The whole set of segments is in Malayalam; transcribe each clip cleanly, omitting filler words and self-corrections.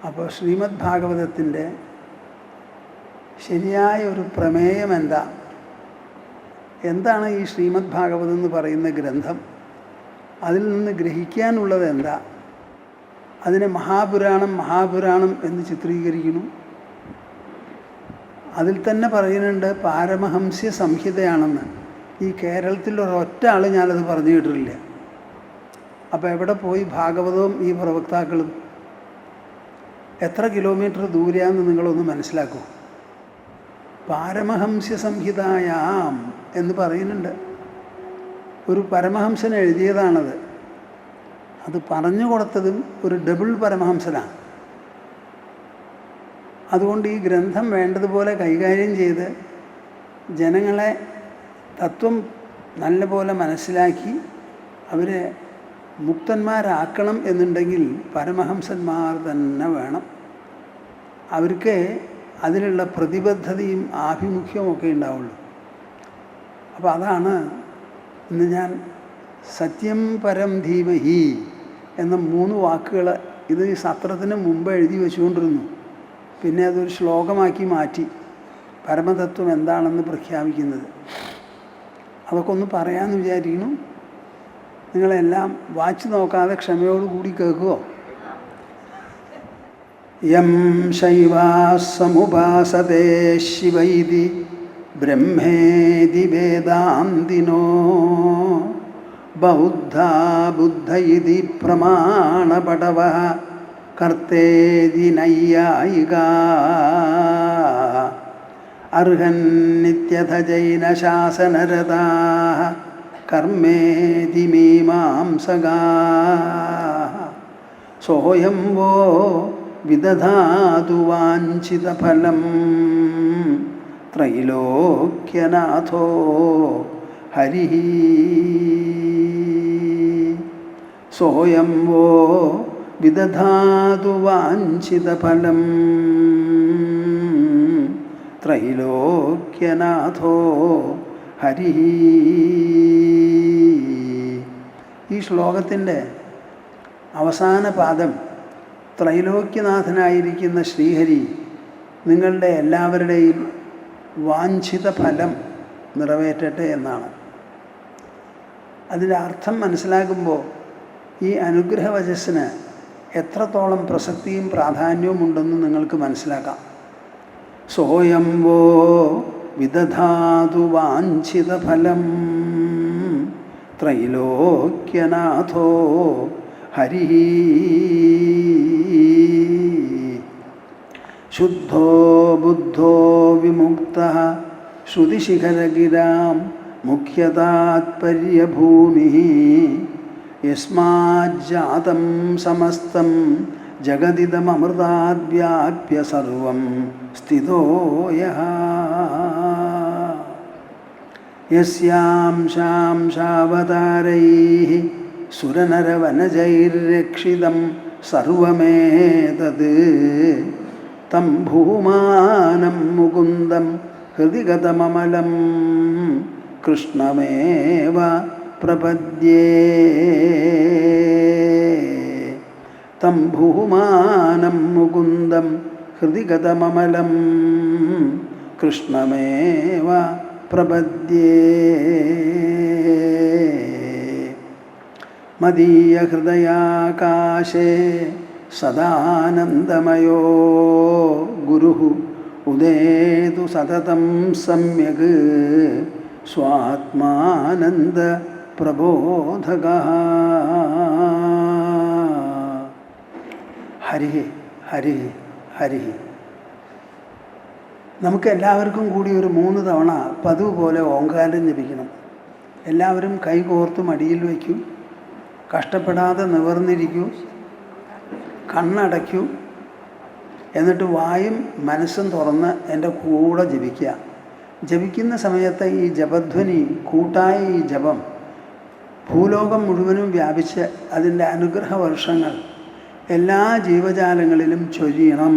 അപ്പോൾ ശ്രീമദ് ഭാഗവതത്തിൻ്റെ ശരിയായ ഒരു പ്രമേയം എന്താണ് ഈ ശ്രീമദ് ഭാഗവതം എന്ന് പറയുന്ന ഗ്രന്ഥം? അതിൽ നിന്ന് ഗ്രഹിക്കാനുള്ളത് എന്താ? അതിനെ മഹാപുരാണം എന്ന് ചിത്രീകരിക്കുന്നു. അതിൽ തന്നെ പറയുന്നുണ്ട് പാരമഹംസ്യ സംഹിതയാണെന്ന്. ഈ കേരളത്തിൽ ഒരൊറ്റ ആൾ ഞാനത് പറഞ്ഞു കേട്ടിട്ടില്ല. അപ്പോൾ എവിടെ പോയി ഭാഗവതവും ഈ പ്രവക്താക്കളും? എത്ര കിലോമീറ്റർ ദൂരെയാണെന്ന് നിങ്ങളൊന്ന് മനസ്സിലാക്കൂ. പാരമഹംസ്യ സംഹിതായാം എന്ന് പറയുന്നുണ്ട്. ഒരു പരമഹംസൻ എഴുതിയതാണത്. അത് പറഞ്ഞു കൊടുത്തതും ഒരു ഡബിൾ പരമഹംസനാണ്. അതുകൊണ്ട് ഈ ഗ്രന്ഥം വേണ്ടതുപോലെ കൈകാര്യം ചെയ്ത് ജനങ്ങളെ തത്വം നല്ലപോലെ മനസ്സിലാക്കി അവരെ മുക്തന്മാരാക്കണം എന്നുണ്ടെങ്കിൽ പരമഹംസന്മാർ തന്നെ വേണം. അവർക്ക് അതിലുള്ള പ്രതിബദ്ധതയും ആഭിമുഖ്യവുമൊക്കെ ഉണ്ടാവുള്ളൂ. അപ്പോൾ അതാണ് ഇന്ന് ഞാൻ സത്യം പരം ധീമഹി എന്ന 3 വാക്കുകൾ ഇത് ഈ സത്രത്തിന് മുമ്പ് എഴുതി വെച്ചുകൊണ്ടിരുന്നു. പിന്നെ അതൊരു ശ്ലോകമാക്കി മാറ്റി പരമതത്വം എന്താണെന്ന് പ്രഖ്യാപിക്കുന്നത്. അതൊക്കെ ഒന്ന് പറയാമെന്ന് വിചാരിക്കുന്നു. നിങ്ങളെല്ലാം വാച്ച് നോക്കാതെ ക്ഷമയോടുകൂടി കേൾക്കുമോ? യം ശൈവാസമുപാസതേ ശിവൈതി ബ്രഹ്മേതി വേദാന്തിനോ ബൗദ്ധാ ബുദ്ധ ഇതി പ്രമാണപടവഃ കർത്തേതി നൈയായികാ അർഹന്നിത്യഥ ജൈനശാസനരതാഃ കർമ്മേതി മീമാംസകാഃ സോയം വോ വിദധാതു വാഞ്ചിതഫലം ത്രൈലോക്യനാഥോ ഹരിഃ സോയം വോ വിദധാതു വാഞ്ചിതഫലം ത്രൈലോക്യനാഥോ ഹരിഃ. ഈ ശ്ലോകത്തിൻ്റെ അവസാന പാദം ത്രൈലോക്യനാഥനായിരിക്കുന്ന ശ്രീഹരി നിങ്ങളുടെ എല്ലാവരുടെയും വാഞ്ചിത ഫലം നിറവേറ്റട്ടെ എന്നാണ്. അതിൻ്റെ അർത്ഥം മനസ്സിലാക്കുമ്പോൾ ഈ അനുഗ്രഹവചസ്സിന് എത്രത്തോളം പ്രസക്തിയും പ്രാധാന്യവും ഉണ്ടെന്ന് നിങ്ങൾക്ക് മനസ്സിലാക്കാം. സോയം വോ വിദധാതു വാഞ്ചിതഫലം ത്രൈലോക്യനാഥോ ഹരിഃ. ശുദ്ധോ ബുദ്ധോ വിമുക്തഃ ശ്രുതിശിഖരഗിരാം മുഖ്യതാത്പര്യഭൂമിഃ യസ്മാജ്ജാതം സമസ്തം ജഗദിദമമൃതാദ്വ്യാപ്യ സർവം സ്ഥിതോ യഃ യസ്യാംശാംശാവതാരൈഃ സുരനരവനജൈർരക്ഷിതം സർവമേതത് തം ഭൂമാനം മുകുന്ദം ഹൃദി ഗതമമലം കൃഷ്ണമേവ പ്രപദ്യേ. തം ഭൂമാനം മുകുന്ദം ഹൃദി ഗതമമലം കൃഷ്ണമേവ പ്രപദ്യേ. മദീയ ഹൃദയാകാശേ സദാനന്ദമയോ ഗുരുഃ ഉദേതു സതതം സമ്യക് സ്വാത്മാനന്ദ പ്രബോധകഃ. ഹരിഃ ഹരിഃ ഹരിഃ. നമുക്ക് എല്ലാവർക്കും കൂടി ഒരു 3 തവണ പതിവ് പോലെ ഓങ്കാരം ജപിക്കണം. എല്ലാവരും കൈകോർത്ത് മടിയിൽ വയ്ക്കൂ. കഷ്ടപ്പെടാതെ നിവർന്നിരിക്കൂ. കണ്ണടയ്ക്കൂ. എന്നിട്ട് വായും മനസ്സും തുറന്ന് എൻ്റെ കൂടെ ജപിക്കുക. ജപിക്കുന്ന സമയത്ത് ഈ ജപധ്വനി, കൂട്ടായ ഈ ജപം ഭൂലോകം മുഴുവനും വ്യാപിച്ച് അതിൻ്റെ അനുഗ്രഹവർഷങ്ങൾ എല്ലാ ജീവജാലങ്ങളിലും ചൊരിയണം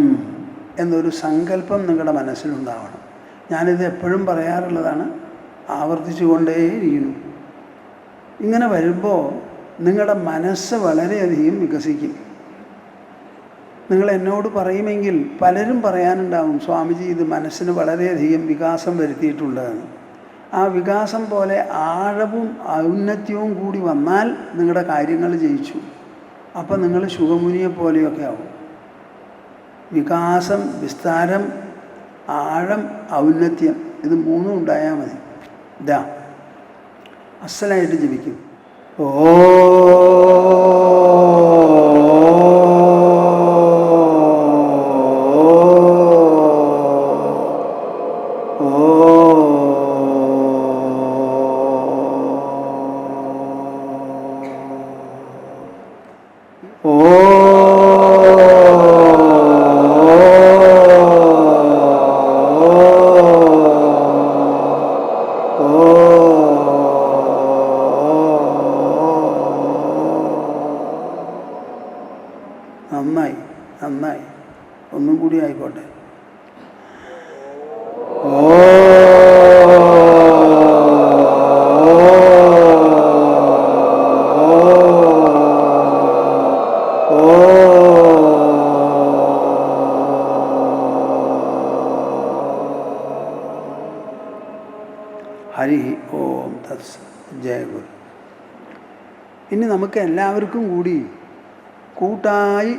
എന്നൊരു സങ്കല്പം നിങ്ങളുടെ മനസ്സിലുണ്ടാവണം. ഞാനിത് എപ്പോഴും പറയാറുള്ളതാണ്, ആവർത്തിച്ചു കൊണ്ടേയിരിക്കുന്നു. ഇങ്ങനെ വരുമ്പോൾ നിങ്ങളുടെ മനസ്സ് വളരെയധികം വികസിക്കും. നിങ്ങൾ എന്നോട് പറയുമെങ്കിൽ പലരും പറയാനുണ്ടാവും, സ്വാമിജി ഇത് മനസ്സിന് വളരെയധികം വികാസം വരുത്തിയിട്ടുള്ളതാണ്. ആ വികാസം പോലെ ആഴവും ഔന്നത്യവും കൂടി വന്നാൽ നിങ്ങളുടെ കാര്യങ്ങൾ ജയിച്ചു. അപ്പം നിങ്ങൾ ശുഗമുനിയെ പോലെയൊക്കെ ആവും. വികാസം, വിസ്താരം, ആഴം, ഔന്നത്യം, ഇത് മൂന്നും ഉണ്ടായാൽ മതി. ഇതാ അസലായിട്ട് ജപിക്കും. ഓ നന്നായി നന്നായി, ഒന്നും കൂടി ആയിക്കോട്ടെ. ഹരി ഓം തത്സ. ജയ ഗുരു. ഇനി നമുക്ക് എല്ലാവർക്കും കൂടി കൂട്ടായി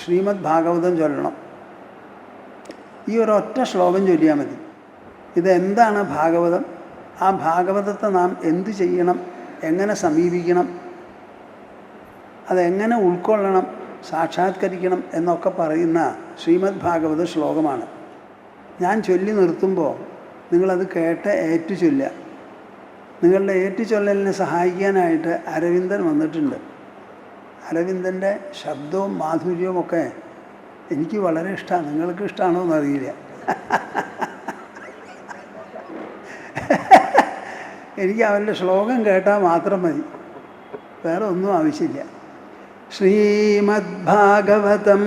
ശ്രീമദ് ഭാഗവതം ചൊല്ലണം. ഈ ഒരൊറ്റ ശ്ലോകം ചൊല്ലിയാൽ മതി. ഇതെന്താണ് ഭാഗവതം, ആ ഭാഗവതത്തെ നാം എന്തു ചെയ്യണം, എങ്ങനെ സമീപിക്കണം, അതെങ്ങനെ ഉൾക്കൊള്ളണം, സാക്ഷാത്കരിക്കണം എന്നൊക്കെ പറയുന്ന ശ്രീമദ് ഭാഗവത ശ്ലോകമാണ്. ഞാൻ ചൊല്ലി നിർത്തുമ്പോൾ നിങ്ങളത് കേട്ട് ഏറ്റു ചൊല്ലുക. നിങ്ങളുടെ ഏറ്റുചൊല്ലലിനെ സഹായിക്കാനായിട്ട് അരവിന്ദൻ വന്നിട്ടുണ്ട്. അരവിന്ദൻ്റെ ശബ്ദവും മാധുര്യവും ഒക്കെ എനിക്ക് വളരെ ഇഷ്ടമാണ്. നിങ്ങൾക്ക് ഇഷ്ടമാണോ എന്നറിയില്ല. എനിക്ക് അവൻ്റെ ശ്ലോകം കേട്ടാൽ മാത്രം മതി, വേറെ ഒന്നും ആവശ്യമില്ല. ശ്രീമദ് ഭാഗവതം.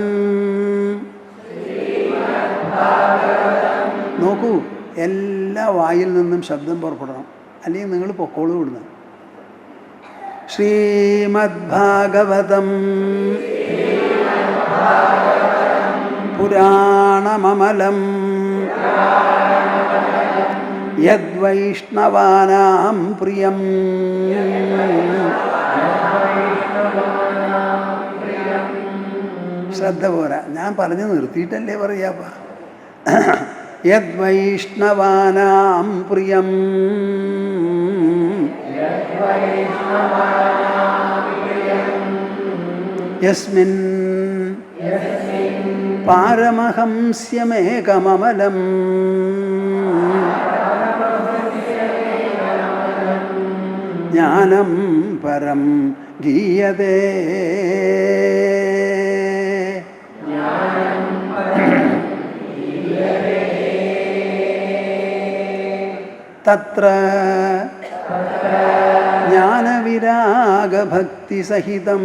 നോക്കൂ, എല്ലാ വായിൽ നിന്നും ശബ്ദം പുറപ്പെടണം, അല്ലെങ്കിൽ നിങ്ങൾ പൊക്കോളൂ വിടുന്നു. ശ്രീമദ് ഭാഗവതം പുരാണമമലം യദ്വൈഷ്ണവാനാം പ്രിയം. ശ്രദ്ധ പോരാ, ഞാൻ പറഞ്ഞു നിർത്തിയിട്ടല്ലേ പറയാപ്പ. യദ്വൈഷ്ണവാനാം പ്രിയം യസ്മിൻ പാരമഹംസ്യമേകമമലം ജ്ഞാനം പരം ഗീയതേ. തത്ര ജ്ഞാനവിരാഗഭക്തിസഹിതം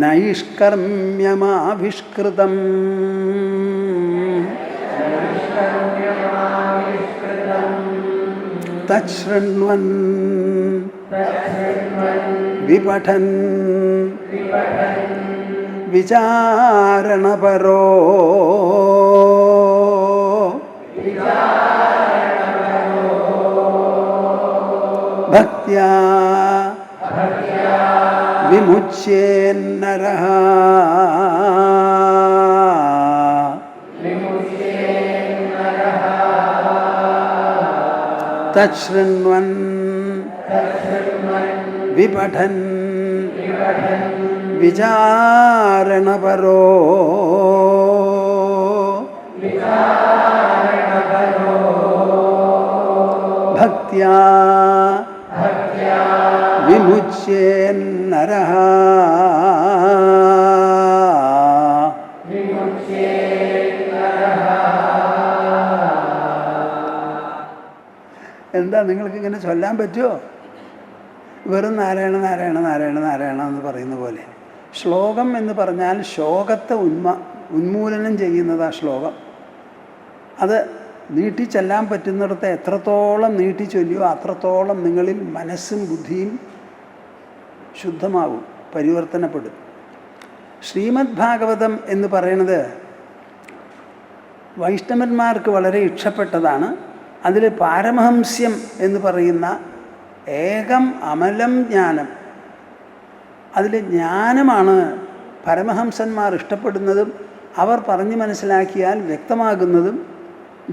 നൈഷ്കർമ്മ്യമാവിഷ്കൃതം തച്ഛൃണ്വൻ വിപഠൻ വിചാരണപരോ ഭക്ത്യാ വിമുച്യേന്നരഃ. തച്ഛൃണ്വൻ വിപഠൻ വിചാരണപരോ ഭക്ത്യാ വിമുച്യേന്നരഃ. എന്താ നിങ്ങൾക്കിങ്ങനെ ചൊല്ലാൻ പറ്റുമോ? വെറും നാരായണ നാരായണ നാരായണ നാരായണ എന്ന് പറയുന്ന പോലെ. ശ്ലോകം എന്ന് പറഞ്ഞാൽ ശോകത്തെ ഉന്മൂലനം ചെയ്യുന്നതാ ശ്ലോകം. അത് നീട്ടിച്ചെല്ലാൻ പറ്റുന്നിടത്ത് എത്രത്തോളം നീട്ടി ചൊല്ലിയോ അത്രത്തോളം നിങ്ങളിൽ മനസ്സും ബുദ്ധിയും ശുദ്ധമാവും, പരിവർത്തനപ്പെടും. ശ്രീമദ് ഭാഗവതം എന്ന് പറയുന്നത് വൈഷ്ണവന്മാർക്ക് വളരെ ഇഷ്ടപ്പെട്ടതാണ്. അതിൽ പാരമഹംസ്യം എന്ന് പറയുന്ന ഏകം അമലം ജ്ഞാനം, അതിൽ ജ്ഞാനമാണ് പരമഹംസന്മാർ ഇഷ്ടപ്പെടുന്നതും അവർ പറഞ്ഞ് മനസ്സിലാക്കിയാൽ വ്യക്തമാകുന്നതും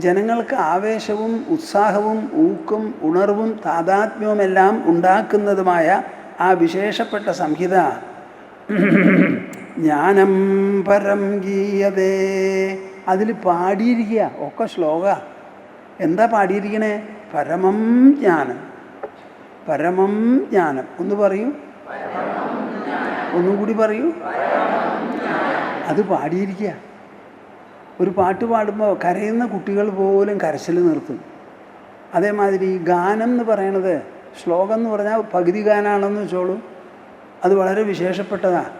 ജനങ്ങൾക്ക് ആവേശവും ഉത്സാഹവും ഊക്കും ഉണർവും താതാത്മ്യവുമെല്ലാം ഉണ്ടാക്കുന്നതുമായ ആ വിശേഷപ്പെട്ട സംഹിത ജ്ഞാനം പരം ഗീയതേ. അതിൽ പാടിയിരിക്കുക ഒക്കെ ശ്ലോക. എന്താ പാടിയിരിക്കണേ? പരമം ജ്ഞാനം, പരമം ജ്ഞാനം. ഒന്ന് പറയൂ, ഒന്നും കൂടി പറയൂ. അത് പാടിയിരിക്കുക. ഒരു പാട്ട് പാടുമ്പോൾ കരയുന്ന കുട്ടികൾ പോലും കരച്ചിൽ നിർത്തും. അതേമാതിരി ഈ ഗാനം എന്ന് പറയണത്, ശ്ലോകം എന്ന് പറഞ്ഞാൽ പകുതി ഗാനാണെന്ന് വെച്ചോളൂ, അത് വളരെ വിശേഷപ്പെട്ടതാണ്.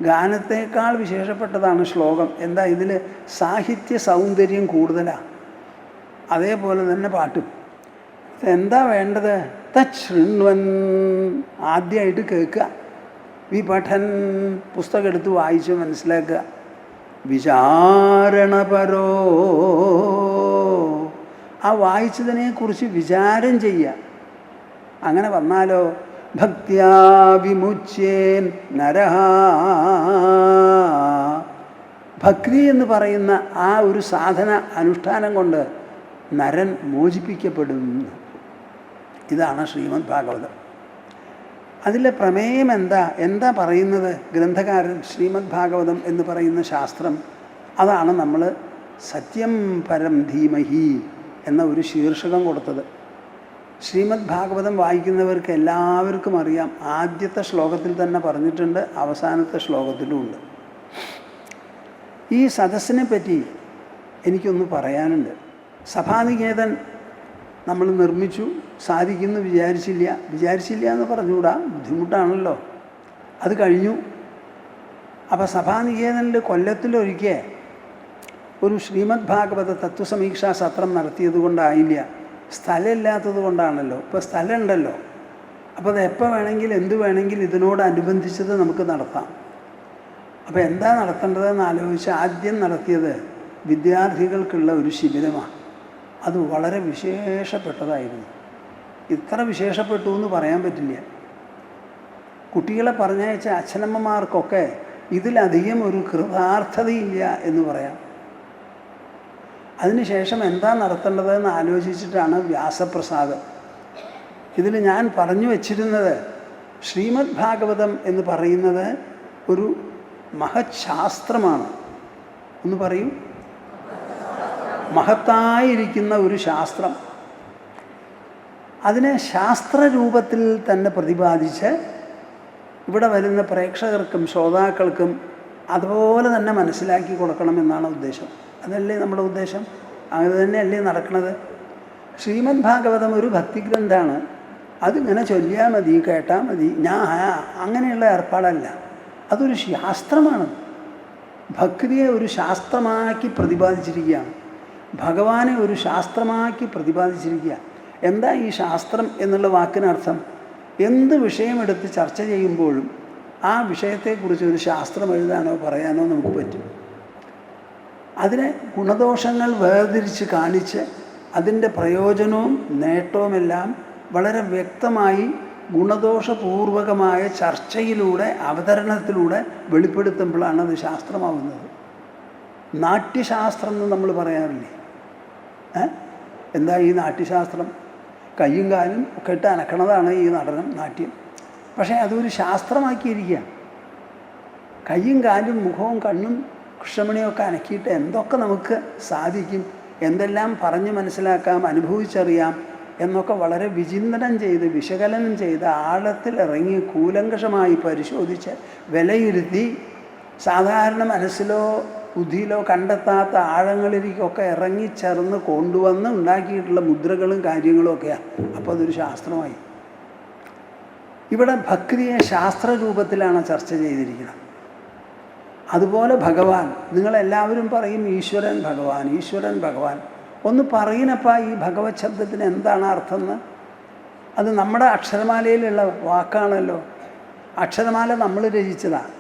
ഗാനത്തേക്കാൾ വിശേഷപ്പെട്ടതാണ് ശ്ലോകം. എന്താ, ഇതിൽ സാഹിത്യ സൗന്ദര്യം കൂടുതലാണ്. അതേപോലെ തന്നെ പാട്ടും. എന്താ വേണ്ടത്? തൃണ്വൻ, ആദ്യമായിട്ട് കേൾക്കുക. വിപഠൻ, പുസ്തകം എടുത്ത് വായിച്ച് മനസ്സിലാക്കുക. വിചാരണപരോ, ആ വായിച്ചതിനെക്കുറിച്ച് വിചാരം ചെയ്യുക. അങ്ങനെ വന്നാലോ ഭക്ത്യാ വിമുച്യേൻ നരഹ, ഭക്തി എന്ന് പറയുന്ന ആ ഒരു സാധന അനുഷ്ഠാനം കൊണ്ട് നരൻ മോചിപ്പിക്കപ്പെടും. ഇതാണ് ശ്രീമദ് ഭാഗവതം. അതിലെ പ്രമേയം എന്താ പറയുന്നത് ഗ്രന്ഥകാരൻ? ശ്രീമദ് ഭാഗവതം എന്ന് പറയുന്ന ശാസ്ത്രം, അതാണ് നമ്മൾ സത്യം പരം ധീമഹി എന്ന ഒരു ശീർഷകം കൊടുത്തത്. ശ്രീമദ് ഭാഗവതം വായിക്കുന്നവർക്ക് എല്ലാവർക്കും അറിയാം. ആദ്യത്തെ ശ്ലോകത്തിൽ തന്നെ പറഞ്ഞിട്ടുണ്ട്, അവസാനത്തെ ശ്ലോകത്തിലുമുണ്ട്. ഈ സദസ്സിനെ പറ്റി എനിക്കൊന്ന് പറയാനുണ്ട്. സഭാനികേതൻ നമ്മൾ നിർമ്മിച്ചു, സാധിക്കുമെന്ന് വിചാരിച്ചില്ല എന്ന് പറഞ്ഞുകൂടാ, ബുദ്ധിമുട്ടാണല്ലോ. അത് കഴിഞ്ഞു. അപ്പോൾ സഭാനികേതനിൽ കൊല്ലത്തിലൊരിക്കൽ ഒരു ശ്രീമദ് ഭാഗവത തത്വസമീക്ഷാ സത്രം നടത്തിയത് കൊണ്ടായില്ല, സ്ഥലമില്ലാത്തത് കൊണ്ടാണല്ലോ. ഇപ്പോൾ സ്ഥലമുണ്ടല്ലോ, അപ്പോൾ അത് എപ്പോൾ വേണമെങ്കിൽ എന്ത് വേണമെങ്കിൽ ഇതിനോടനുബന്ധിച്ചത് നമുക്ക് നടത്താം. അപ്പോൾ എന്താ നടത്തേണ്ടതെന്ന് ആലോചിച്ച് ആദ്യം നടത്തിയത് വിദ്യാർത്ഥികൾക്കുള്ള ഒരു ശിബിരമാണ്. അത് വളരെ വിശേഷപ്പെട്ടതായിരുന്നു. ഇത്ര വിശേഷപ്പെട്ടു എന്ന് പറയാൻ പറ്റില്ല. കുട്ടികളെ പറഞ്ഞയച്ച അച്ഛനമ്മമാർക്കൊക്കെ ഇതിലധികം ഒരു കൃതാർത്ഥതയില്ല എന്ന് പറയാം. അതിനുശേഷം എന്താ നടത്തേണ്ടതെന്ന് ആലോചിച്ചിട്ടാണ് വ്യാസപ്രസാദം. ഇതിൽ ഞാൻ പറഞ്ഞു വച്ചിരുന്നത് ശ്രീമദ് ഭാഗവതം എന്ന് പറയുന്നത് ഒരു മഹത് ശാസ്ത്രമാണ്. ഒന്ന് പറയൂ. മഹത്തായിരിക്കുന്ന ഒരു ശാസ്ത്രം. അതിനെ ശാസ്ത്രരൂപത്തിൽ തന്നെ പ്രതിപാദിച്ച് ഇവിടെ വരുന്ന പ്രേക്ഷകർക്കും ശ്രോതാക്കൾക്കും അതുപോലെ തന്നെ മനസ്സിലാക്കി കൊടുക്കണമെന്നാണ് ഉദ്ദേശം. അതല്ലേ നമ്മുടെ ഉദ്ദേശം? അത് തന്നെയല്ലേ നടക്കുന്നത്. ശ്രീമദ് ഭാഗവതം ഒരു ഭക്തിഗ്രന്ഥമാണ്. അതിങ്ങനെ ചൊല്ലിയാൽ മതി, കേട്ടാൽ മതി. അങ്ങനെയുള്ള ഏർപ്പാടല്ല. അതൊരു ശാസ്ത്രമാണ്. ഭക്തിയെ ഒരു ശാസ്ത്രമാക്കി പ്രതിപാദിച്ചിരിക്കുകയാണ്. ഭഗവാനെ ഒരു ശാസ്ത്രമാക്കി പ്രതിപാദിച്ചിരിക്കുക. എന്താ ഈ ശാസ്ത്രം എന്നുള്ള വാക്കിനർത്ഥം? എന്ത് വിഷയമെടുത്ത് ചർച്ച ചെയ്യുമ്പോഴും ആ വിഷയത്തെക്കുറിച്ച് ഒരു ശാസ്ത്രം എഴുതാനോ പറയാനോ നമുക്ക് പറ്റും. അതിനെ ഗുണദോഷങ്ങൾ വേർതിരിച്ച് കാണിച്ച് അതിൻ്റെ പ്രയോജനവും നേട്ടവുമെല്ലാം വളരെ വ്യക്തമായി ഗുണദോഷപൂർവകമായ ചർച്ചയിലൂടെ അവതരണത്തിലൂടെ വെളിപ്പെടുത്തുമ്പോഴാണ് അത് ശാസ്ത്രമാവുന്നത്. നാട്യശാസ്ത്രം എന്ന് നമ്മൾ പറയാറില്ലേ? എന്താ ഈ നാട്യശാസ്ത്രം? കയ്യും കാലും ഒക്കെ ഇട്ട് അനക്കണതാണ് ഈ നടനം, നാട്യം. പക്ഷേ അതൊരു ശാസ്ത്രമാക്കിയിരിക്കുക. കയ്യും കാലും മുഖവും കണ്ണും കൃഷ്ണമണിയൊക്കെ അനക്കിയിട്ട് എന്തൊക്കെ നമുക്ക് സാധിക്കും, എന്തെല്ലാം പറഞ്ഞ് മനസ്സിലാക്കാം, അനുഭവിച്ചറിയാം എന്നൊക്കെ വളരെ വിചിന്തനം ചെയ്ത് വിശകലനം ചെയ്ത് ആഴത്തിലിറങ്ങി കൂലങ്കഷമായി പരിശോധിച്ച് വിലയിരുത്തി സാധാരണ മനസ്സിലോ ബുദ്ധിയിലോ കണ്ടെത്താത്ത ആഴങ്ങളിലേക്കൊക്കെ ഇറങ്ങിച്ചേർന്ന് കൊണ്ടുവന്ന് ഉണ്ടാക്കിയിട്ടുള്ള മുദ്രകളും കാര്യങ്ങളും ഒക്കെയാണ്. അപ്പോൾ അതൊരു ശാസ്ത്രമായി. ഇവിടെ ഭക്തിയെ ശാസ്ത്രരൂപത്തിലാണ് ചർച്ച ചെയ്തിരിക്കുന്നത്. അതുപോലെ ഭഗവാൻ, നിങ്ങളെല്ലാവരും പറയും ഈശ്വരൻ ഭഗവാൻ, ഈശ്വരൻ ഭഗവാൻ. ഒന്ന് പറയണപ്പ ഈ ഭഗവത് ശബ്ദത്തിന് എന്താണ് അർത്ഥം എന്ന്. അത് നമ്മുടെ അക്ഷരമാലയിലുള്ള വാക്കാണല്ലോ. അക്ഷരമാല നമ്മൾ രചിച്ചതാണ്,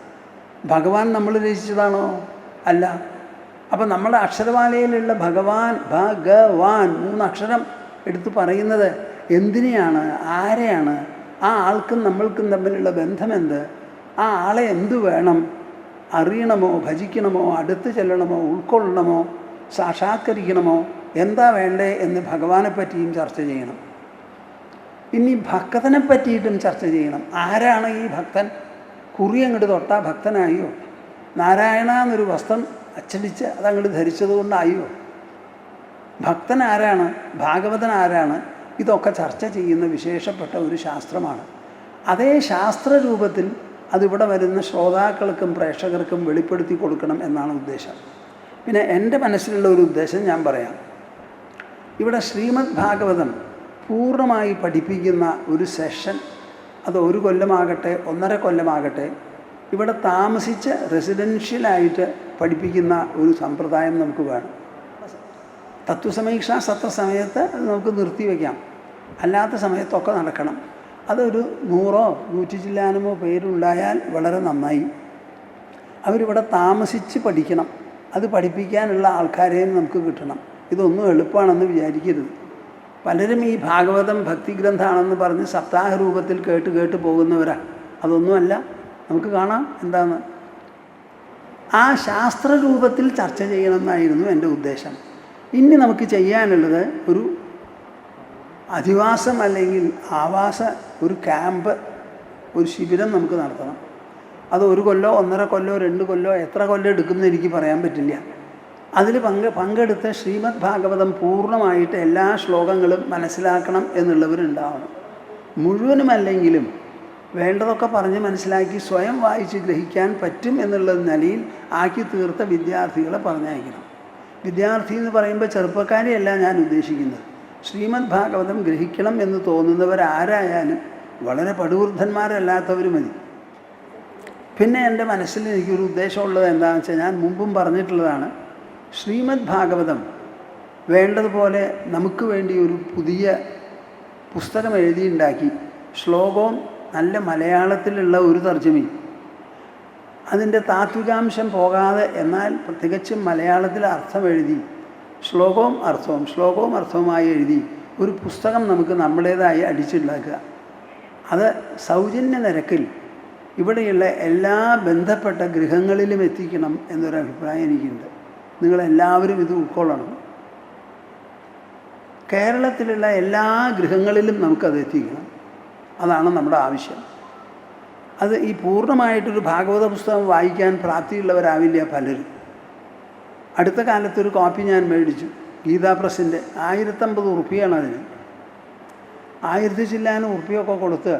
ഭഗവാൻ നമ്മൾ രചിച്ചതാണോ? അല്ല. അപ്പം നമ്മുടെ അക്ഷരമാലയിലുള്ള ഭഗവാൻ, ഭഗവാൻ 3 അക്ഷരം എടുത്ത് പറയുന്നത് എന്തിനെയാണ്, ആരെയാണ്, ആ ആൾക്കും നമ്മൾക്കും തമ്മിലുള്ള ബന്ധമെന്ത്, ആ ആളെ എന്തു വേണം, അറിയണമോ, ഭജിക്കണമോ, അടുത്ത് ചെല്ലണമോ, ഉൾക്കൊള്ളണമോ, സാക്ഷാത്കരിക്കണമോ, എന്താ വേണ്ടേ എന്ന് ഭഗവാനെ പറ്റിയും ചർച്ച ചെയ്യണം. ഇനി ഭക്തനെ പറ്റിയിട്ടും ചർച്ച ചെയ്യണം. ആരാണ് ഈ ഭക്തൻ? കുറി അങ്ങോട്ട് തൊട്ടാൽ ഭക്തനായോ? നാരായണ എന്നൊരു വസ്ത്രം അച്ചടിച്ച് അതങ്ങോട്ട് ധരിച്ചത് കൊണ്ടായോ? ഭക്തൻ ആരാണ്? ഭാഗവതൻ ആരാണ്? ഇതൊക്കെ ചർച്ച ചെയ്യുന്ന വിശേഷപ്പെട്ട ഒരു ശാസ്ത്രമാണ്. അതേ ശാസ്ത്രരൂപത്തിൽ അതിവിടെ വരുന്ന ശ്രോതാക്കൾക്കും പ്രേക്ഷകർക്കും വെളിപ്പെടുത്തി കൊടുക്കണം എന്നാണ് ഉദ്ദേശം. പിന്നെ എൻ്റെ മനസ്സിലുള്ള ഒരു ഉദ്ദേശം ഞാൻ പറയാം. ഇവിടെ ശ്രീമദ് ഭാഗവതം പൂർണ്ണമായി പഠിപ്പിക്കുന്ന ഒരു സെഷൻ, അത് 1 കൊല്ലമാകട്ടെ 1.5 കൊല്ലമാകട്ടെ, ഇവിടെ താമസിച്ച് റെസിഡൻഷ്യലായിട്ട് പഠിപ്പിക്കുന്ന ഒരു സമ്പ്രദായം നമുക്ക് വേണം. തത്വസമീക്ഷ സത്ര സമയത്ത് അത് നമുക്ക് നിർത്തിവെക്കാം, അല്ലാത്ത സമയത്തൊക്കെ നടക്കണം. അതൊരു 100 100 ചില്ലാനമോ പേരുണ്ടായാൽ വളരെ നന്നായി. അവരിവിടെ താമസിച്ച് പഠിക്കണം. അത് പഠിപ്പിക്കാനുള്ള ആൾക്കാരെയും നമുക്ക് കിട്ടണം. ഇതൊന്നും എളുപ്പമാണെന്ന് വിചാരിക്കരുത്. പലരും ഈ ഭാഗവതം ഭക്തിഗ്രന്ഥമാണെന്ന് പറഞ്ഞ് സപ്താഹ രൂപത്തിൽ കേട്ട് പോകുന്നവരാണ്. അതൊന്നുമല്ല. നമുക്ക് കാണാം എന്താന്ന്. ആ ശാസ്ത്രരൂപത്തിൽ ചർച്ച ചെയ്യണമെന്നായിരുന്നു എൻ്റെ ഉദ്ദേശം. ഇനി നമുക്ക് ചെയ്യാനുള്ളത് ഒരു അധിവാസം അല്ലെങ്കിൽ ആവാസ ഒരു ക്യാമ്പ്, ഒരു ശിബിരം നമുക്ക് നടത്തണം. അത് 1 കൊല്ലോ 1.5 കൊല്ലോ 2 കൊല്ലോ എത്ര കൊല്ലം എടുക്കുമെന്ന് എനിക്ക് പറയാൻ പറ്റില്ല. അതിൽ പങ്കെടുത്ത് ശ്രീമദ് ഭാഗവതം പൂർണ്ണമായിട്ട് എല്ലാ ശ്ലോകങ്ങളും മനസ്സിലാക്കണം എന്നുള്ളവരുണ്ടാവണം. മുഴുവനുമല്ലെങ്കിലും വേണ്ടതൊക്കെ പറഞ്ഞ് മനസ്സിലാക്കി സ്വയം വായിച്ച് ഗ്രഹിക്കാൻ പറ്റും എന്നുള്ള നിലയിൽ ആക്കി തീർത്ത വിദ്യാർത്ഥികളെ പറഞ്ഞയക്കണം. വിദ്യാർത്ഥി എന്ന് പറയുമ്പോൾ ചെറുപ്പക്കാരെയല്ല ഞാൻ ഉദ്ദേശിക്കുന്നത്. ശ്രീമദ് ഭാഗവതം ഗ്രഹിക്കണം എന്ന് തോന്നുന്നവരാരായാലും വളരെ പടുവൃദ്ധന്മാരല്ലാത്തവർ മതി. പിന്നെ എൻ്റെ മനസ്സിൽ എനിക്കൊരു ഉദ്ദേശമുള്ളത് എന്താണെന്ന് വെച്ചാൽ, ഞാൻ മുമ്പും പറഞ്ഞിട്ടുള്ളതാണ്, ശ്രീമദ് ഭാഗവതം വേണ്ടതുപോലെ നമുക്ക് വേണ്ടി ഒരു പുതിയ പുസ്തകം എഴുതിയുണ്ടാക്കി, ശ്ലോകവും നല്ല മലയാളത്തിലുള്ള ഒരു തർജ്ജമയും, അതിൻ്റെ താത്വികാംശം പോകാതെ എന്നാൽ തികച്ചും മലയാളത്തിൽ അർത്ഥം എഴുതി, ശ്ലോകവും അർത്ഥവുമായി എഴുതി ഒരു പുസ്തകം നമുക്ക് നമ്മുടേതായി അടിച്ചുണ്ടാക്കുക. അത് സൗജന്യ നിരക്കിൽ ഇവിടെയുള്ള എല്ലാ ബന്ധപ്പെട്ട ഗൃഹങ്ങളിലും എത്തിക്കണം എന്നൊരഭിപ്രായം എനിക്കുണ്ട്. നിങ്ങളെല്ലാവരും ഇത് ഉൾക്കൊള്ളണം. കേരളത്തിലുള്ള എല്ലാ ഗൃഹങ്ങളിലും നമുക്കത് എത്തിക്കണം. അതാണ് നമ്മുടെ ആവശ്യം. അത് ഈ പൂർണ്ണമായിട്ടൊരു ഭാഗവത പുസ്തകം വായിക്കാൻ പ്രാപ്തിയുള്ളവരാവില്ല പലരും. അടുത്ത കാലത്തൊരു കോപ്പി ഞാൻ മേടിച്ചു, ഗീതാ പ്രസിൻ്റെ. 1050 ഉറുപ്പിയാണ് അതിന്. 1000 ചില്ലാനും ഉറുപ്പിയൊക്കെ കൊടുത്ത്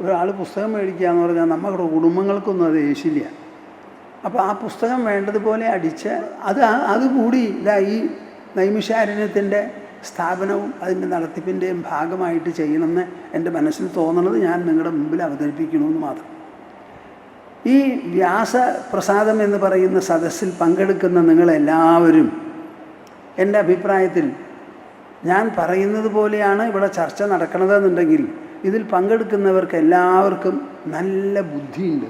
ഒരാൾ പുസ്തകം മേടിക്കുക എന്ന് പറഞ്ഞാൽ നമ്മുടെ കുടുംബങ്ങൾക്കൊന്നും അത് ഏശില്ല. അപ്പോൾ ആ പുസ്തകം വേണ്ടതുപോലെ അടിച്ച് അതുകൂടി ഈ നൈമിഷാരണ്യത്തിൻ്റെ സ്ഥാപനവും അതിൻ്റെ നടത്തിപ്പിൻ്റെയും ഭാഗമായിട്ട് ചെയ്യണമെന്ന് എൻ്റെ മനസ്സിൽ തോന്നുന്നത് ഞാൻ നിങ്ങളുടെ മുമ്പിൽ അവതരിപ്പിക്കണമെന്ന് മാത്രം. ഈ വ്യാസപ്രസാദം എന്ന് പറയുന്ന സദസ്സിൽ പങ്കെടുക്കുന്ന നിങ്ങളെല്ലാവരും എൻ്റെ അഭിപ്രായത്തിൽ ഞാൻ പറയുന്നത് പോലെയാണ് ഇവിടെ ചർച്ച നടക്കണതെന്നുണ്ടെങ്കിൽ ഇതിൽ പങ്കെടുക്കുന്നവർക്ക് എല്ലാവർക്കും നല്ല ബുദ്ധിയുണ്ട്.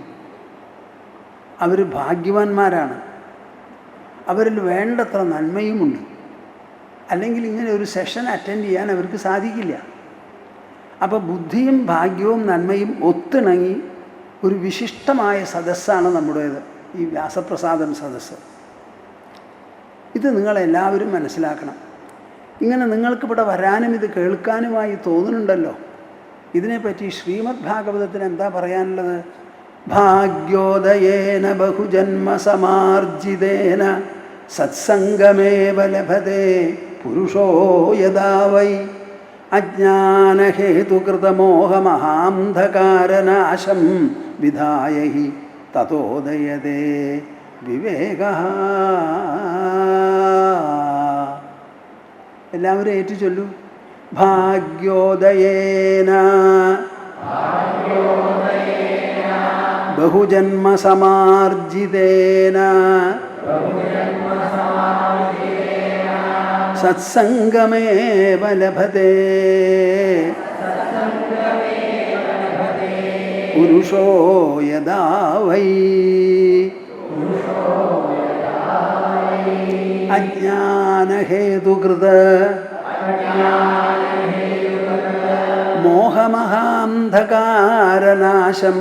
അവർ ഭാഗ്യവാന്മാരാണ്. അവരിൽ വേണ്ടത്ര നന്മയുമുണ്ട്. അല്ലെങ്കിൽ ഇങ്ങനെ ഒരു സെഷൻ അറ്റൻഡ് ചെയ്യാൻ അവർക്ക് സാധിക്കില്ല. അപ്പോൾ ബുദ്ധിയും ഭാഗ്യവും നന്മയും ഒത്തിണങ്ങി ഒരു വിശിഷ്ടമായ സദസ്സാണ് നമ്മുടേത്, ഈ വ്യാസപ്രസാദം സദസ്സ്. ഇത് നിങ്ങളെല്ലാവരും മനസ്സിലാക്കണം. ഇങ്ങനെ നിങ്ങൾക്കിവിടെ വരാനും ഇത് കേൾക്കാനുമായി തോന്നുന്നുണ്ടല്ലോ. ഇതിനെപ്പറ്റി ശ്രീമദ് ഭാഗവതത്തിന് എന്താ പറയാനുള്ളത്? ഭാഗ്യോദയേന ബഹുജന്മസമാർജിതേന സത്സംഗമേവ ലഭതേ പുരുഷോ യദാ വൈ അജ്ഞാനഹേതുകൃതമോഹമഹാന്ധകാരനാശം വിധായ ഹി തതോദയതേ വിവേകഃ. എല്ലാവരും ഏറ്റു ചൊല്ലൂ. ഭാഗ്യോദയേന ബഹുജന്മസമാർജിതേന സത്സംഗമേവ ലഭതേ പുരുഷോ യദാ വൈ അജ്ഞാനഹേതുകൃത മോഹമഹാന്ധകാരനാശം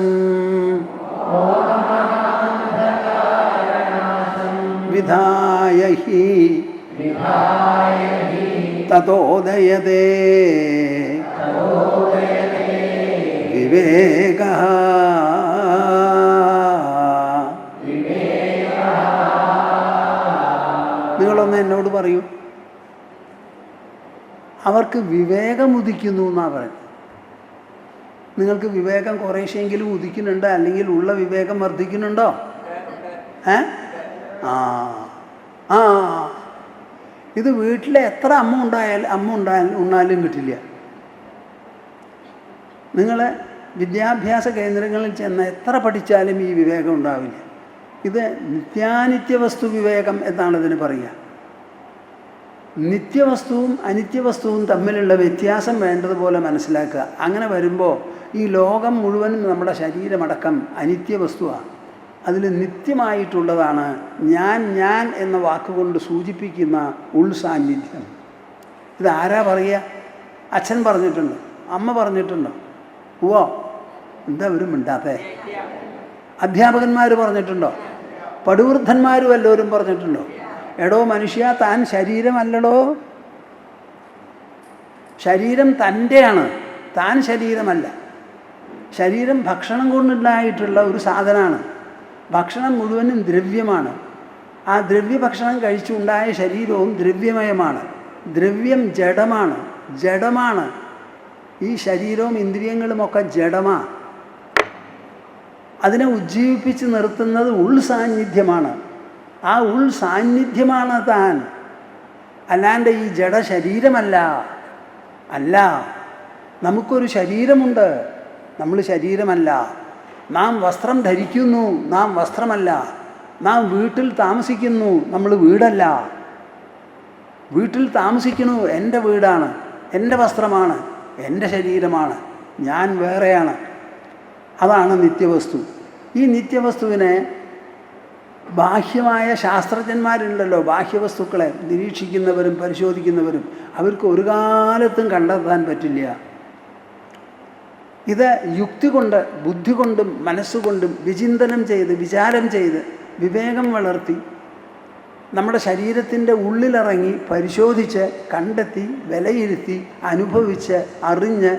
വിധായ ഹി തതോദയതേ വിവേകഃ. നിങ്ങളൊന്ന് എന്നോട് പറയൂ, അവർക്ക് വിവേകം ഉദിക്കുന്നു എന്നാണ് പറയുന്നത്. നിങ്ങൾക്ക് വിവേകം കുറേശ്ശെങ്കിലും ഉദിക്കുന്നുണ്ടോ? അല്ലെങ്കിൽ ഉള്ള വിവേകം വർദ്ധിക്കുന്നുണ്ടോ? ആ ഇത് വീട്ടിലെ എത്ര അമ്മ ഉണ്ടായാലും കിട്ടില്ല. നിങ്ങൾ വിദ്യാഭ്യാസ കേന്ദ്രങ്ങളിൽ ചെന്ന് എത്ര പഠിച്ചാലും ഈ വിവേകം ഉണ്ടാവില്ല. ഇത് നിത്യാനിത്യ വസ്തു വിവേകം എന്നാണ് ഇതിന് പറയുക. നിത്യവസ്തുവും അനിത്യവസ്തുവും തമ്മിലുള്ള വ്യത്യാസം വേണ്ടതുപോലെ മനസ്സിലാക്കുക. അങ്ങനെ വരുമ്പോൾ ഈ ലോകം മുഴുവനും നമ്മുടെ ശരീരമടക്കം അനിത്യവസ്തുവാണ്. അതിൽ നിത്യമായിട്ടുള്ളതാണ് ഞാൻ എന്ന വാക്കുകൊണ്ട് സൂചിപ്പിക്കുന്ന ഉൾസാന്നിധ്യം. ഇതാരാ പറയുക? അച്ഛൻ പറഞ്ഞിട്ടുണ്ടോ? അമ്മ പറഞ്ഞിട്ടുണ്ടോ? ഓ എന്താ ഒരു മിണ്ടാത്തേ? അധ്യാപകന്മാർ പറഞ്ഞിട്ടുണ്ടോ? പടുവൃദ്ധന്മാർ വല്ലവരും പറഞ്ഞിട്ടുണ്ടോ? എടോ മനുഷ്യ, താൻ ശരീരമല്ലടോ. ശരീരം തൻ്റെയാണ്, താൻ ശരീരമല്ല. ശരീരം ഭക്ഷണം കൊണ്ടുണ്ടായിട്ടുള്ള ഒരു സാധനമാണ്. ഭക്ഷണം മുഴുവനും ദ്രവ്യമാണ്. ആ ദ്രവ്യഭക്ഷണം കഴിച്ചുണ്ടായ ശരീരവും ദ്രവ്യമയമാണ്. ദ്രവ്യം ജഡമാണ്. ഈ ശരീരവും ഇന്ദ്രിയങ്ങളുമൊക്കെ ജഡമാണ്. അതിനെ ഉജ്ജീവിപ്പിച്ച് നിർത്തുന്നത് ഉൾസാന്നിധ്യമാണ്. ആ ഉൾസാന്നിധ്യമാണ് താൻ, അല്ലാണ്ട് ഈ ജഡശരീരമല്ല. നമുക്കൊരു ശരീരമുണ്ട്, നമ്മൾ ശരീരമല്ല. നാം വസ്ത്രം ധരിക്കുന്നു, നാം വസ്ത്രമല്ല. നാം വീട്ടിൽ താമസിക്കുന്നു, നമ്മൾ വീടല്ല. വീട്ടിൽ താമസിക്കുന്നു, എൻ്റെ വീടാണ്, എൻ്റെ വസ്ത്രമാണ്, എൻ്റെ ശരീരമാണ്, ഞാൻ വേറെയാണ്. അതാണ് നിത്യവസ്തു. ഈ നിത്യവസ്തുവിനെ ബാഹ്യമായ ശാസ്ത്രജ്ഞന്മാരുണ്ടല്ലോ, ബാഹ്യവസ്തുക്കളെ നിരീക്ഷിക്കുന്നവരും പരിശോധിക്കുന്നവരും, അവർക്ക് ഒരു കാലത്തും കണ്ടെത്താൻ പറ്റില്ല. ഇത് യുക്തി കൊണ്ട്, ബുദ്ധി കൊണ്ടും മനസ്സുകൊണ്ടും വിചിന്തനം ചെയ്ത്, വിചാരം ചെയ്ത്, വിവേകം വളർത്തി, നമ്മുടെ ശരീരത്തിൻ്റെ ഉള്ളിലിറങ്ങി പരിശോധിച്ച്, കണ്ടെത്തി, വിലയിരുത്തി, അനുഭവിച്ച്, അറിഞ്ഞ്,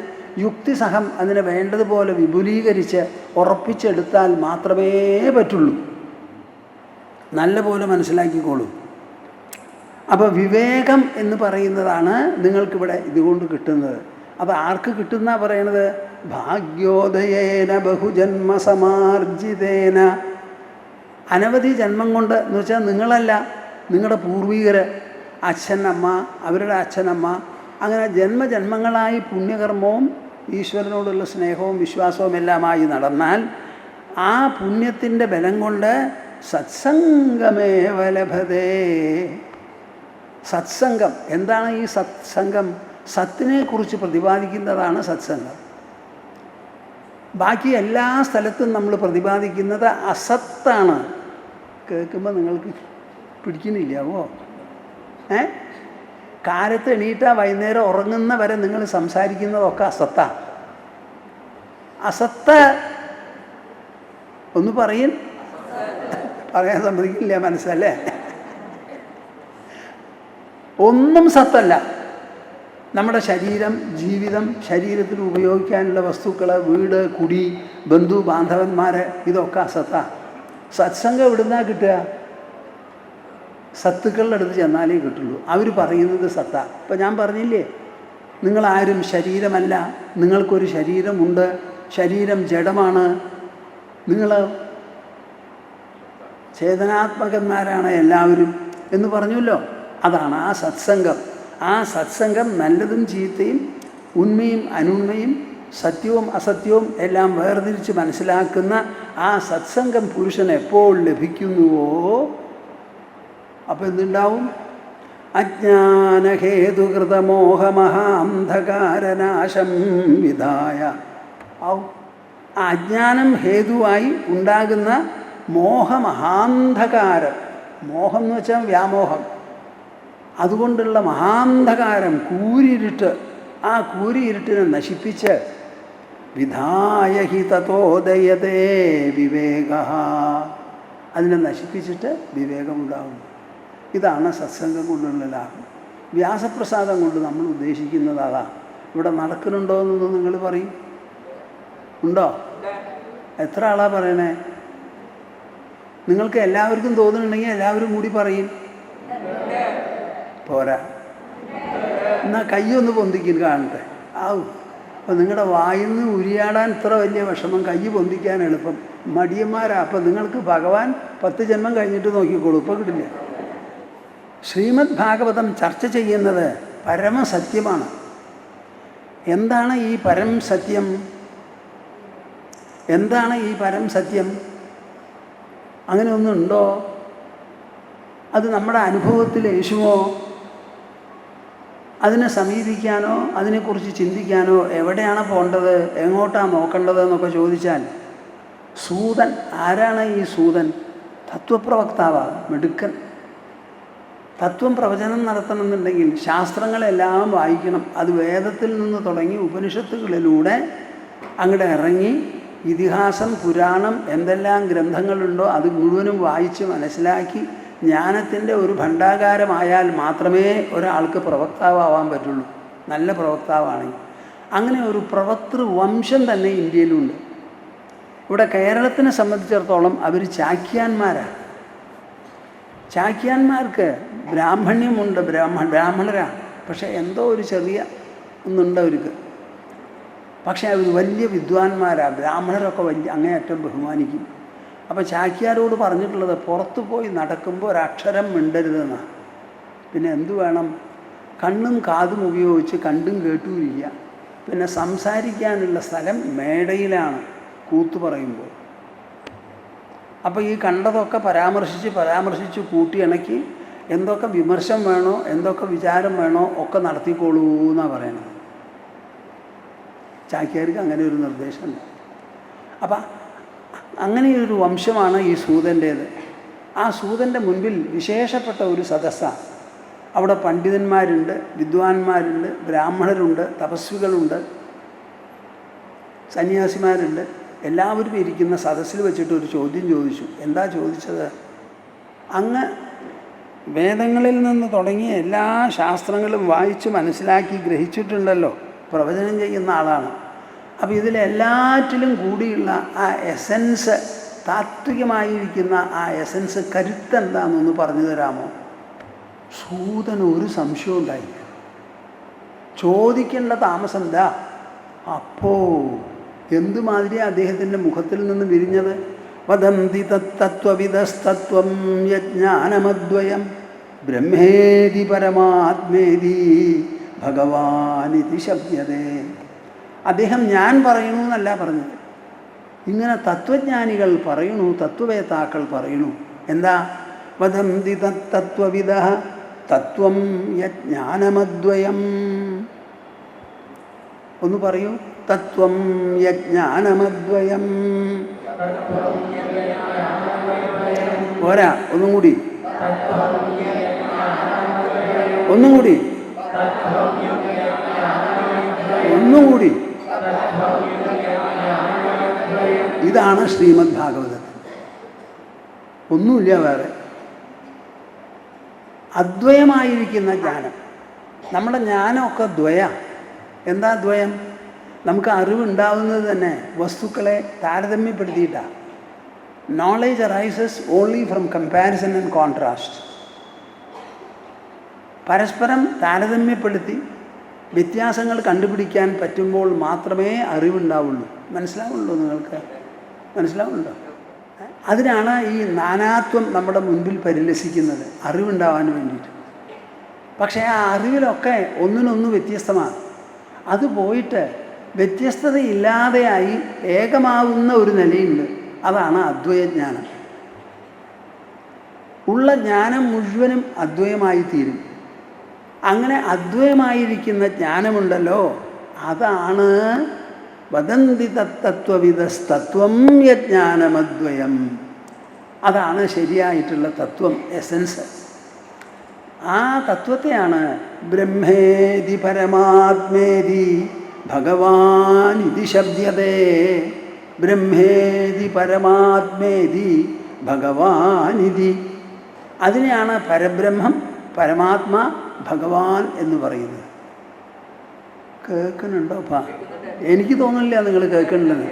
യുക്തിസഹം അതിനെ വേണ്ടതുപോലെ വിപുലീകരിച്ച് ഉറപ്പിച്ചെടുത്താൽ മാത്രമേ പറ്റുള്ളൂ. നല്ലപോലെ മനസ്സിലാക്കിക്കോളൂ. അപ്പോൾ വിവേകം എന്ന് പറയുന്നതാണ് നിങ്ങൾക്കിവിടെ ഇതുകൊണ്ട് കിട്ടുന്നത്. അപ്പോൾ ആർക്ക് കിട്ടുന്ന പറയണത്? ഭാഗ്യോദയേന ബഹുജന്മസമാർജിതേന. അനവധി ജന്മം കൊണ്ട് എന്ന് വെച്ചാൽ നിങ്ങളല്ല, നിങ്ങളുടെ പൂർവികർ, അച്ഛനമ്മ, അവരുടെ അച്ഛനമ്മ, അങ്ങനെ ജന്മജന്മങ്ങളായി പുണ്യകർമ്മവും ഈശ്വരനോടുള്ള സ്നേഹവും വിശ്വാസവും എല്ലാമായി നടന്നാൽ ആ പുണ്യത്തിൻ്റെ ബലം കൊണ്ട് സത്സംഗമേവ ലഭതേ. സത്സംഗം എന്താണ്? ഈ സത്സംഗം സത്തിനെക്കുറിച്ച് പ്രതിപാദിക്കുന്നതാണ് സത്സംഗം. ബാക്കി എല്ലാ സ്ഥലത്തും നമ്മൾ പ്രതിപാദിക്കുന്നത് അസത്താണ്. കേൾക്കുമ്പോൾ നിങ്ങൾക്ക് പിടിക്കുന്നില്ലാവോ? കാലത്ത് എണീറ്റാ വൈകുന്നേരം ഉറങ്ങുന്ന വരെ നിങ്ങൾ സംസാരിക്കുന്നതൊക്കെ അസത്താണ്. അസത്ത് ഒന്ന് പറയും, പറയാൻ സമ്മതിക്കില്ല, മനസ്സല്ലേ? ഒന്നും സത്തല്ല. നമ്മുടെ ശരീരം, ജീവിതം, ശരീരത്തിൽ ഉപയോഗിക്കാനുള്ള വസ്തുക്കൾ, വീട്, കുടി, ബന്ധു ബാന്ധവന്മാർ, ഇതൊക്കെ അസത്താണ്. സത്സംഗം എവിടുന്നാ കിട്ടുക? സത്തുക്കളുടെ അടുത്ത് ചെന്നാലേ കിട്ടുള്ളൂ. അവർ പറയുന്നത് സത്താ. ഇപ്പം ഞാൻ പറഞ്ഞില്ലേ, നിങ്ങളാരും ശരീരമല്ല, നിങ്ങൾക്കൊരു ശരീരമുണ്ട്, ശരീരം ജഡമാണ്, നിങ്ങൾ ചേതനാത്മകന്മാരാണ് എല്ലാവരും എന്ന് പറഞ്ഞല്ലോ. അതാണ് ആ സത്സംഗം. ആ സത്സംഗം നല്ലതും ചീത്തയും, ഉണ്മയും അനുണ്മയും, സത്യവും അസത്യവും എല്ലാം വേർതിരിച്ച് മനസ്സിലാക്കുന്ന ആ സത്സംഗം പുരുഷൻ എപ്പോൾ ലഭിക്കുന്നുവോ അപ്പോൾ എന്തുണ്ടാവും? അജ്ഞാനഹേതുകൃതമോഹമഹാന്ധകാരനാശം വിധായ. അജ്ഞാനം ഹേതുവായി ഉണ്ടാകുന്ന മോഹമഹാന്ധകാരം, മോഹം എന്ന് വെച്ചാൽ വ്യാമോഹം, അതുകൊണ്ടുള്ള മഹാന്ധകാരം, കൂരിരുട്ട്, ആ കൂരിരുട്ടിനെ നശിപ്പിച്ച് വിധായ ഹി തതോദയതേ വിവേക, അതിനെ നശിപ്പിച്ചിട്ട് വിവേകമുണ്ടാകുന്നു. ഇതാണ് സത്സംഗം കൊണ്ടുള്ള ലാഭം. വ്യാസപ്രസാദം കൊണ്ട് നമ്മൾ ഉദ്ദേശിക്കുന്നത് അതാ. ഇവിടെ നടക്കുന്നുണ്ടോ എന്നൊന്ന് നിങ്ങൾ പറയും. ഉണ്ടോ? എത്ര ആളാ പറയണേ? നിങ്ങൾക്ക് എല്ലാവർക്കും തോന്നുന്നുണ്ടെങ്കിൽ എല്ലാവരും കൂടി പറയും. പോരാ, എന്നാൽ കയ്യൊന്ന് പൊന്തിക്കും കാണട്ടെ. അപ്പോൾ നിങ്ങളുടെ വായിൽ നിന്ന് ഉരിയാടാൻ ഇത്ര വലിയ വിഷമം, കൈ പൊന്തിക്കാൻ എളുപ്പം. മടിയന്മാരാ. അപ്പം നിങ്ങൾക്ക് ഭഗവാൻ 10 ജന്മം കഴിഞ്ഞിട്ട് നോക്കിക്കോളൂ, ഇപ്പോൾ കിട്ടില്ല. ശ്രീമദ് ഭാഗവതം ചർച്ച ചെയ്യുന്നത് പരമസത്യമാണ്. എന്താണ് ഈ പരം സത്യം? എന്താണ് ഈ പരം സത്യം? അങ്ങനെ ഒന്നുണ്ടോ? അത് നമ്മുടെ അനുഭവത്തിൽ യേശുവോ? അതിനെ സമീപിക്കാനോ അതിനെക്കുറിച്ച് ചിന്തിക്കാനോ എവിടെയാണ് പോകേണ്ടത്, എങ്ങോട്ടാണ് നോക്കേണ്ടത് എന്നൊക്കെ ചോദിച്ചാൽ, സൂതൻ ആരാണ്? ഈ സൂതൻ തത്വപ്രവക്താവാണ്, മിടുക്കൻ. തത്വം പ്രവചനം നടത്തണമെന്നുണ്ടെങ്കിൽ ശാസ്ത്രങ്ങളെല്ലാം വായിക്കണം. അത് വേദത്തിൽ നിന്ന് തുടങ്ങി ഉപനിഷത്തുകളിലൂടെ അങ്ങോട്ട് ഇറങ്ങി ഇതിഹാസം, പുരാണം, എന്തെല്ലാം ഗ്രന്ഥങ്ങളുണ്ടോ അത് മുഴുവനും വായിച്ച് മനസ്സിലാക്കി ജ്ഞാനത്തിൻ്റെ ഒരു ഭണ്ഡാകാരമായാൽ മാത്രമേ ഒരാൾക്ക് പ്രവക്താവാൻ പറ്റുള്ളൂ, നല്ല പ്രവക്താവാണെങ്കിൽ. അങ്ങനെ ഒരു പ്രവക്തൃ വംശം തന്നെ ഇന്ത്യയിലുണ്ട്. ഇവിടെ കേരളത്തിനെ സംബന്ധിച്ചിടത്തോളം അവർ ചാക്യാന്മാരാണ്. ചാക്യാന്മാർക്ക് ബ്രാഹ്മണ്യമുണ്ട്, ബ്രാഹ്മണരാണ്. പക്ഷേ എന്തോ ഒരു ചെറിയ ഒന്നുണ്ട് അവർക്ക്. പക്ഷേ അവർ വലിയ വിദ്വാൻമാരാണ്. ബ്രാഹ്മണരൊക്കെ വലിയ അങ്ങേയറ്റം ബഹുമാനിക്കും. അപ്പോൾ ചാക്യാരോട് പറഞ്ഞിട്ടുള്ളത് പുറത്തു പോയി നടക്കുമ്പോൾ ഒരക്ഷരം മിണ്ടരുതെന്നാണ്. പിന്നെ എന്തു വേണം? കണ്ണും കാതും ഉപയോഗിച്ച് കണ്ടും കേട്ടുമില്ല. പിന്നെ സംസാരിക്കാനുള്ള സ്ഥലം മേടയിലാണ് കൂത്തു പറയുമ്പോൾ. അപ്പോൾ ഈ കണ്ടതൊക്കെ പരാമർശിച്ച് കൂട്ടിയിണക്കി എന്തൊക്കെ വിമർശം വേണോ, എന്തൊക്കെ വിചാരം വേണോ ഒക്കെ നടത്തിക്കോളൂ എന്നാണ് പറയണത്. ചാക്യാർക്ക് അങ്ങനെ ഒരു നിർദ്ദേശമുണ്ട്. അപ്പം അങ്ങനെയൊരു വംശമാണ് ഈ സൂതൻ്റേത്. ആ സൂതൻ്റെ മുൻപിൽ വിശേഷപ്പെട്ട ഒരു സദസ്സാണ്. അവിടെ പണ്ഡിതന്മാരുണ്ട്, വിദ്വാൻമാരുണ്ട്, ബ്രാഹ്മണരുണ്ട്, തപസ്വികളുണ്ട്, സന്യാസിമാരുണ്ട്. എല്ലാവരും ഇരിക്കുന്ന സദസ്സിൽ വെച്ചിട്ട് ഒരു ചോദ്യം ചോദിച്ചു. എന്താ ചോദിച്ചത്? അങ്ങ് വേദങ്ങളിൽ നിന്ന് തുടങ്ങിയ എല്ലാ ശാസ്ത്രങ്ങളും വായിച്ച് മനസ്സിലാക്കി ഗ്രഹിച്ചിട്ടുണ്ടല്ലോ, പ്രവചനം ചെയ്യുന്ന ആളാണ്. അപ്പോൾ ഇതിലെല്ലാറ്റിലും കൂടിയുള്ള ആ എസൻസ്, താത്വികമായിരിക്കുന്ന ആ എസൻസ്, കരുത്തെന്താണെന്നൊന്ന് പറഞ്ഞു തരാമോ? സൂതന് ഒരു സംശയം ഉണ്ടായില്ല. ചോദിക്കേണ്ട താമസം എന്താ? അപ്പോൾ എന്തുമാതിരി അദ്ദേഹത്തിൻ്റെ മുഖത്തിൽ നിന്ന് വിരിഞ്ഞത്? വദന്തി തത്വവിദസ്തത്വം യജ്ഞാനമദ്വയം ബ്രഹ്മേതി പരമാത്മേതി ഭഗവാനിതി ശബ്ദതേ. അദ്ദേഹം ഞാൻ പറയണു എന്നല്ല പറഞ്ഞത്, ഇങ്ങനെ തത്വജ്ഞാനികൾ പറയണു, തത്വവേത്താക്കൾ പറയണു. എന്താ? വദന്തി തത്വവിദഃ തത്വം യജ്ഞാനമദ്വയം. ഒന്ന് പറയൂ. തത്വം യജ്ഞാനമദ്വയം. പോരാ, ഒന്നും കൂടി. ഒന്നുകൂടി. ഇതാണ് ശ്രീമദ് ഭാഗവതം. ഒന്നുമില്ല വേറെ. അദ്വയമായിരിക്കുന്ന ജ്ഞാനം. നമ്മുടെ ജ്ഞാനമൊക്കെ ദ്വയ. എന്താ ദ്വയം? നമുക്ക് അറിവുണ്ടാവുന്നത് തന്നെ വസ്തുക്കളെ താരതമ്യപ്പെടുത്തിയിട്ടാണ്. Knowledge arises only from comparison and contrast. പരസ്പരം താരതമ്യപ്പെടുത്തി വ്യത്യാസങ്ങൾ കണ്ടുപിടിക്കാൻ പറ്റുമ്പോൾ മാത്രമേ അറിവുണ്ടാവുള്ളൂ. മനസ്സിലാവുള്ളൂ? നിങ്ങൾക്ക് മനസ്സിലാവുന്നുണ്ടോ? അതിനാണ് ഈ നാനാത്വം നമ്മുടെ മുൻപിൽ പരിലസിക്കുന്നത്, അറിവുണ്ടാവാൻ വേണ്ടിയിട്ട്. പക്ഷേ ആ അറിവിലൊക്കെ ഒന്നിനൊന്ന് വ്യത്യസ്തമാണ്. അത് പോയിട്ട് വ്യത്യസ്തതയില്ലാതെയായി ഏകമാവുന്ന ഒരു നിലയുണ്ട്. അതാണ് അദ്വൈതജ്ഞാനം. ഉള്ള ജ്ഞാനം മുഴുവനും അദ്വൈതമായി തീരും. അങ്ങനെ അദ്വയമായിരിക്കുന്ന ജ്ഞാനമുണ്ടല്ലോ, അതാണ് വദന്തി തത്വവിദസ്തത്വം യജ്ഞാനമദ്വയം. അതാണ് ശരിയായിട്ടുള്ള തത്വം, എസൻസ്. ആ തത്വത്തെയാണ് ബ്രഹ്മേതി പരമാത്മേതി ഭഗവാനിതി ശബ്ദതേ. ബ്രഹ്മേതി പരമാത്മേതി ഭഗവാനിതി. അതിനെയാണ് പരബ്രഹ്മം, പരമാത്മാ, ഭഗവാൻ എന്ന് പറയുന്നത്. കേൾക്കുന്നുണ്ടോ? എനിക്ക് തോന്നുന്നില്ല നിങ്ങൾ കേൾക്കുന്നുണ്ടെന്ന്.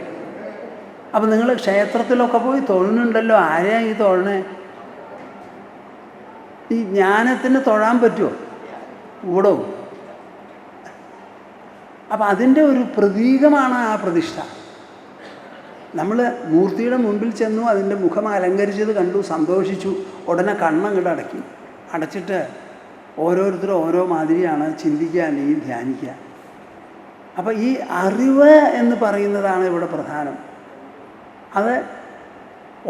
അപ്പം നിങ്ങൾ ക്ഷേത്രത്തിലൊക്കെ പോയി തൊഴുന്നുണ്ടല്ലോ. ആരെയാ ഈ തൊഴണേ? ഈ ജ്ഞാനത്തിന് തൊഴാൻ പറ്റുമോ? കൂടോ? അപ്പം അതിൻ്റെ ഒരു പ്രതീകമാണ് ആ പ്രതിഷ്ഠ. നമ്മൾ മൂർത്തിയുടെ മുമ്പിൽ ചെന്നു, അതിൻ്റെ മുഖം അലങ്കരിച്ചത് കണ്ടു, സന്തോഷിച്ചു. ഉടനെ കണ്ണങ്ങോട്ട് അടക്കി. അടച്ചിട്ട് ഓരോരുത്തരും ഓരോ മാതിരിയാണ് ചിന്തിക്കുക അല്ലെങ്കിൽ ധ്യാനിക്കുക. അപ്പം ഈ അറിവ് എന്ന് പറയുന്നതാണ് ഇവിടെ പ്രധാനം. അത്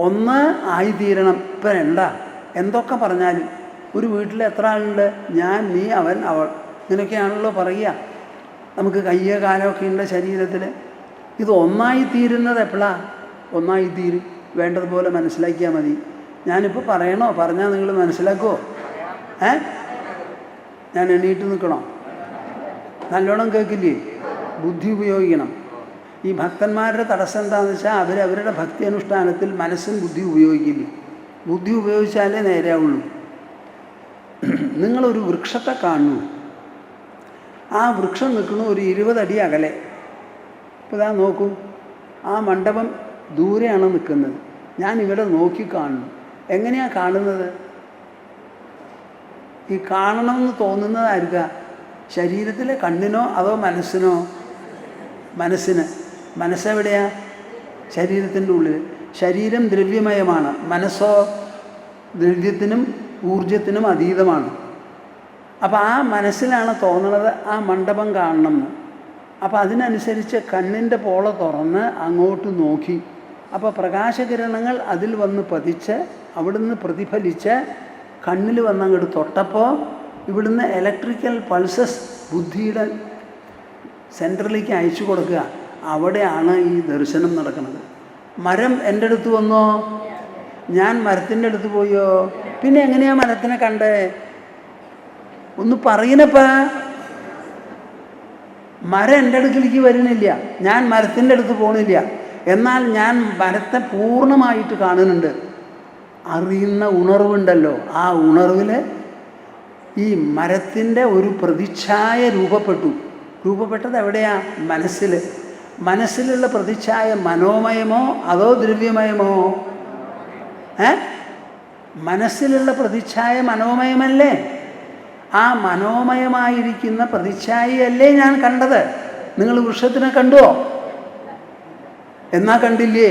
ഒന്ന് ആയിത്തീരണം. ഇപ്പം എന്താ എന്തൊക്കെ പറഞ്ഞാലും ഒരു വീട്ടിൽ എത്ര ആളുണ്ട്? ഞാൻ, നീ, അവൻ, അവൾ, ഇങ്ങനെയൊക്കെയാണല്ലോ പറയുക. നമുക്ക് കയ്യോ കാലമൊക്കെ ഉണ്ട് ശരീരത്തിൽ. ഇത് ഒന്നായിത്തീരുന്നത് എപ്പോഴാണ്? ഒന്നായിത്തീരും വേണ്ടതുപോലെ മനസ്സിലാക്കിയാൽ മതി. ഞാനിപ്പോൾ പറയണോ? പറഞ്ഞാൽ നിങ്ങൾ മനസ്സിലാക്കുമോ? ഞാൻ എണീറ്റ് നിൽക്കണോ? നല്ലോണം കേൾക്കില്ലേ? ബുദ്ധി ഉപയോഗിക്കണം. ഈ ഭക്തന്മാരുടെ തടസ്സം എന്താണെന്ന് വെച്ചാൽ അവരവരുടെ ഭക്തി അനുഷ്ഠാനത്തിൽ മനസ്സും ബുദ്ധി ഉപയോഗിക്കില്ല. ബുദ്ധി ഉപയോഗിച്ചാലേ നേരെയാവുള്ളൂ. നിങ്ങളൊരു വൃക്ഷത്തെ കാണുന്നു. ആ വൃക്ഷം നിൽക്കുന്നു ഒരു 20 അടി അകലെ. ഇപ്പോൾ ഇതാ നോക്കൂ, ആ മണ്ഡപം ദൂരെയാണ് നിൽക്കുന്നത്. ഞാൻ ഇവിടെ നോക്കി കാണുന്നു. എങ്ങനെയാണ് കാണുന്നത്? ഈ കാണണമെന്ന് തോന്നുന്നതായിരിക്കുക ശരീരത്തിലെ കണ്ണിനോ അതോ മനസ്സിനോ? മനസ്സിന്. മനസ്സെവിടെയാ? ശരീരത്തിൻ്റെ ഉള്ളിൽ. ശരീരം ദ്രവ്യമയമാണ്, മനസ്സോ ദ്രവ്യത്തിനും ഊർജത്തിനും അതീതമാണ്. അപ്പോൾ ആ മനസ്സിലാണ് തോന്നണത് ആ മണ്ഡപം കാണണമെന്ന്. അപ്പോൾ അതിനനുസരിച്ച് കണ്ണിൻ്റെ പോള തുറന്ന് അങ്ങോട്ട് നോക്കി. അപ്പോൾ പ്രകാശകിരണങ്ങൾ അതിൽ വന്ന് പതിച്ച് അവിടുന്ന് പ്രതിഫലിച്ച് കണ്ണിൽ വന്ന് അങ്ങോട്ട് തൊട്ടപ്പോൾ ഇവിടുന്ന് ഇലക്ട്രിക്കൽ പൾസസ് ബുദ്ധിയുടെ സെൻറ്ററിലേക്ക് അയച്ചു കൊടുക്കുക. അവിടെയാണ് ഈ ദർശനം നടക്കുന്നത്. മരം എൻ്റെ അടുത്ത് വന്നോ? ഞാൻ മരത്തിൻ്റെ അടുത്ത് പോയോ? പിന്നെ എങ്ങനെയാണ് മരത്തിനെ കണ്ടേ? ഒന്ന് പറയുന്നപ്പാ. മരം എൻ്റെ അടുക്കിലേക്ക് വരുന്നില്ല, ഞാൻ മരത്തിൻ്റെ അടുത്ത് പോകണില്ല. എന്നാൽ ഞാൻ മരത്തെ പൂർണ്ണമായിട്ട് കാണുന്നുണ്ട്. അറിയുന്ന ഉണർവുണ്ടല്ലോ, ആ ഉണർവിൽ ഈ മരത്തിൻ്റെ ഒരു പ്രതിച്ഛായ രൂപപ്പെട്ടത് എവിടെയാ? മനസ്സിൽ. മനസ്സിലുള്ള പ്രതിച്ഛായ മനോമയമോ അതോ ദ്രവ്യമയമോ? മനസ്സിലുള്ള പ്രതിച്ഛായ മനോമയമല്ലേ? ആ മനോമയമായിരിക്കുന്ന പ്രതിച്ഛായയല്ലേ ഞാൻ കണ്ടത്. നിങ്ങൾ വൃക്ഷത്തിനെ കണ്ടുവോ? എന്നാ കണ്ടില്ലേ?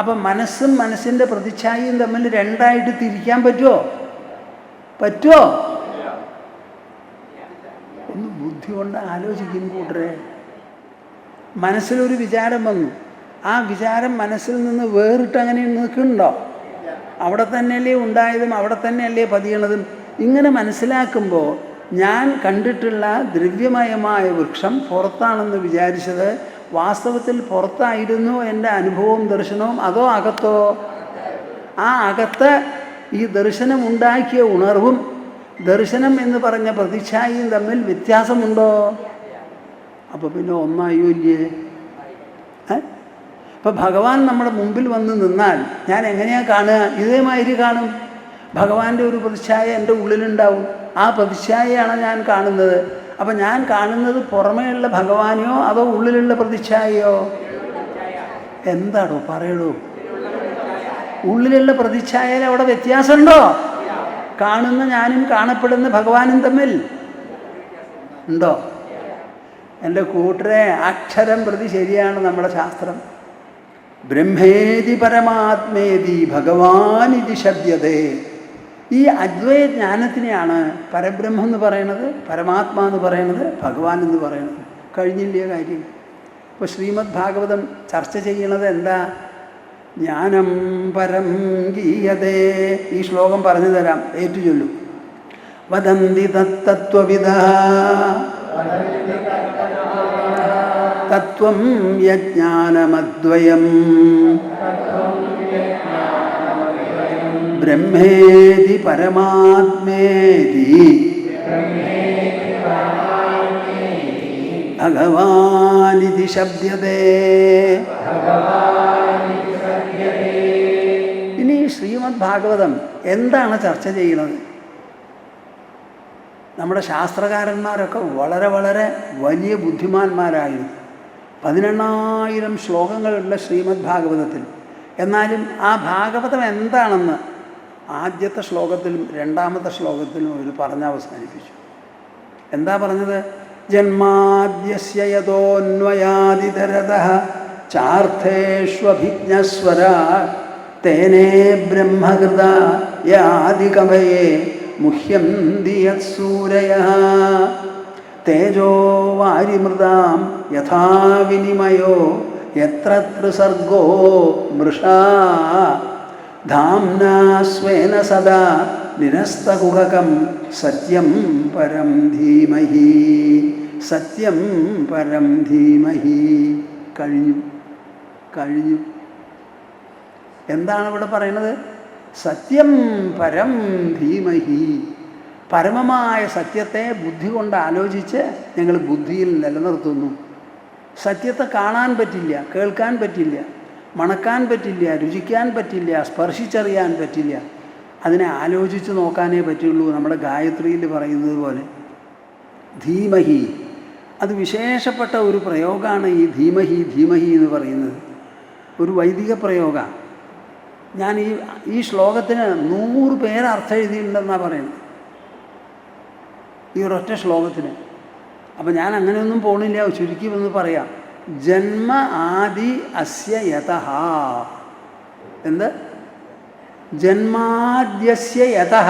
അപ്പം മനസ്സും മനസ്സിൻ്റെ പ്രതിച്ഛായയും തമ്മിൽ രണ്ടായിട്ട് തിരിക്കാൻ പറ്റുമോ? ഒന്ന് ബുദ്ധി കൊണ്ട് ആലോചിക്കും കൂട്ടരെ. മനസ്സിലൊരു വിചാരം വന്നു. ആ വിചാരം മനസ്സിൽ നിന്ന് വേറിട്ട് അങ്ങനെ നിൽക്കുന്നുണ്ടോ? അവിടെ തന്നെയല്ലേ ഉണ്ടായതും അവിടെ തന്നെയല്ലേ പതിയണതും? ഇങ്ങനെ മനസ്സിലാക്കുമ്പോൾ ഞാൻ കണ്ടിട്ടുള്ള ദ്രവ്യമയമായ വൃക്ഷം പുറത്താണെന്ന് വിചാരിച്ചത് വാസ്തവത്തിൽ പുറത്തായിരുന്നു എൻ്റെ അനുഭവവും ദർശനവും, അതോ അകത്തോ? ആ അകത്ത് ഈ ദർശനം ഉണ്ടാക്കിയ ഉണർവും ദർശനം എന്ന് പറഞ്ഞ പ്രതിച്ഛായയും തമ്മിൽ വ്യത്യാസമുണ്ടോ? അപ്പോൾ പിന്നെ ഒന്നായോ ഇല്ലേ? ഇപ്പം ഭഗവാൻ നമ്മുടെ മുമ്പിൽ വന്ന് നിന്നാൽ ഞാൻ എങ്ങനെയാണ് കാണുക? ഇതേമാതിരി കാണും. ഭഗവാന്റെ ഒരു പ്രതിച്ഛായ എൻ്റെ ഉള്ളിലുണ്ടാവും. ആ പ്രതിച്ഛായയാണ് ഞാൻ കാണുന്നത്. അപ്പം ഞാൻ കാണുന്നത് പുറമേയുള്ള ഭഗവാനെയോ അതോ ഉള്ളിലുള്ള പ്രതിച്ഛായയോ? എന്താണോ പറയണോ? ഉള്ളിലുള്ള പ്രതിച്ഛായയിൽ അവിടെ വ്യത്യാസമുണ്ടോ? കാണുന്ന ഞാനും കാണപ്പെടുന്ന ഭഗവാനും തമ്മിൽ ഉണ്ടോ? എൻ്റെ കൂട്ടരെ, അക്ഷരം പ്രതി ശരിയാണ് നമ്മുടെ ശാസ്ത്രം. ബ്രഹ്മേതി പരമാത്മേതി ഭഗവാനിതി ശബ്ദതേ. ഈ അദ്വൈത ജ്ഞാനത്തിനെയാണ് പരബ്രഹ്മം എന്ന് പറയുന്നത്, പരമാത്മാ എന്ന് പറയുന്നത്, ഭഗവാൻ എന്ന് പറയുന്നത്. കഴിഞ്ഞില്ലേ കാര്യം? ഇപ്പോൾ ശ്രീമദ് ഭാഗവതം ചർച്ച ചെയ്യണത് എന്താ? ജ്ഞാനം പരം ഗീയതേ. ഈ ശ്ലോകം പറഞ്ഞു തരാം, ഏറ്റുചൊല്ലും. വദന്തി തത്തത്വവിദഃ തത്വം യജ്ഞാനമദ്വയം ബ്രഹ്മേതി പരമാത്മേതി ഭഗവാനിതി ശബ്ദതേ. ഇനി ശ്രീമദ് ഭാഗവതം എന്താണ് ചർച്ച ചെയ്യുന്നത്? നമ്മുടെ ശാസ്ത്രകാരന്മാരൊക്കെ വളരെ വളരെ വലിയ ബുദ്ധിമാന്മാരായിരുന്നു. 18,000 ശ്ലോകങ്ങളുള്ള ശ്രീമദ് ഭാഗവതത്തിൽ. എന്നാലും ആ ഭാഗവതം എന്താണെന്ന് ആദ്യത്തെ ശ്ലോകത്തിലും രണ്ടാമത്തെ ശ്ലോകത്തിലും അവർ പറഞ്ഞ് അവസാനിപ്പിച്ചു. എന്താ പറഞ്ഞത്? ജന്മാദ്യസ്യ യതോന്വയാദിതരതഃ ചാർത്ഥേഷ്വഭിജ്ഞസ്വരാ തേനേ ബ്രഹ്മകൃതായ ആദികവയേ മുഹ്യന്തി യത്സൂരയഃ തേജോ വാരിമൃതാം യഥാ വിനിമയോ യത്ര ത്രിസർഗോ മൃഷാ ധാംനാ സ്വേന സദാ നിരസ്തകുഹകം സത്യം പരം ധീമഹി. സത്യം പരം ധീമഹി. കഴിഞ്ഞു. എന്താണ് ഇവിടെ പറയുന്നത്? സത്യം പരം ധീമഹി. പരമമായ സത്യത്തെ ബുദ്ധി കൊണ്ട് ആലോചിച്ച് ഞങ്ങൾ ബുദ്ധിയിൽ നിലനിർത്തുന്നു. സത്യത്തെ കാണാൻ പറ്റില്ല, കേൾക്കാൻ പറ്റില്ല, മണക്കാൻ പറ്റില്ല, രുചിക്കാൻ പറ്റില്ല, സ്പർശിച്ചറിയാൻ പറ്റില്ല. അതിനെ ആലോചിച്ച് നോക്കാനേ പറ്റുള്ളൂ. നമ്മുടെ ഗായത്രിയിൽ പറയുന്നത് പോലെ ധീമഹി. അത് വിശേഷപ്പെട്ട ഒരു പ്രയോഗമാണ് ഈ ധീമഹി എന്ന് പറയുന്നത്. ഒരു വൈദിക പ്രയോഗമാണ്. ഞാൻ ഈ ശ്ലോകത്തിന് 100 പേര് അർത്ഥം എഴുതിയിട്ടുണ്ടെന്നാണ് പറയുന്നത്, ഈ ഒരൊറ്റ ശ്ലോകത്തിന്. അപ്പം ഞാൻ അങ്ങനെയൊന്നും പോണില്ല, ചുരുക്കി എന്ന് പറയാം. ജന്മ ആദി അസ്യ യതഃ. എന്ത്? ജന്മാദ്യസ്യ യതഃ.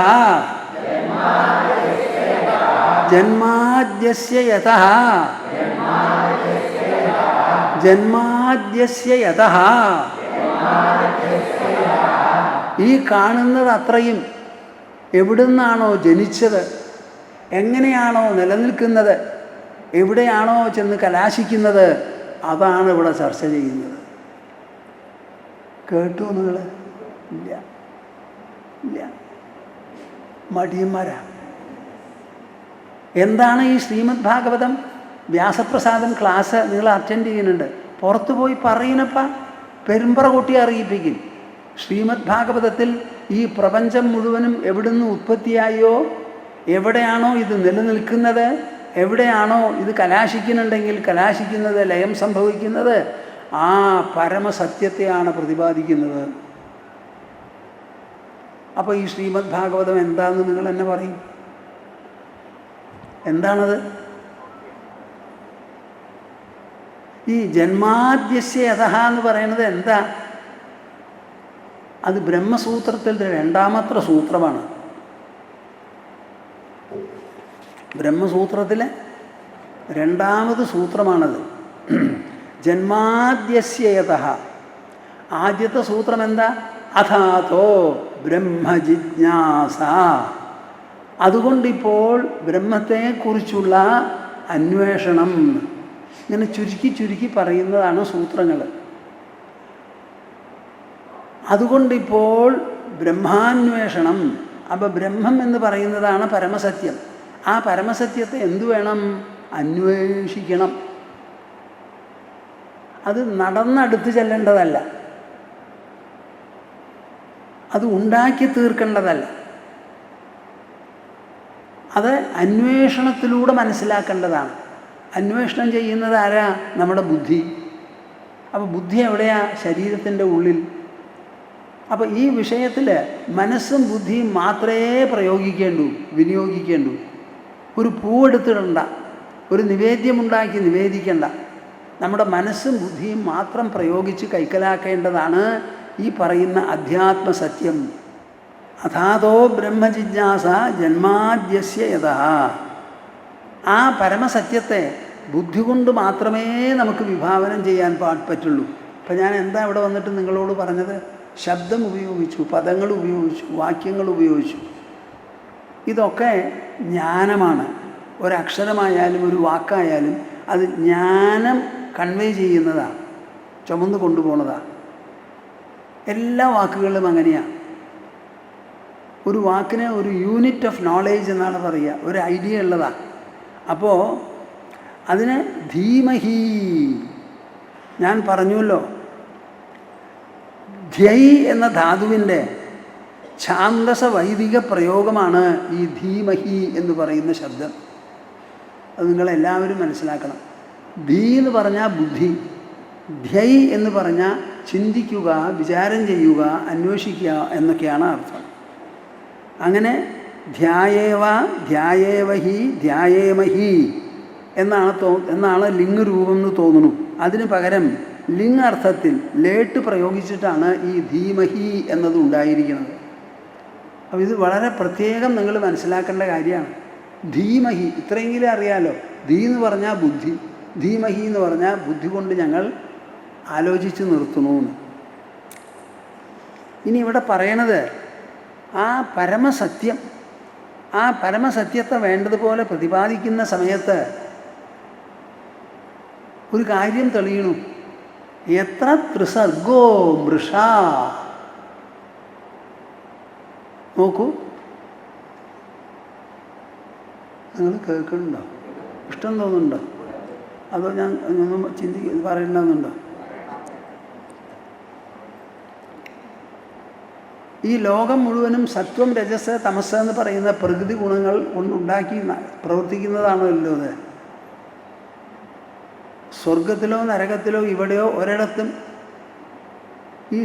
ജന്മാദ്യസ്യ യതഃ. ജന്മാദ്യസ്യ യതഃ. ഈ കാണുന്നത് അത്രയും എവിടുന്നാണോ ജനിച്ചത്, എങ്ങനെയാണോ നിലനിൽക്കുന്നത്, എവിടെയാണോ ചെന്ന് കലാശിക്കുന്നത്, അതാണ് ഇവിടെ ചർച്ച ചെയ്യുന്നത്. കേട്ടു നിങ്ങൾ? ഇല്ല. മടിയന്മാരാ. എന്താണ് ഈ ശ്രീമദ് ഭാഗവതം? വ്യാസപ്രസാദം ക്ലാസ് നിങ്ങൾ അറ്റൻഡ് ചെയ്യുന്നുണ്ട്. പുറത്തു പോയി പറയുന്നപ്പ പെരുമ്പറ കൊട്ടി അറിയിപ്പിക്കും. ശ്രീമദ് ഭാഗവതത്തിൽ ഈ പ്രപഞ്ചം മുഴുവനും എവിടുന്ന് ഉത്പത്തിയായോ, എവിടെയാണോ ഇത് നിലനിൽക്കുന്നത്, എവിടെയാണോ ഇത് കലാശിക്കുന്നുണ്ടെങ്കിൽ കലാശിക്കുന്നത്, ലയം സംഭവിക്കുന്നത്, ആ പരമസത്യത്തെയാണ് പ്രതിപാദിക്കുന്നത്. അപ്പോൾ ഈ ശ്രീമദ് ഭാഗവതം എന്താണെന്ന് നിങ്ങൾ എന്നെ പറയും. എന്താണത്? ഈ ജന്മാദ്യസ്യ യതഃ എന്ന് പറയുന്നത് എന്താ? അത് ബ്രഹ്മസൂത്രത്തിൻ്റെ 2ാമത്തെ സൂത്രമാണ്. ബ്രഹ്മസൂത്രത്തിലെ 2ാമത് സൂത്രമാണത്. ജന്മാദ്യസ്യ യതഃ. ആദ്യത്തെ സൂത്രം എന്താ? അഥാതോ ബ്രഹ്മജിജ്ഞാസ. അതുകൊണ്ടിപ്പോൾ ബ്രഹ്മത്തെക്കുറിച്ചുള്ള അന്വേഷണം. ഇങ്ങനെ ചുരുക്കി പറയുന്നതാണ് സൂത്രങ്ങൾ. അതുകൊണ്ടിപ്പോൾ ബ്രഹ്മാന്വേഷണം. അപ്പോൾ ബ്രഹ്മം എന്ന് പറയുന്നതാണ് പരമസത്യം. ആ പരമസത്യത്തെ എന്തു വേണം? അന്വേഷിക്കണം. അത് നടന്നടുത്ത് ചെല്ലേണ്ടതല്ല, അത് ഉണ്ടാക്കി തീർക്കേണ്ടതല്ല, അത് അന്വേഷണത്തിലൂടെ മനസ്സിലാക്കേണ്ടതാണ്. അന്വേഷണം ചെയ്യുന്നത് ആരാ? നമ്മുടെ ബുദ്ധി. അപ്പോൾ ബുദ്ധി എവിടെയാ? ശരീരത്തിൻ്റെ ഉള്ളിൽ. അപ്പോൾ ഈ വിഷയത്തിൽ മനസ്സും ബുദ്ധിയും മാത്രമേ വിനിയോഗിക്കേണ്ടൂ. ഒരു പൂവെടുത്തിടണ്ട, ഒരു നിവേദ്യമുണ്ടാക്കി നിവേദിക്കേണ്ട. നമ്മുടെ മനസ്സും ബുദ്ധിയും മാത്രം പ്രയോഗിച്ച് കൈക്കലാക്കേണ്ടതാണ് ഈ പറയുന്ന അധ്യാത്മസത്യം. അഥാതോ ബ്രഹ്മജിജ്ഞാസ ജന്മാദ്യസ്യ യതഃ. ആ പരമസത്യത്തെ ബുദ്ധി കൊണ്ട് മാത്രമേ നമുക്ക് വിഭാവനം ചെയ്യാൻ പറ്റുള്ളൂ. അപ്പം ഞാൻ എന്താ ഇവിടെ വന്നിട്ട് നിങ്ങളോട് പറഞ്ഞത്? ശബ്ദം ഉപയോഗിച്ചു, പദങ്ങൾ ഉപയോഗിച്ചു, വാക്യങ്ങൾ ഉപയോഗിച്ചു. ഇതൊക്കെ ജ്ഞാനമാണ്. ഒരക്ഷരമായാലും ഒരു വാക്കായാലും അത് ജ്ഞാനം കൺവേ ചെയ്യുന്നതാണ്, ചുമന്ന് കൊണ്ടുപോകുന്നതാണ്. എല്ലാ വാക്കുകളിലും അങ്ങനെയാണ്. ഒരു വാക്കിന് ഒരു യൂണിറ്റ് ഓഫ് നോളേജ് എന്നാണ് പറയുക, ഒരു ഐഡിയ ഉള്ളതാണ്. അപ്പോൾ അതിന് ധീമഹി, ഞാൻ പറഞ്ഞുവല്ലോ, ധ്യൈ എന്ന ധാതുവിൻ്റെ ഛാന്ദസ വൈദിക പ്രയോഗമാണ് ഈ ധീമഹി എന്ന് പറയുന്ന ശബ്ദം. അത് നിങ്ങളെല്ലാവരും മനസ്സിലാക്കണം. ധീ എന്ന് പറഞ്ഞാൽ ബുദ്ധി, ധ്യൈ എന്ന് പറഞ്ഞാൽ ചിന്തിക്കുക, വിചാരം ചെയ്യുക, അന്വേഷിക്കുക എന്നൊക്കെയാണ് അർത്ഥം. അങ്ങനെ ധ്യായേവ, ധ്യായേവഹി, ധ്യായേമഹി എന്നാണ് ലിംഗ രൂപം എന്ന് തോന്നുന്നു. അതിന് പകരം ലിംഗാർത്ഥത്തിൽ ലേട്ട് പ്രയോഗിച്ചിട്ടാണ് ഈ ധീമഹി എന്നത് ഉണ്ടായിരിക്കുന്നത്. അപ്പോൾ ഇത് വളരെ പ്രത്യേകം നിങ്ങൾ മനസ്സിലാക്കേണ്ട കാര്യമാണ്. ധീമഹി ഇത്രയെങ്കിലും അറിയാലോ. ധീ എന്ന് പറഞ്ഞാൽ ബുദ്ധി, ധീമഹി എന്ന് പറഞ്ഞാൽ ബുദ്ധി കൊണ്ട് ഞങ്ങൾ ആലോചിച്ച് നിർത്തുന്നു. ഇനി ഇവിടെ പറയണത് ആ പരമസത്യം, ആ പരമസത്യത്തെ വേണ്ടതുപോലെ പ്രതിപാദിക്കുന്ന സമയത്ത് ഒരു കാര്യം തെളിയണു. എത്ര ത്രിസർഗോ മൃഷ. നോക്കൂ, നിങ്ങൾ കേൾക്കുന്നുണ്ടോ? ഇഷ്ടം തോന്നുന്നുണ്ടോ? അതോ ഞാൻ ഒന്നും പറയണമെന്നുണ്ടോ? ഈ ലോകം മുഴുവനും സത്വം, രജസ്, തമസ് എന്ന് പറയുന്ന പ്രകൃതി ഗുണങ്ങൾ കൊണ്ടുണ്ടാക്കി പ്രവർത്തിക്കുന്നതാണല്ലോ അത്. സ്വർഗത്തിലോ നരകത്തിലോ ഇവിടെയോ ഒരിടത്തും ഈ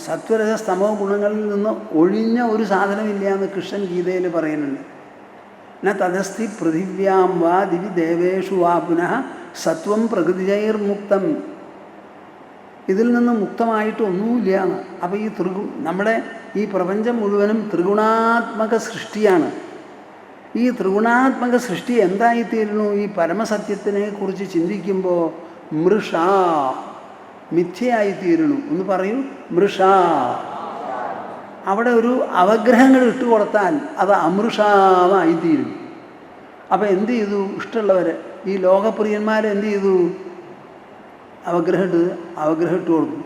സത്വരജസ്തമോ ഗുണങ്ങളിൽ നിന്ന് ഒഴിഞ്ഞ ഒരു സാധനമില്ല എന്ന് കൃഷ്ണൻ ഗീതയിൽ പറയുന്നുണ്ട്. ന തദസ്തി പൃഥിവ്യാം വാ ദിവി ദേവേഷു വാ പുനഃ സത്വം പ്രകൃതിജൈർമുക്തം. ഇതിൽ നിന്ന് മുക്തമായിട്ട് ഒന്നുമില്ല എന്ന്. അപ്പോൾ ഈ നമ്മുടെ ഈ പ്രപഞ്ചം മുഴുവനും ത്രിഗുണാത്മക സൃഷ്ടിയാണ്. ഈ ത്രിഗുണാത്മക സൃഷ്ടി എന്തായിത്തീരുന്നു? ഈ പരമസത്യത്തിനെ കുറിച്ച് ചിന്തിക്കുമ്പോൾ മൃഷ, മിഥ്യയായിത്തീരുന്നു. ഒന്ന് പറയൂ, മൃഷ. അവിടെ ഒരു അവഗ്രഹങ്ങൾ ഇട്ടുകൊടുത്താൽ അത് അമൃഷാവായിത്തീരും. അപ്പം എന്ത് ചെയ്തു? ഇഷ്ടമുള്ളവർ, ഈ ലോകപ്രിയന്മാരെന്ത് ചെയ്തു? അവഗ്രഹം ഇട്ട് കൊടുത്തു.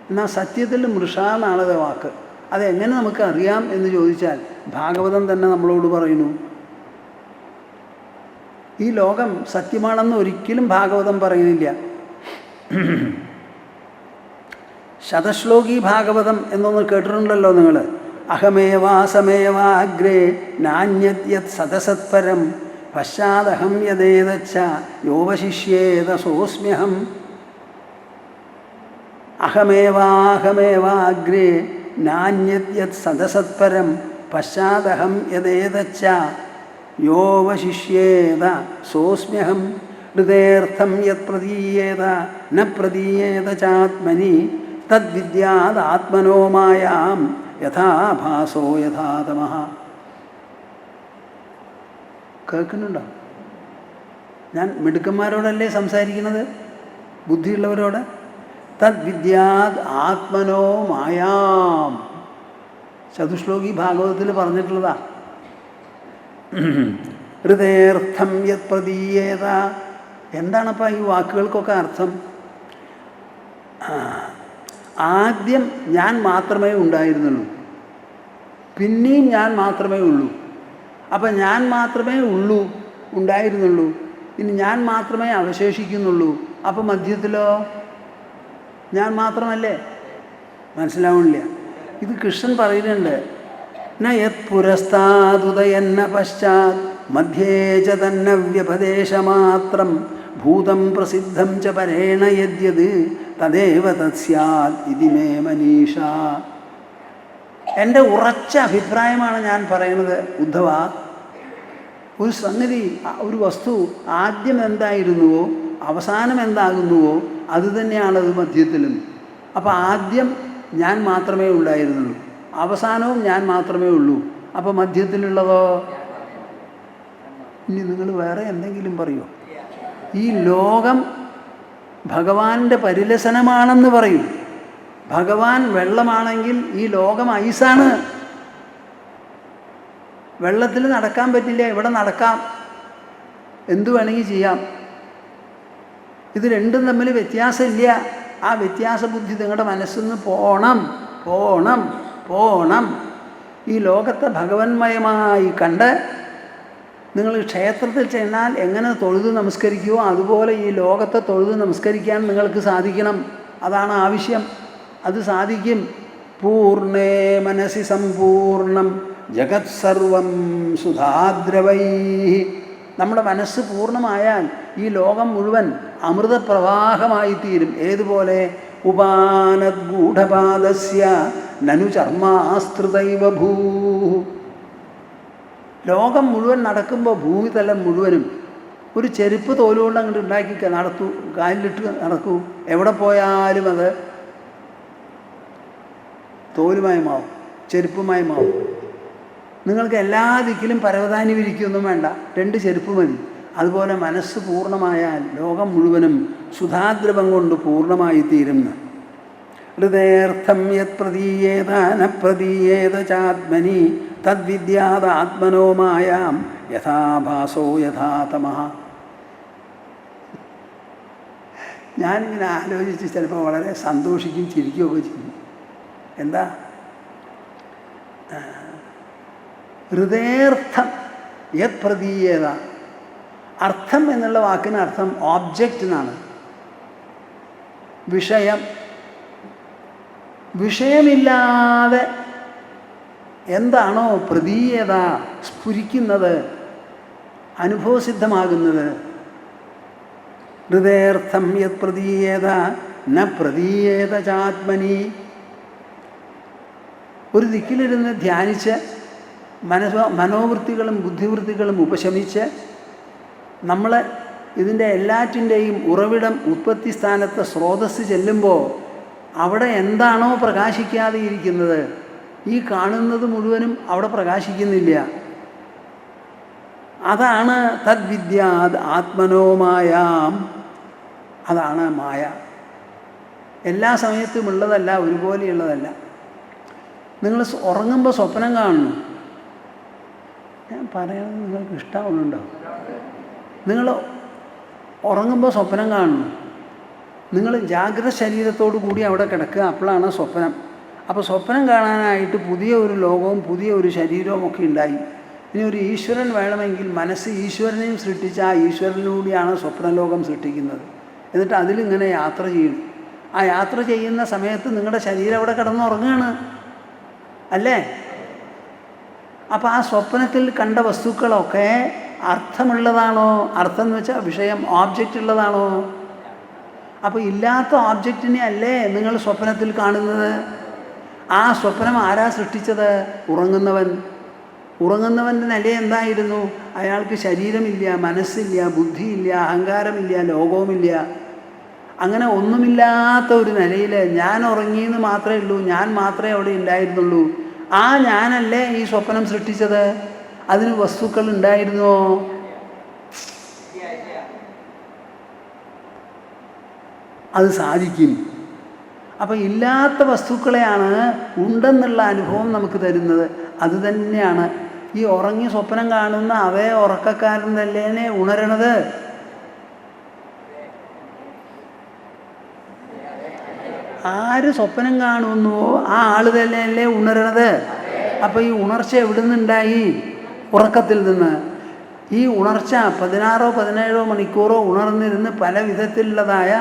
എന്നാൽ സത്യത്തിൽ മൃഷ എന്നാണ് വാക്ക്. അതെങ്ങനെ നമുക്ക് അറിയാം എന്ന് ചോദിച്ചാൽ ഭാഗവതം തന്നെ നമ്മളോട് പറയുന്നു. ഈ ലോകം സത്യമാണെന്ന് ഒരിക്കലും ഭാഗവതം പറയുന്നില്ല. ശതശ്ലോകി ഭാഗവതം എന്നൊന്ന് കേട്ടിട്ടുണ്ടല്ലോ നിങ്ങൾ. അഹമേവാസമേവാ അഗ്രേ നാന്യത് സദസത്പരം പശ്ചാദഹം യദേതച്ച യോവശിഷ്യേത സോസ്മ്യഹം. അഹമേവാഹമേവാഗ്രേ നാന്യത് സദസത്പരം പശ്ചാദഹം യദേതച്ച യോവശിഷ്യേത സോസ്മ്യഹം. ഹൃദയർത്ഥം യത് പ്രതീയേത ന പ്രതീയേത ചാത്മനി തദ്വിദ്യാദാത്മനോ മായാം യഥാഭാസോ യഥാതമഃ. കേൾക്കുന്നുണ്ടോ? ഞാൻ മിടുക്കന്മാരോടല്ലേ സംസാരിക്കുന്നത്, ബുദ്ധിയുള്ളവരോട്. തദ്വിദ്യാദ് ആത്മനോ മായാം. ചതുശ്ലോകി ഭാഗവതത്തിൽ പറഞ്ഞിട്ടുള്ളതാ. ഹൃദയർത്ഥം യത് പ്രതീയേത. എന്താണപ്പോൾ ഈ വാക്കുകൾക്കൊക്കെ അർത്ഥം? ആദ്യം ഞാൻ മാത്രമേ ഉണ്ടായിരുന്നുള്ളൂ, പിന്നെയും ഞാൻ മാത്രമേ ഉള്ളൂ. അപ്പം ഞാൻ മാത്രമേ ഉണ്ടായിരുന്നുള്ളൂ, ഇനി ഞാൻ മാത്രമേ അവശേഷിക്കുന്നുള്ളൂ. അപ്പം മധ്യത്തിലോ ഞാൻ മാത്രമല്ലേ? മനസ്സിലാവണില്ല. ഇത് കൃഷ്ണൻ പറയുന്നുണ്ട്. ന യത് പുരസ്താദുദയന്ന പശ്ചാത് മധ്യേ ച തന്നവ്യപദേശമാത്രം ഭൂതം പ്രസിദ്ധം ച പരേണ യദ്യത് തദേവ തത്സ്യാത് ഇതി മേ മനീഷ. എൻ്റെ ഉറച്ച അഭിപ്രായമാണ് ഞാൻ പറയുന്നത് ഉദ്ധവ. ഒരു സംഗതി, ഒരു വസ്തു ആദ്യം എന്തായിരുന്നുവോ അവസാനം എന്താകുന്നുവോ അത് തന്നെയാണത് മധ്യത്തിലും. അപ്പോൾ ആദ്യം ഞാൻ മാത്രമേ ഉണ്ടായിരുന്നുള്ളൂ, അവസാനവും ഞാൻ മാത്രമേ ഉള്ളൂ. അപ്പോൾ മധ്യത്തിലുള്ളതോ? ഇനി നിങ്ങൾ വേറെ എന്തെങ്കിലും പറയോ? ഈ ലോകം ഭഗവാന്റെ പരിലസനമാണെന്ന് പറയും. ഭഗവാൻ വെള്ളമാണെങ്കിൽ ഈ ലോകം ഐസാണ്. വെള്ളത്തിൽ നടക്കാൻ പറ്റില്ല, ഇവിടെ നടക്കാം, എന്തു വേണമെങ്കിൽ ചെയ്യാം. ഇത് രണ്ടും തമ്മിൽ വ്യത്യാസമില്ല. ആ വ്യത്യാസ ബുദ്ധി നിങ്ങളുടെ മനസ്സിൽ നിന്ന് പോണം പോണം പോണം. ഈ ലോകത്തെ ഭഗവന്മയമായി കണ്ട് നിങ്ങൾ ക്ഷേത്രത്തിൽ ചെന്നാൽ എങ്ങനെ തൊഴുത് നമസ്കരിക്കുമോ അതുപോലെ ഈ ലോകത്തെ തൊഴുത് നമസ്കരിക്കാൻ നിങ്ങൾക്ക് സാധിക്കണം. അതാണ് ആവശ്യം. അത് സാധിക്കും. പൂർണ്ണേ മനസി സമ്പൂർണം ജഗത് സർവം സുധാദ്രവൈ. നമ്മുടെ മനസ്സ് പൂർണ്ണമായാൽ ഈ ലോകം മുഴുവൻ അമൃതപ്രവാഹമായി തീരും. ഏതുപോലെ? ഉപാനദ്ഗൂഢപാദസ്യ നനു ചർമാസ്തൃതൈവ ഭൂ. ലോകം മുഴുവൻ നടക്കുമ്പോൾ ഭൂമിതലം മുഴുവനും ഒരു ചെരുപ്പ് തോലുകൊണ്ട് അങ്ങോട്ട് ഉണ്ടാക്കി നടത്തൂ, കാലിലിട്ട് നടക്കൂ, എവിടെ പോയാലും അത് തോലുമായി മാവും, ചെരുപ്പുമായി മാവും. നിങ്ങൾക്ക് എല്ലാ ദിക്കിലും പരവതാനി വിരിക്കൊന്നും വേണ്ട, 2 ചെരുപ്പ് മതി. അതുപോലെ മനസ്സ് പൂർണ്ണമായാൽ ലോകം മുഴുവനും സുധാദ്രവം കൊണ്ട് പൂർണ്ണമായി തീരുന്നു. ഹൃദയർത്ഥം യത് പ്രതീയേത ന പ്രതീയേത ചാത്മനി തദ്വിദ്യാത് ആത്മനോ മായാം യഥാഭാസോ യഥാതമഃ. ഞാനിങ്ങനെ ആലോചിച്ച് ചിലപ്പോൾ വളരെ സന്തോഷിക്കും, ചിരിക്കുകയൊക്കെ ചെയ്യും. എന്താ? ഹൃദയർത്ഥം യത് പ്രതീയേത. അർത്ഥം എന്നുള്ള വാക്കിന് അർത്ഥം ഓബ്ജക്റ്റ് എന്നാണ്. വിഷയം. വിഷയമില്ലാതെ എന്താണോ പ്രതീയത, സ്ഫുരിക്കുന്നത്, അനുഭവസിദ്ധമാകുന്നത്. ഹൃദയർത്ഥം യത് പ്രതീയേത ന പ്രതീയേത ചാത്മനി. ഒരു ദിക്കിലിരുന്ന് ധ്യാനിച്ച് മനോവൃത്തികളും ബുദ്ധിവൃത്തികളും ഉപശമിച്ച് നമ്മൾ ഇതിൻ്റെ എല്ലാറ്റിൻ്റെയും ഉറവിടം ഉത്പത്തി സ്ഥാനത്ത് സ്രോതസ്സ് ചെല്ലുമ്പോൾ അവിടെ എന്താണോ പ്രകാശിക്കാതെ ഇരിക്കുന്നത്, ഈ കാണുന്നത് മുഴുവനും അവിടെ പ്രകാശിക്കുന്നില്ല. അതാണ് തദ്വിദ്യാത് ആത്മനോ മായാം. അതാണ് മായ. എല്ലാ സമയത്തും ഉള്ളതല്ല, ഒരുപോലെയുള്ളതല്ല. നിങ്ങൾ ഉറങ്ങുമ്പോൾ സ്വപ്നം കാണുന്നു. ഞാൻ പറയുന്നത് നിങ്ങൾക്ക് ഇഷ്ടമാവുന്നുണ്ടോ? നിങ്ങൾ ഉറങ്ങുമ്പോൾ സ്വപ്നം കാണുന്നു. നിങ്ങൾ ജാഗ്രത ശരീരത്തോടു കൂടി അവിടെ കിടക്കുക, അപ്പോഴാണ് സ്വപ്നം. അപ്പോൾ സ്വപ്നം കാണാനായിട്ട് പുതിയ ഒരു ലോകവും പുതിയ ഒരു ശരീരവും ഒക്കെ ഉണ്ടായി. ഇനി ഒരു ഈശ്വരൻ വേണമെങ്കിൽ മനസ്സ് ഈശ്വരനെയും സൃഷ്ടിച്ച ആ ഈശ്വരനിലൂടെയാണ് സ്വപ്നലോകം സൃഷ്ടിക്കുന്നത്. എന്നിട്ട് അതിലിങ്ങനെ യാത്ര ചെയ്യും. ആ യാത്ര ചെയ്യുന്ന സമയത്ത് നിങ്ങളുടെ ശരീരം അവിടെ കിടന്നുറങ്ങുകയാണ് അല്ലേ? അപ്പോൾ ആ സ്വപ്നത്തിൽ കണ്ട വസ്തുക്കളൊക്കെ അർത്ഥമുള്ളതാണോ? അർത്ഥം എന്ന് വെച്ചാൽ വിഷയം, ഓബ്ജക്റ്റ് ഉള്ളതാണോ? അപ്പോൾ ഇല്ലാത്ത ഓബ്ജക്റ്റിനെ അല്ലേ നിങ്ങൾ സ്വപ്നത്തിൽ കാണുന്നത്? ആ സ്വപ്നം ആരാ സൃഷ്ടിച്ചത്? ഉറങ്ങുന്നവൻ. ഉറങ്ങുന്നവൻ്റെ നില എന്തായിരുന്നു? അയാൾക്ക് ശരീരമില്ല, മനസ്സില്ല, ബുദ്ധിയില്ല, അഹങ്കാരമില്ല, ലോകവുമില്ല. അങ്ങനെ ഒന്നുമില്ലാത്ത ഒരു നിലയിൽ ഞാൻ ഉറങ്ങിയെന്ന് മാത്രമേ ഉള്ളൂ, ഞാൻ മാത്രമേ അവിടെ ഉണ്ടായിരുന്നുള്ളൂ. ആ ഞാനല്ലേ ഈ സ്വപ്നം സൃഷ്ടിച്ചത്? അതിന് വസ്തുക്കൾ ഉണ്ടായിരുന്നോ? അത് സാധിക്കും. അപ്പം ഇല്ലാത്ത വസ്തുക്കളെയാണ് ഉണ്ടെന്നുള്ള അനുഭവം നമുക്ക് തരുന്നത്. അത് തന്നെയാണ് ഈ ഉറങ്ങി സ്വപ്നം കാണുന്ന അതേ ഉറക്കക്കാരൻ തന്നെയാണ് ഉണരണത്. ആര് സ്വപ്നം കാണുന്നുവോ ആ ആള് തന്നെയല്ലേ ഉണരണത്. അപ്പോൾ ഈ ഉണർച്ച എവിടെ നിന്നുണ്ടായി? ഉറക്കത്തിൽ നിന്ന്. ഈ ഉണർച്ച 16-17 മണിക്കൂറോ ഉണർന്നിരുന്ന് പല വിധത്തിലുള്ളതായ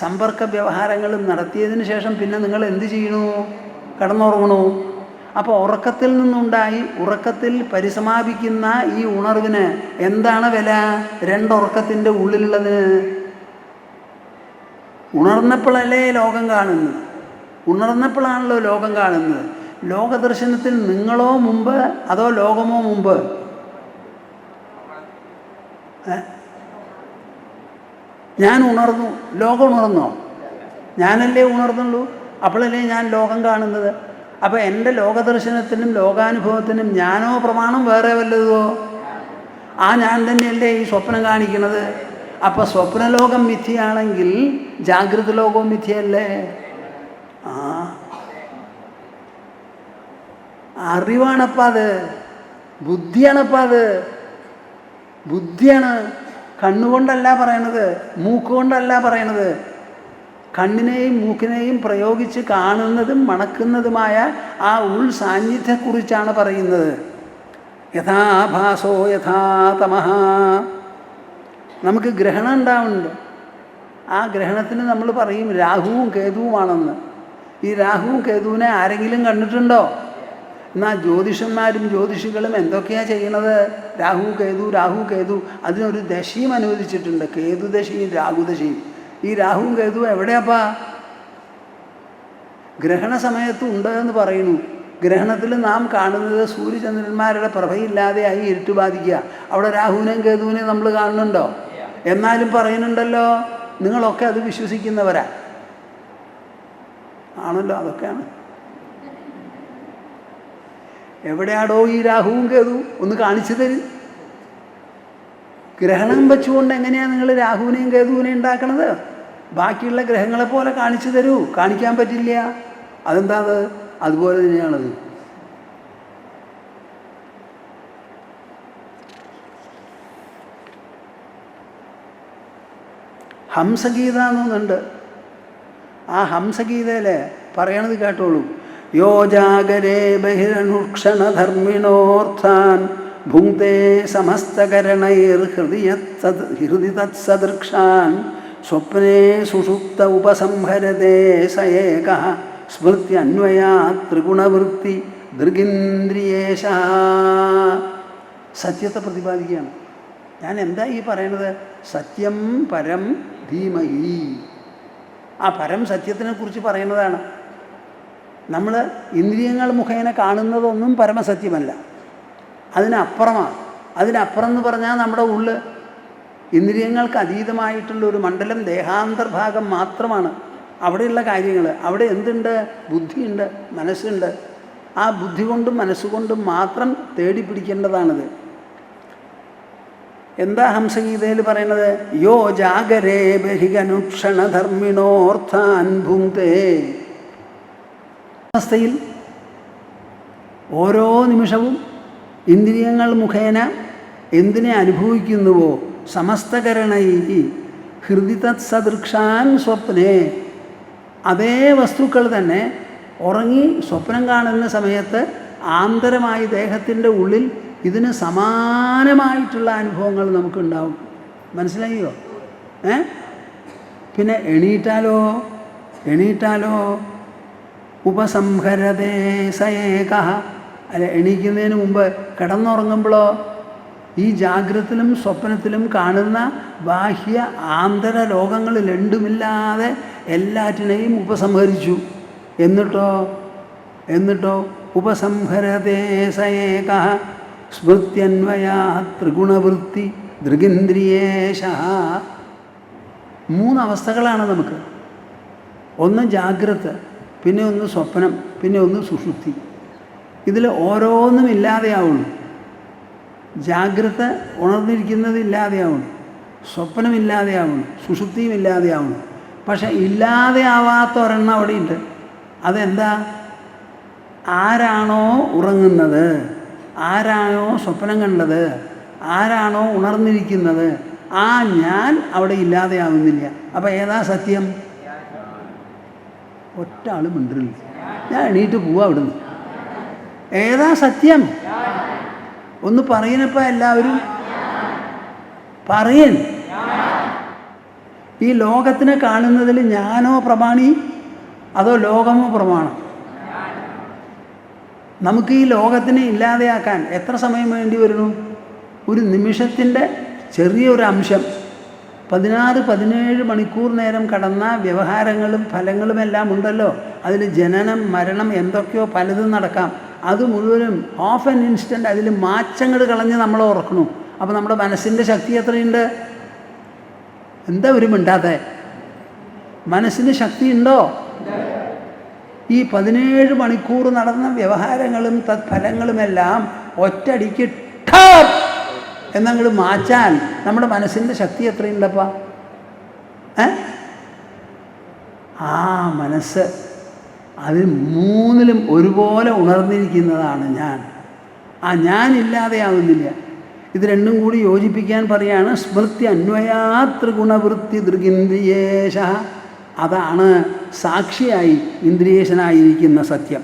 സമ്പർക്ക വ്യവഹാരങ്ങളും നടത്തിയതിന് ശേഷം പിന്നെ നിങ്ങൾ എന്ത് ചെയ്യണു? കിടന്നുറങ്ങണു. അപ്പോൾ ഉറക്കത്തിൽ നിന്നുണ്ടായി ഉറക്കത്തിൽ പരിസമാപിക്കുന്ന ഈ ഉണർവിന് എന്താണ് വില? 2 ഉറക്കത്തിൻ്റെ ഉള്ളിലുള്ളതിന്. ഉണർന്നപ്പോഴല്ലേ ലോകം കാണുന്നത്. ഉണർന്നപ്പോഴാണല്ലോ ലോകം കാണുന്നത്. ലോകദർശനത്തിൽ നിങ്ങളോ മുമ്പ് അതോ ലോകമോ മുമ്പ്? ഞാൻ ഉണർന്നു, ലോകം ഉണർന്നോ? ഞാനല്ലേ ഉണർന്നുള്ളൂ. അപ്പോഴല്ലേ ഞാൻ ലോകം കാണുന്നത്. അപ്പോൾ എൻ്റെ ലോകദർശനത്തിനും ലോകാനുഭവത്തിനും ഞാനോ പ്രമാണം വേറെ വല്ലതോ? ആ ഞാൻ തന്നെയല്ലേ ഈ സ്വപ്നം കാണിക്കുന്നത്. അപ്പോൾ സ്വപ്നലോകം മിഥ്യയാണെങ്കിൽ ജാഗ്രത ലോകവും മിഥ്യയല്ലേ? അറിവാണപ്പം അത്. ബുദ്ധിയാണപ്പോൾ അത്, ബുദ്ധിയാണ്. കണ്ണുകൊണ്ടല്ല പറയണത്, മൂക്കുകൊണ്ടല്ല പറയണത്. കണ്ണിനെയും മൂക്കിനെയും പ്രയോഗിച്ച് കാണുന്നതും മണക്കുന്നതുമായ ആ സാന്നിധ്യത്തെക്കുറിച്ചാണ് പറയുന്നത്. യഥാഭാസോ യഥാ തമഃ. നമുക്ക് ഗ്രഹണം ഉണ്ടാവുന്നുണ്ട്. ആ ഗ്രഹണത്തിന് നമ്മൾ പറയും രാഹുവും കേതുവുമാണെന്ന്. ഈ രാഹുവും കേതുവിനെ ആരെങ്കിലും കണ്ടിട്ടുണ്ടോ? എന്നാൽ ജ്യോതിഷന്മാരും ജ്യോതിഷികളും എന്തൊക്കെയാണ് ചെയ്യണത്? രാഹു കേതു അതിനൊരു ദശയും അനുവദിച്ചിട്ടുണ്ട്. കേതുദശയും രാഹുദശയും. ഈ രാഹുവും കേതുവും എവിടെയാപ്പാ? ഗ്രഹണ സമയത്ത് ഉണ്ട് എന്ന് പറയുന്നു. ഗ്രഹണത്തിൽ നാം കാണുന്നത് സൂര്യചന്ദ്രന്മാരുടെ പ്രഭയില്ലാതെയായി ഇരുട്ട് ബാധിക്കുക. അവിടെ രാഹുവിനെയും കേതുവിനെയും നമ്മൾ കാണുന്നുണ്ടോ? എന്നാലും പറയുന്നുണ്ടല്ലോ. നിങ്ങളൊക്കെ അത് വിശ്വസിക്കുന്നവരാ ആണല്ലോ. അതൊക്കെയാണ്. എവിടെയാടോ ഈ രാഹുവും കേതുവും? ഒന്ന് കാണിച്ചു തരും. ഗ്രഹണം വെച്ചുകൊണ്ട് എങ്ങനെയാണ് നിങ്ങൾ രാഹുവിനെയും കേതുവിനെയും ഉണ്ടാക്കണത്? ബാക്കിയുള്ള ഗ്രഹങ്ങളെ പോലെ കാണിച്ചു തരൂ. കാണിക്കാൻ പറ്റില്ല. അതെന്താ? അത് അതുപോലെ തന്നെയാണത്. ഹംസഗീത എന്നുണ്ട്. ആ ഹംസഗീതയിൽ പറയണത് കേട്ടോളൂ. യോ ജാഗരേ ബഹിരനുക്ഷണധർമ്മിണോർത്ഥാൻ ഭുങ്ക്തേ സമസ്തകരണൈർഹൃദി തത്സദൃക്ഷാൻ സ്വപ്നേ സുഷുപ്ത ഉപസംഹരതേ സ ഏകഃ സ്മൃത്യന്വയാ ത്രിഗുണവൃത്തി ദൃഗിന്ദ്രിയേശ. സത്യത്തെ പ്രതിപാദിക്കുകയാണ്. ഞാൻ എന്താ ഈ പറയണത്? സത്യം പരം ധീമഹി. ആ പരം സത്യത്തിനെ കുറിച്ച് പറയുന്നതാണ്. നമ്മൾ ഇന്ദ്രിയങ്ങൾ മുഖേന കാണുന്നതൊന്നും പരമസത്യമല്ല, അതിനപ്പുറമാണ്. അതിനപ്പുറം എന്ന് പറഞ്ഞാൽ നമ്മുടെ ഉള്ളിൽ ഇന്ദ്രിയങ്ങൾക്ക് അതീതമായിട്ടുള്ള ഒരു മണ്ഡലം ദേഹാന്തർഭാഗം മാത്രമാണ്. അവിടെയുള്ള കാര്യങ്ങൾ, അവിടെ എന്തുണ്ട്? ബുദ്ധിയുണ്ട്, മനസ്സുണ്ട്. ആ ബുദ്ധി കൊണ്ടും മനസ്സുകൊണ്ടും മാത്രം തേടി പിടിക്കേണ്ടതാണിത്. എന്താ ഹംസഗീതയിൽ പറയുന്നത്? യോ ജാഗരേ ബഹിരനുക്ഷണധർമ്മിണോർത്ഥാൻ ഭുങ്ക്തേ. അവസ്ഥയിൽ ഓരോ നിമിഷവും ഇന്ദ്രിയങ്ങൾ മുഖേന എന്തിനെ അനുഭവിക്കുന്നുവോ സമസ്തകരണൈ ഹൃദി തത്സദൃക്ഷാൻ സ്വപ്നേ. അതേ വസ്തുക്കൾ തന്നെ ഉറങ്ങി സ്വപ്നം കാണുന്ന സമയത്ത് ആന്തരമായി ദേഹത്തിൻ്റെ ഉള്ളിൽ ഇതിന് സമാനമായിട്ടുള്ള അനുഭവങ്ങൾ നമുക്കുണ്ടാവും. മനസ്സിലായോ? പിന്നെ എണീറ്റാലോ ഉപസംഹരതേ സ ഏകഃ. അല്ല, എണീക്കുന്നതിന് മുമ്പ് കിടന്നുറങ്ങുമ്പോഴോ ഈ ജാഗ്രതത്തിലും സ്വപ്നത്തിലും കാണുന്ന ബാഹ്യ ആന്തര ലോകങ്ങളിൽ രണ്ടുമില്ലാതെ എല്ലാറ്റിനെയും ഉപസംഹരിച്ചു. എന്നിട്ടോ ഉപസംഹരതേ സ ഏകഃ സ്മൃത്യന്വയാ ത്രിഗുണവൃത്തി ദൃഗിന്ദ്രിയേശ. 3 അവസ്ഥകളാണ് നമുക്ക്. ഒന്ന് ജാഗ്രത, പിന്നെ ഒന്ന് സ്വപ്നം, പിന്നെ ഒന്ന് സുഷുപ്തി. ഇതിൽ ഓരോന്നും ഇല്ലാതെയാവുള്ളൂ. ജാഗ്രത ഉണർന്നിരിക്കുന്നത് ഇല്ലാതെയാവുള്ളൂ, സ്വപ്നമില്ലാതെയാവുള്ളൂ, സുഷുപ്തിയും ഇല്ലാതെയാവുള്ളൂ. പക്ഷെ ഇല്ലാതെയാവാത്ത ഒരെണ്ണം അവിടെയുണ്ട്. അതെന്താ? ആരാണോ ഉറങ്ങുന്നത്, ആരാണോ സ്വപ്നം കണ്ടത്, ആരാണോ ഉണർന്നിരിക്കുന്നത്, ആ ഞാൻ അവിടെ ഇല്ലാതെയാവുന്നില്ല. അപ്പം ഏതാ സത്യം? ഒറ്റ ആളും മിണ്ടില്ല. ഞാൻ എണീറ്റ് പോവാ അവിടുന്ന്. ഏതാ സത്യം? ഒന്ന് പറയുന്നപ്പോൾ എല്ലാവരും പറയൻ. ഈ ലോകത്തിനെ കാണുന്നതിൽ ഞാനോ പ്രമാണി അതോ ലോകമോ പ്രമാണം? നമുക്ക് ഈ ലോകത്തിനെ ഇല്ലാതെയാക്കാൻ എത്ര സമയം വേണ്ടി വരുന്നു? ഒരു നിമിഷത്തിൻ്റെ ചെറിയൊരു അംശം 16-17 മണിക്കൂർ നേരം കടന്ന വ്യവഹാരങ്ങളും ഫലങ്ങളുമെല്ലാം ഉണ്ടല്ലോ. അതിൽ ജനനം മരണം എന്തൊക്കെയോ പലതും നടക്കാം. അത് മുഴുവനും ഓഫ് ആൻ ഇൻസ്റ്റൻ്റ് അതിൽ മാറ്റങ്ങൾ കളഞ്ഞ് നമ്മളെ ഉറക്കണു. അപ്പോൾ നമ്മുടെ മനസ്സിൻ്റെ ശക്തി എത്രയുണ്ട്? എന്താ ഒരു മിണ്ടാത്ത? മനസ്സിന് ശക്തി ഉണ്ടോ? ഈ 17 മണിക്കൂർ നടന്ന വ്യവഹാരങ്ങളും തത്ഫലങ്ങളുമെല്ലാം ഒറ്റടിക്ക് ഠാപ്പ് എന്നങ്ങോട്ട് മാറ്റാൻ നമ്മുടെ മനസ്സിൻ്റെ ശക്തി എത്രയുണ്ടപ്പാ? ആ മനസ്സ് അതിൽ 3ലും ഒരുപോലെ ഉണർന്നിരിക്കുന്നതാണ് ഞാൻ. ആ ഞാനില്ലാതെയാവുന്നില്ല. ഇത് രണ്ടും കൂടി യോജിപ്പിക്കാൻ പറയാണ് സ്മൃതി അന്വയാതൃഗുണവൃത്തി ദൃഗിന്ദ്രിയേശ. അതാണ് സാക്ഷിയായി ഇന്ദ്രിയേശനായിരിക്കുന്ന സത്യം.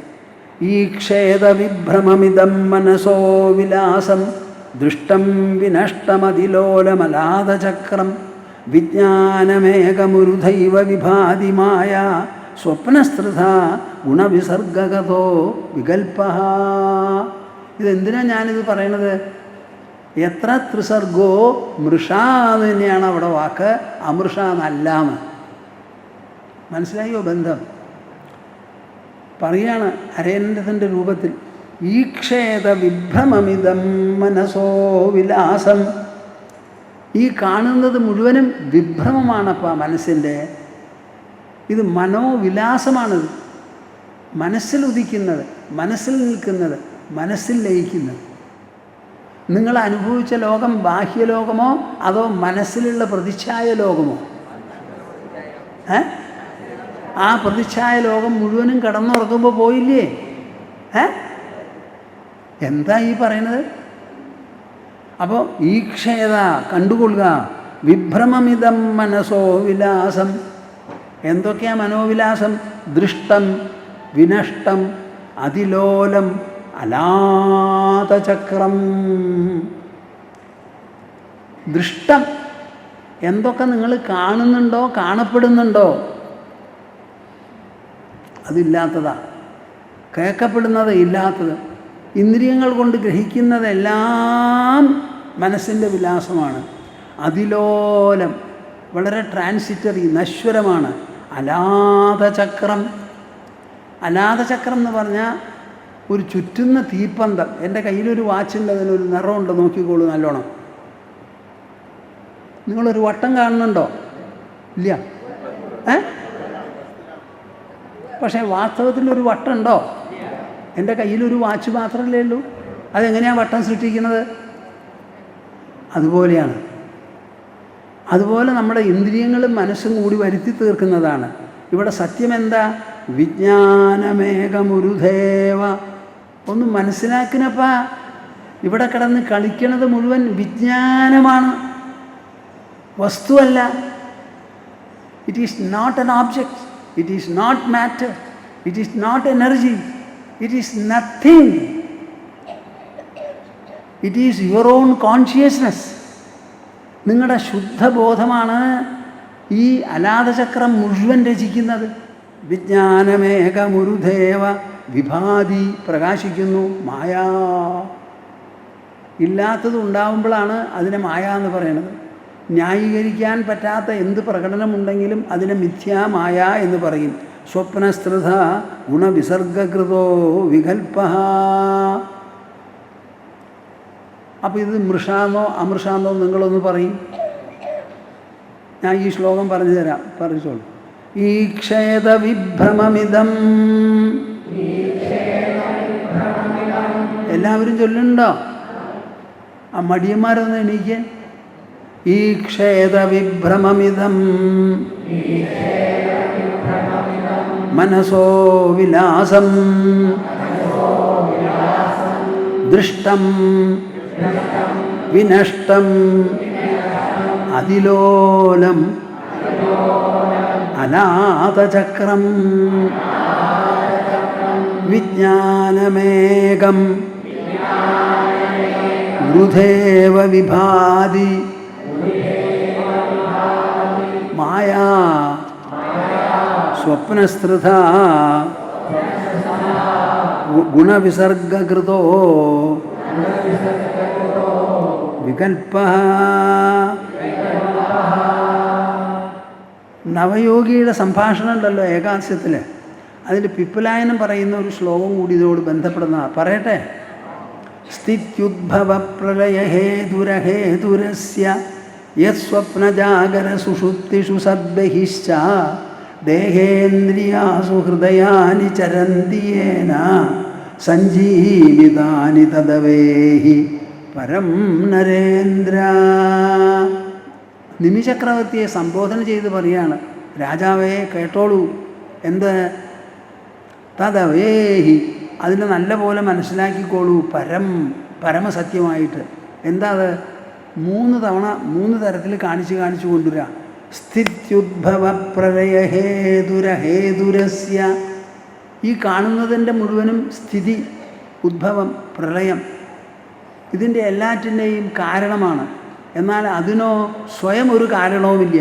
ഈക്ഷേദവിഭ്രമമിതം മനസോ വിലാസം ദൃഷ്ടം വിനഷ്ടമതിലോലമലാദചക്രം വിജ്ഞാനമേകമുരുധൈവ വിഭാതിമായ സ്വപ്നസ്തൃത ഗുണവിസർഗകഥോ വികൽപ്പ. ഇതെന്തിനാണ് ഞാനിത് പറയണത്? എത്ര ത്രിസർഗോ മൃഷ എന്ന് തന്നെയാണ് അവിടെ വാക്ക്, അമൃഷ എന്നല്ലാന്ന്. മനസ്സിലായോ ബന്ധം? പറയാണ് അരേന്ദ്രത്തിൻ്റെ രൂപത്തിൽ, ഈക്ഷേത വിഭ്രമമിതം മനസോ വിലാസം. ഈ കാണുന്നത് മുഴുവനും വിഭ്രമമാണപ്പാ മനസ്സിൻ്റെ. ഇത് മനോവിലാസമാണിത്. മനസ്സിൽ ഉദിക്കുന്നത്, മനസ്സിൽ നിൽക്കുന്നത്, മനസ്സിൽ ലയിക്കുന്നത്. നിങ്ങൾ അനുഭവിച്ച ലോകം ബാഹ്യലോകമോ അതോ മനസ്സിലുള്ള പ്രതിച്ഛായ ലോകമോ? ആ പ്രതിച്ഛായ ലോകം മുഴുവനും കടന്നുറങ്ങുമ്പോൾ പോയില്ലേ? എന്താ ഈ പറയുന്നത്? അപ്പോൾ ഈക്ഷേത കണ്ടുകൊള്ളുക, വിഭ്രമമിതം മനസോ വിലാസം. എന്തൊക്കെയാ മനോവിലാസം? ദൃഷ്ടം വിനഷ്ടം അതിലോലം അലാതചക്രം. ദൃഷ്ടം എന്തൊക്കെ നിങ്ങൾ കാണുന്നുണ്ടോ കാണപ്പെടുന്നുണ്ടോ അതില്ലാത്തതാ. കേൾക്കപ്പെടുന്നത് ഇല്ലാത്തത്. ഇന്ദ്രിയങ്ങൾ കൊണ്ട് ഗ്രഹിക്കുന്നതെല്ലാം മനസ്സിൻ്റെ വിലാസമാണ്. അതിലോലം വളരെ ട്രാൻസിറ്ററി നശ്വരമാണ്. അലാതചക്രം. അലാതചക്രം എന്ന് പറഞ്ഞാൽ ഒരു ചുറ്റുന്ന തീപ്പന്തം. എൻ്റെ കയ്യിലൊരു വാച്ചുണ്ട്, അതിനൊരു നിറമുണ്ട്, നോക്കിക്കോളൂ നല്ലോണം. നിങ്ങളൊരു വട്ടം കാണുന്നുണ്ടോ? ഇല്ല. പക്ഷേ വാസ്തവത്തിലൊരു വട്ടം ഉണ്ടോ? എൻ്റെ കയ്യിലൊരു വാച്ച് മാത്രമല്ലേ ഉള്ളൂ. അതെങ്ങനെയാണ് വട്ടം സൃഷ്ടിക്കുന്നത്? അതുപോലെയാണ്. അതുപോലെ നമ്മുടെ ഇന്ദ്രിയങ്ങളും മനസ്സും കൂടി വരുത്തി തീർക്കുന്നതാണ്. ഇവിടെ സത്യം എന്താ? വിജ്ഞാനമേകമുരുധേവ. ഒന്ന് മനസ്സിലാക്കിനപ്പാ, ഇവിടെ കിടന്ന് കളിക്കണത് മുഴുവൻ വിജ്ഞാനമാണ്, വസ്തുവല്ല. It is not an object, it is not matter, it is not energy, it is nothing. It is your own consciousness. നിങ്ങളുടെ ശുദ്ധബോധമാണ് ഈ അലാതചക്രം മുഴുവൻ രചിക്കുന്നത്. വിജ്ഞാനമേകമുരുധേവ വിഭാതി, പ്രകാശിക്കുന്നു. മായാ. ഇല്ലാത്തത് ഉണ്ടാവുമ്പോഴാണ് അതിനെ മായ എന്ന് പറയുന്നത്. ന്യായീകരിക്കാൻ പറ്റാത്ത എന്ത് പ്രകടനമുണ്ടെങ്കിലും അതിനെ മിഥ്യാമായ എന്ന് പറയും. സ്വപ്നസ്തൃത ഗുണവിസർഗകൃതോ വികൽപ്പ. അപ്പോൾ ഇത് മൃഷാന്നോ അമൃഷാന്നോ നിങ്ങളൊന്ന് പറയും. ഞാൻ ഈ ശ്ലോകം പറഞ്ഞു തരാം, പറഞ്ഞോളൂ. ഈക്ഷേത വിഭ്രമമിതം. എല്ലാവരും ചൊല്ലുന്നുണ്ടോ? ആ മടിയന്മാരൊന്ന് എണീക്ക്. ഈക്ഷേത വിഭ്രമമിതം മനസോ വിലാസം ദൃഷ്ടം വിനഷ്ടം അതിലോലം അനാഥചക്രം വിജ്ഞാനമേകം ഗുരുദേവ വിഭാതി മായാ സ്വപ്നസ്തൃത ഗുണവിസർഗകൃതോ വികൽപ്പ. നവയോഗിയുടെ സംഭാഷണം ഉണ്ടല്ലോ ഏകാദശത്തിൽ, അതിൽ പിപ്പലായനം പറയുന്ന ഒരു ശ്ലോകം കൂടി ഇതോട് ബന്ധപ്പെടുന്നതാണ്. പറയട്ടെ. സ്ഥിത്യുദ്ഭവ പ്രളയഹേതുരഹേതുരസ്യ യസ്വപ്നജാഗര സുഷുപ്തിഷു സദ്ബഹിശ്ച ദേഹേന്ദ്രിയാസു ഹൃദയാനി ചരന്തി യേന സഞ്ജീവിതാനി തദവേഹി പരം നരേന്ദ്ര. നിമിചക്രവർത്തിയെ സംബോധന ചെയ്ത് പറയാണ്, രാജാവേ കേട്ടോളൂ. എന്ത്? തദവേഹി, അതിനെ നല്ല പോലെ മനസ്സിലാക്കിക്കോളൂ. പരം പരമസത്യമായിട്ട്. എന്താ അത്? 3 തവണ 3 തരത്തിൽ കാണിച്ചു കൊണ്ടുവരിക. സ്ഥിത്യുദ്ഭവ പ്രളയഹേതുരഹേതുരസ്യ. ഈ കാണുന്നതിൻ്റെ മുഴുവനും സ്ഥിതി, ഉദ്ഭവം, പ്രളയം, ഇതിൻ്റെ എല്ലാറ്റിൻ്റെയും കാരണമാണ്. എന്നാൽ അതിനോ സ്വയം ഒരു കാരണവുമില്ല.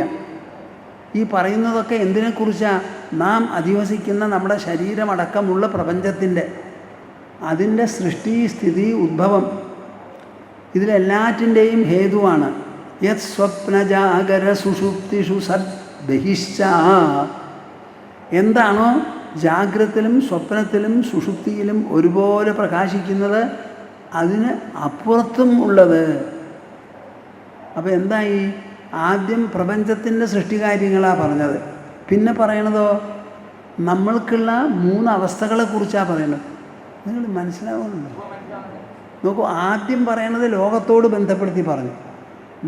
ഈ പറയുന്നതൊക്കെ എന്തിനെക്കുറിച്ചാണ്? നാം അധിവസിക്കുന്ന നമ്മുടെ ശരീരമടക്കമുള്ള പ്രപഞ്ചത്തിൻ്റെ, അതിൻ്റെ സൃഷ്ടി, സ്ഥിതി, ഉദ്ഭവം, ഇതിലെല്ലാറ്റിൻ്റെയും ഹേതുവാണ്. യത് സ്വപ്നജാഗര സുഷുപ്തിഷു സദ്ബഹിശ്ച. എന്താണോ ജാഗ്രത്തിലും സ്വപ്നത്തിലും സുഷുപ്തിയിലും ഒരുപോലെ പ്രകാശിക്കുന്നത്, അതിന് അപ്പുറത്തും ഉള്ളത്. അപ്പോൾ എന്തായി? ആദ്യം പ്രപഞ്ചത്തിൻ്റെ സൃഷ്ടികാര്യങ്ങളാണ് പറഞ്ഞത്. പിന്നെ പറയണതോ നമ്മൾക്കുള്ള 3 അവസ്ഥകളെക്കുറിച്ചാണ് പറയുന്നത്. നിങ്ങൾ മനസ്സിലാവുന്നുണ്ടോ? നോക്കൂ, ആദ്യം പറയണത് ലോകത്തോട് ബന്ധപ്പെടുത്തി പറഞ്ഞു.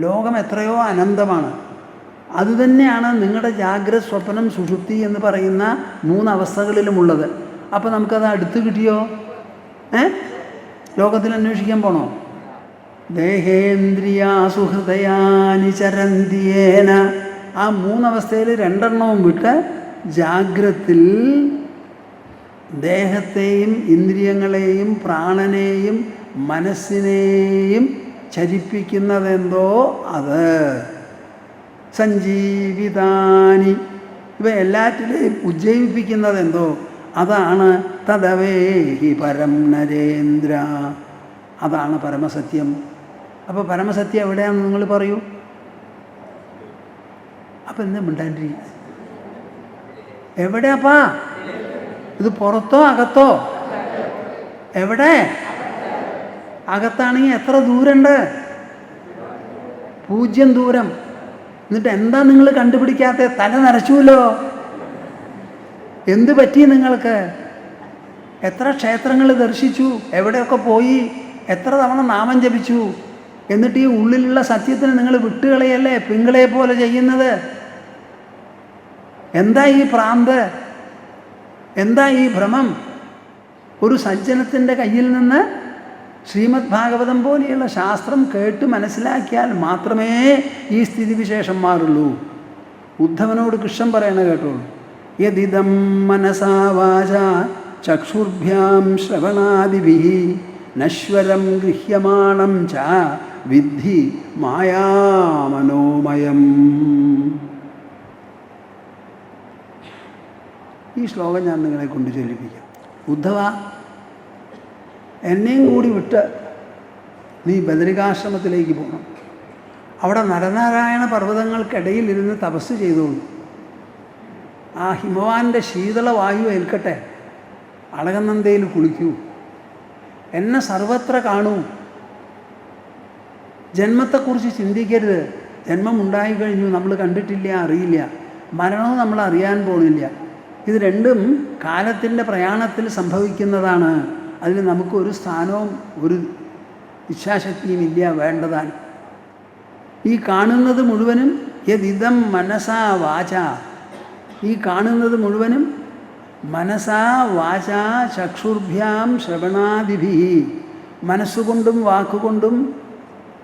ലോകം എത്രയോ അനന്തമാണ്. അതുതന്നെയാണ് നിങ്ങളുടെ ജാഗ്രത, സ്വപ്നം, സുഷുപ്തി എന്ന് പറയുന്ന 3 അവസ്ഥകളിലുമുള്ളത്. അപ്പോൾ നമുക്കത് അടുത്ത് കിട്ടിയോ? ലോകത്തിൽ അന്വേഷിക്കാൻ പോണോ? ദേഹേന്ദ്രിയാസു ഹൃദയാനി ചരന്തിയേന. ആ 3 അവസ്ഥയിൽ 2 എണ്ണവും വിട്ട് ജാഗ്രത്തിൽ ദേഹത്തെയും ഇന്ദ്രിയങ്ങളെയും പ്രാണനെയും മനസ്സിനെയും ചരിപ്പിക്കുന്നതെന്തോ അത്. സഞ്ജീവിതാനി, ഇവ എല്ലാറ്റിലെയും ഉജ്ജീവിപ്പിക്കുന്നതെന്തോ അതാണ്. തദവേഹി പരം നരേന്ദ്ര, അതാണ് പരമസത്യം. അപ്പോൾ പരമസത്യം എവിടെയാണെന്ന് നിങ്ങൾ പറയൂ. അപ്പം എന്താ മിണ്ടാണ്ടി? എവിടെയാപ്പാ ഇത്? പുറത്തോ അകത്തോ? എവിടെ? അകത്താണെങ്കിൽ എത്ര ദൂരമുണ്ട്? 0 ദൂരം. എന്നിട്ട് എന്താ നിങ്ങൾ കണ്ടുപിടിക്കാത്ത? തല നരച്ചുല്ലോ. എന്ത് പറ്റി നിങ്ങൾക്ക്? എത്ര ക്ഷേത്രങ്ങൾ ദർശിച്ചു, എവിടെയൊക്കെ പോയി, എത്ര തവണ നാമം ജപിച്ചു, എന്നിട്ട് ഈ ഉള്ളിലുള്ള സത്യത്തിന് നിങ്ങൾ വിട്ടുകളയല്ലേ പിങ്കളെ പോലെ ചെയ്യുന്നത്? എന്താ ഈ ഭ്രാന്ത്? എന്താ ഈ ഭ്രമം? ഒരു സജ്ജനത്തിൻ്റെ കയ്യിൽ നിന്ന് ശ്രീമദ് ഭാഗവതം പോലെയുള്ള ശാസ്ത്രം കേട്ട് മനസ്സിലാക്കിയാൽ മാത്രമേ ഈ സ്ഥിതിവിശേഷം മാറുള്ളൂ. ഉദ്ധവനോട് കൃഷ്ണൻ പറയണ കേട്ടോളൂ. യദിദം മനസാ വാചാ ചക്ഷുർഭ്യാം ശ്രവണാദിഭിഃ നശ്വരം ഗൃഹ്യമാണം ച വിദ്ധി മായാമനോമയം. ഈ ശ്ലോകം ഞാൻ നിങ്ങളെ കൊണ്ട് ചൊല്ലിപ്പിക്കാം. ഉദ്ധവ, എന്നെയും കൂടി വിട്ട് നീ ബദരികാശ്രമത്തിലേക്ക് പോകണം. അവിടെ നരനാരായണ പർവ്വതങ്ങൾക്കിടയിൽ ഇരുന്ന് തപസ് ചെയ്തോളൂ. ആ ഹിമവാൻ്റെ ശീതളവായു ഏൽക്കട്ടെ. അളകനന്ദയിൽ കുളിക്കൂ. എന്നെ സർവത്ര കാണൂ. ജന്മത്തെക്കുറിച്ച് ചിന്തിക്കരുത്. ജന്മം ഉണ്ടായിക്കഴിഞ്ഞു, നമ്മൾ കണ്ടിട്ടില്ല, അറിയില്ല. മരണവും നമ്മൾ അറിയാൻ പോണില്ല. ഇത് രണ്ടും കാലത്തിൻ്റെ പ്രയാണത്തിൽ സംഭവിക്കുന്നതാണ്. അതിൽ നമുക്കൊരു സ്ഥാനവും ഒരു ഇച്ഛാശക്തിയും ഇല്ല വേണ്ടതാണ്. ഈ കാണുന്നത് മുഴുവനും യദിദം മനസാ വാച, ഈ കാണുന്നത് മുഴുവനും മനസാ വാച ചക്ഷുർഭ്യാം ശ്രവണാദിഭിഃ, മനസ്സുകൊണ്ടും വാക്കുകൊണ്ടും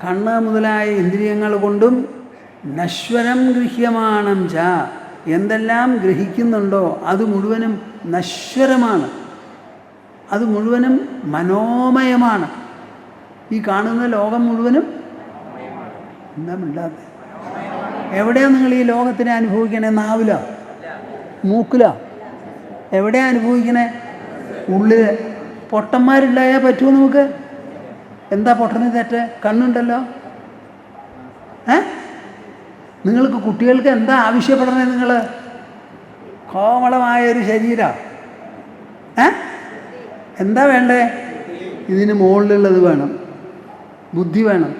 കണ്ണ് മുതലായ ഇന്ദ്രിയങ്ങൾ കൊണ്ടും നശ്വരം ഗൃഹ്യമാണം ച, എന്തെല്ലാം ഗ്രഹിക്കുന്നുണ്ടോ അത് മുഴുവനും നശ്വരമാണ്, അത് മുഴുവനും മനോമയമാണ്. ഈ കാണുന്ന ലോകം മുഴുവനും എന്താ മിണ്ടാത്ത? എവിടെയാണ് നിങ്ങൾ ഈ ലോകത്തിനെ അനുഭവിക്കണേ? നാവില, മൂക്കില? എവിടെയാണ് അനുഭവിക്കണേ? ഉള്ളിൽ. പൊട്ടന്മാരുണ്ടായാൽ പറ്റുമോ നമുക്ക്? എന്താ പൊട്ടന് തെറ്റ്? കണ്ണുണ്ടല്ലോ. നിങ്ങൾക്ക് കുട്ടികൾക്ക് എന്താ ആവശ്യപ്പെടണേ? നിങ്ങൾ കോമളമായൊരു ശരീരം. എന്താ വേണ്ടേ? ഇതിന് മുകളിലുള്ളത് വേണം, ബുദ്ധി വേണം.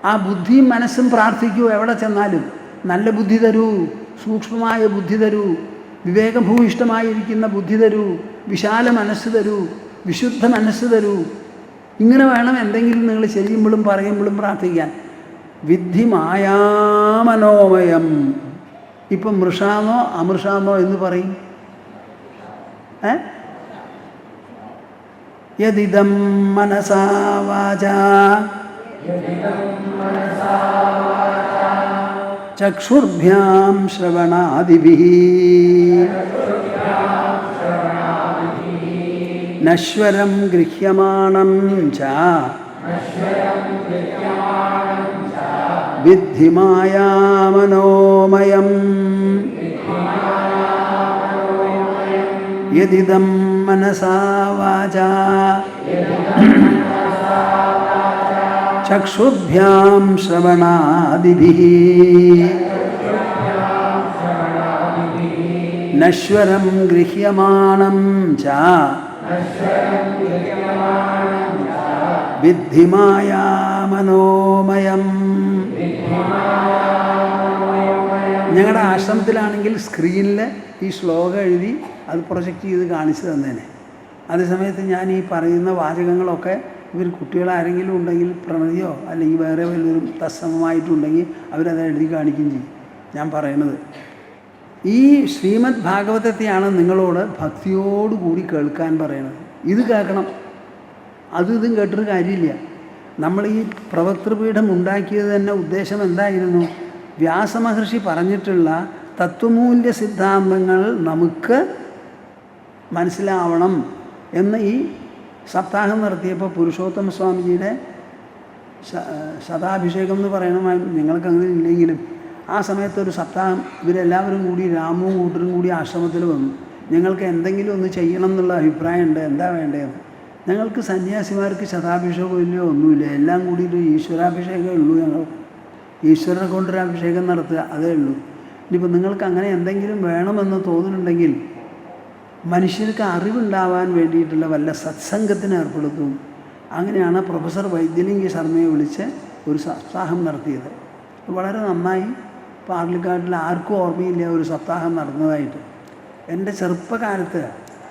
ആ ബുദ്ധിയും മനസ്സും പ്രാർത്ഥിക്കൂ. എവിടെ ചെന്നാലും നല്ല ബുദ്ധി തരൂ, സൂക്ഷ്മമായ ബുദ്ധി തരൂ, വിവേകഭൂയിഷ്ടമായിരിക്കുന്ന ബുദ്ധി തരൂ, വിശാല മനസ്സ് തരൂ, വിശുദ്ധ മനസ്സ് തരൂ. ഇങ്ങനെ വേണം എന്തെങ്കിലും നിങ്ങൾ ചെയ്യുമ്പോഴും പറയുമ്പോഴും പ്രാർത്ഥിക്കാൻ. വിദ്ധി മായാമനോമയം. ഇപ്പം മൃഷാന്നോ അമൃഷാന്നോ എന്ന് പറയും. യദിദം മനസാ വാചാ ചക്ഷുർഭ്യാം ശ്രവണാദിഭിः നശ്വരം ഗൃഹ്യമാണം ച വിദ്ധി മായാമനോമയം യദിദം മനസാ വാചാ ചക്ഷുഭ്യാം ശ്രവണാദിഭിः നശ്വരം ഗൃഹ്യമാണം ച വിദ്ധി മായാമനോമയം. ഞങ്ങളുടെ ആശ്രമത്തിലാണെങ്കിൽ സ്ക്രീനിൽ ഈ ശ്ലോകം എഴുതി അത് പ്രൊജക്റ്റ് ചെയ്ത് കാണിച്ചു തന്നേനെ. അതേസമയത്ത് ഞാൻ ഈ പറയുന്ന വാചകങ്ങളൊക്കെ ഇവർ കുട്ടികളാരെങ്കിലും ഉണ്ടെങ്കിൽ പ്രണതിയോ അല്ലെങ്കിൽ വേറെ വല്ലവരും തത്സമമായിട്ടുണ്ടെങ്കിൽ അവരത് എഴുതി കാണിക്കുകയും ചെയ്യും. ഞാൻ പറയണത് ഈ ശ്രീമദ് ഭാഗവതത്തെയാണ് നിങ്ങളോട് ഭക്തിയോടുകൂടി കേൾക്കാൻ പറയണത്. ഇത് കേൾക്കണം, ഇതും കേട്ടൊരു കാര്യമില്ല. നമ്മൾ ഈ പ്രവക്തൃപീഠം ഉണ്ടാക്കിയത് തന്നെ ഉദ്ദേശം എന്തായിരുന്നു? വ്യാസമഹർഷി പറഞ്ഞിട്ടുള്ള തത്വമൂല്യ സിദ്ധാന്തങ്ങൾ നമുക്ക് മനസ്സിലാവണം എന്ന് ഈ സപ്താഹം നടത്തിയപ്പോൾ പുരുഷോത്തമ സ്വാമിജിയുടെ ശതാഭിഷേകം എന്ന് പറയണമായിരുന്നു. ഞങ്ങൾക്ക് അങ്ങനെ ഇല്ലെങ്കിലും ആ സമയത്തൊരു സപ്താഹം ഇവരെല്ലാവരും കൂടി രാമുവും കൂട്ടരും കൂടി ആശ്രമത്തിൽ വന്നു. ഞങ്ങൾക്ക് എന്തെങ്കിലും ഒന്ന് ചെയ്യണം എന്നുള്ള അഭിപ്രായമുണ്ട്, എന്താ വേണ്ടതെന്ന്. ഞങ്ങൾക്ക് സന്യാസിമാർക്ക് ശതാഭിഷേകം ഇല്ലയോ ഒന്നുമില്ല, എല്ലാം കൂടിയിട്ട് ഈശ്വരാഭിഷേകമേ ഉള്ളൂ. ഞങ്ങൾക്ക് ഈശ്വരനെ കൊണ്ടൊരു അഭിഷേകം നടത്തുക, അതേ ഉള്ളൂ. ഇനിയിപ്പോൾ നിങ്ങൾക്ക് അങ്ങനെ എന്തെങ്കിലും വേണമെന്ന് തോന്നുന്നുണ്ടെങ്കിൽ മനുഷ്യർക്ക് അറിവുണ്ടാവാൻ വേണ്ടിയിട്ടുള്ള വല്ല സത്സംഗത്തിന് ഏർപ്പെടുത്തും. അങ്ങനെയാണ് പ്രൊഫസർ വൈദ്യലിംഗ ശർമ്മയെ വിളിച്ച് ഒരു സപ്താഹം നടത്തിയത്. വളരെ നന്നായി. പാർലിക്കാട്ടിൽ ആർക്കും ഓർമ്മയില്ല ഒരു സപ്താഹം നടന്നതായിട്ട്. എൻ്റെ ചെറുപ്പകാലത്ത്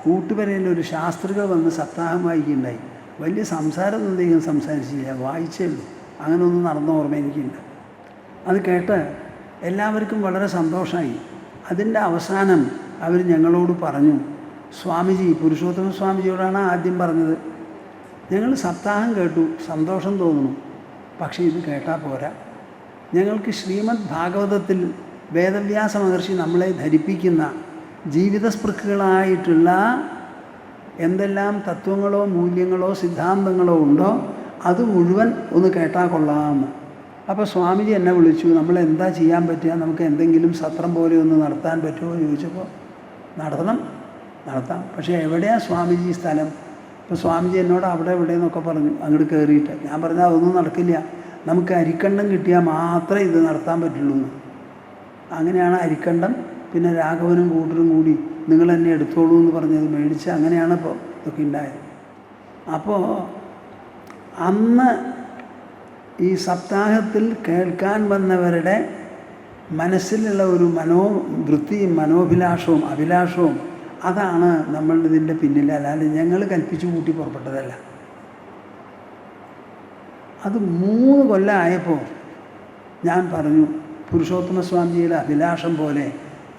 കൂട്ടുപരയിൽ ഒരു ശാസ്ത്രിക വന്ന് സപ്താഹം വായിക്കുകയുണ്ടായി. വലിയ സംസാരമൊന്നും അധികം സംസാരിച്ചില്ല, വായിച്ചേ ഉള്ളൂ. അങ്ങനെ ഒന്നും നടന്ന ഓർമ്മ എനിക്കുണ്ട്. അത് കേട്ട് എല്ലാവർക്കും വളരെ സന്തോഷമായി. അതിൻ്റെ അവസാനം അവർ ഞങ്ങളോട് പറഞ്ഞു, സ്വാമിജി, പുരുഷോത്തമ സ്വാമിജിയോടാണ് ആദ്യം പറഞ്ഞത്, ഞങ്ങൾ സപ്താഹം കേട്ടു, സന്തോഷം തോന്നുന്നു, പക്ഷേ ഇത് കേട്ടാൽ പോരാ. ഞങ്ങൾക്ക് ശ്രീമദ് ഭാഗവതത്തിൽ വേദവ്യാസ മഹർഷി നമ്മളെ ധരിപ്പിക്കുന്ന ജീവിതസ്പൃക്കുകളായിട്ടുള്ള എന്തെല്ലാം തത്വങ്ങളോ മൂല്യങ്ങളോ സിദ്ധാന്തങ്ങളോ ഉണ്ടോ അത് മുഴുവൻ ഒന്ന് കേട്ടാൽ കൊള്ളാമെന്ന്. അപ്പോൾ സ്വാമിജി എന്നെ വിളിച്ചു, നമ്മൾ എന്താ ചെയ്യാൻ പറ്റുക, നമുക്ക് എന്തെങ്കിലും സത്രം പോലെ ഒന്ന് നടത്താൻ പറ്റുമോ എന്ന് ചോദിച്ചപ്പോൾ നടത്താം, പക്ഷേ എവിടെയാണ് സ്വാമിജി സ്ഥലം? ഇപ്പോൾ സ്വാമിജി എന്നോട് അവിടെ എവിടെ എന്നൊക്കെ പറഞ്ഞു അങ്ങോട്ട് കയറിയിട്ട്. ഞാൻ പറഞ്ഞാൽ അതൊന്നും നടക്കില്ല, നമുക്ക് അരിക്കണ്ടം കിട്ടിയാൽ മാത്രമേ ഇത് നടത്താൻ പറ്റുള്ളൂ എന്ന്. അങ്ങനെയാണ് അരിക്കണ്ടം പിന്നെ രാഘവനും കൂട്ടരും കൂടി നിങ്ങൾ എന്നെ എടുത്തോളൂ എന്ന് പറഞ്ഞത് മേടിച്ച് അങ്ങനെയാണ് ഇപ്പോൾ ഇതൊക്കെ ഉണ്ടായത്. അപ്പോൾ അന്ന് ഈ സപ്താഹത്തിൽ കേൾക്കാൻ വന്നവരുടെ മനസ്സിലുള്ള ഒരു മനോവൃത്തിയും മനോഭിലാഷവും അഭിലാഷവും അതാണ് നമ്മളുടെ ഇതിൻ്റെ പിന്നിൽ. അല്ലാതെ ഞങ്ങൾ കൽപ്പിച്ചു കൂട്ടി പുറപ്പെട്ടതല്ല. അത് 3 കൊല്ലം ആയപ്പോൾ ഞാൻ പറഞ്ഞു, പുരുഷോത്തമ സ്വാമിജിയുടെ അഭിലാഷം പോലെ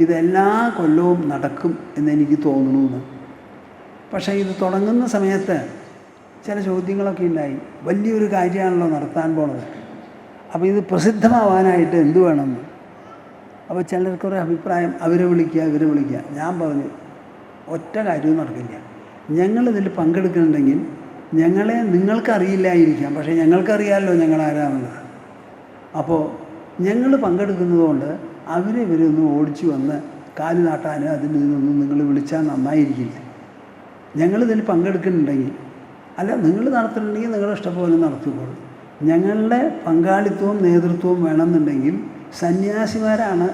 ഇതെല്ലാ കൊല്ലവും നടക്കും എന്നെനിക്ക് തോന്നുന്നു. പക്ഷേ ഇത് തുടങ്ങുന്ന സമയത്ത് ചില ചോദ്യങ്ങളൊക്കെ ഉണ്ടായി. വലിയൊരു കാര്യമാണല്ലോ നടത്താൻ പോണത്, അപ്പോൾ ഇത് പ്രസിദ്ധമാവാനായിട്ട് എന്ത് വേണമെന്ന്. അപ്പോൾ ചിലർക്കൊരു അഭിപ്രായം, അവരെ വിളിക്കുക. ഞാൻ പറഞ്ഞു, ഒറ്റ കാര്യവും നടക്കില്ല. ഞങ്ങളിതിൽ പങ്കെടുക്കുന്നുണ്ടെങ്കിൽ ഞങ്ങളെ നിങ്ങൾക്കറിയില്ലായിരിക്കാം, പക്ഷേ ഞങ്ങൾക്കറിയാമല്ലോ ഞങ്ങളാരാണെന്നുള്ളത്. അപ്പോൾ ഞങ്ങൾ പങ്കെടുക്കുന്നതുകൊണ്ട് ഇവരൊന്ന് ഓടിച്ചു വന്ന് കാല് നാട്ടാനും ഇതിനൊന്നും നിങ്ങൾ വിളിച്ചാൽ നന്നായിരിക്കില്ല. ഞങ്ങളിതിൽ പങ്കെടുക്കുന്നുണ്ടെങ്കിൽ, അല്ല നിങ്ങൾ നടത്തുന്നുണ്ടെങ്കിൽ നിങ്ങളുടെ ഇഷ്ടംപോലെ നടത്തിക്കോളൂ. ഞങ്ങളുടെ പങ്കാളിത്തവും നേതൃത്വവും വേണമെന്നുണ്ടെങ്കിൽ സന്യാസിമാരാണ്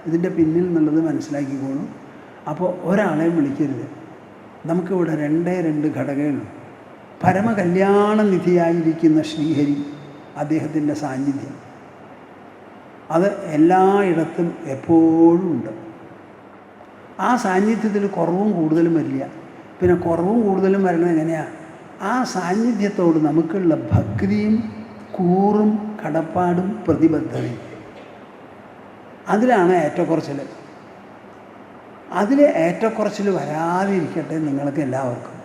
ഇതിൻ്റെ പിന്നിൽ എന്നുള്ളത് മനസ്സിലാക്കിക്കോളും. അപ്പോൾ ഒരാളെയും വിളിക്കരുത്. നമുക്കിവിടെ 2 ഘടകമുള്ളൂ. പരമകല്യാണനിധിയായിരിക്കുന്ന ശ്രീഹരി, അദ്ദേഹത്തിൻ്റെ സാന്നിധ്യം അത് എല്ലായിടത്തും എപ്പോഴും ഉണ്ട്. ആ സാന്നിധ്യത്തിൽ കുറവും കൂടുതലും വരില്ല. പിന്നെ കുറവും കൂടുതലും വരണത് എങ്ങനെയാണ്? ആ സാന്നിധ്യത്തോട് നമുക്കുള്ള ഭക്തിയും കൂറും കടപ്പാടും പ്രതിബദ്ധതയും, അതിലാണ് ഏറ്റക്കുറച്ചിൽ. അതിൽ ഏറ്റക്കുറച്ചിൽ വരാതിരിക്കട്ടെ നിങ്ങൾക്ക് എല്ലാവർക്കും.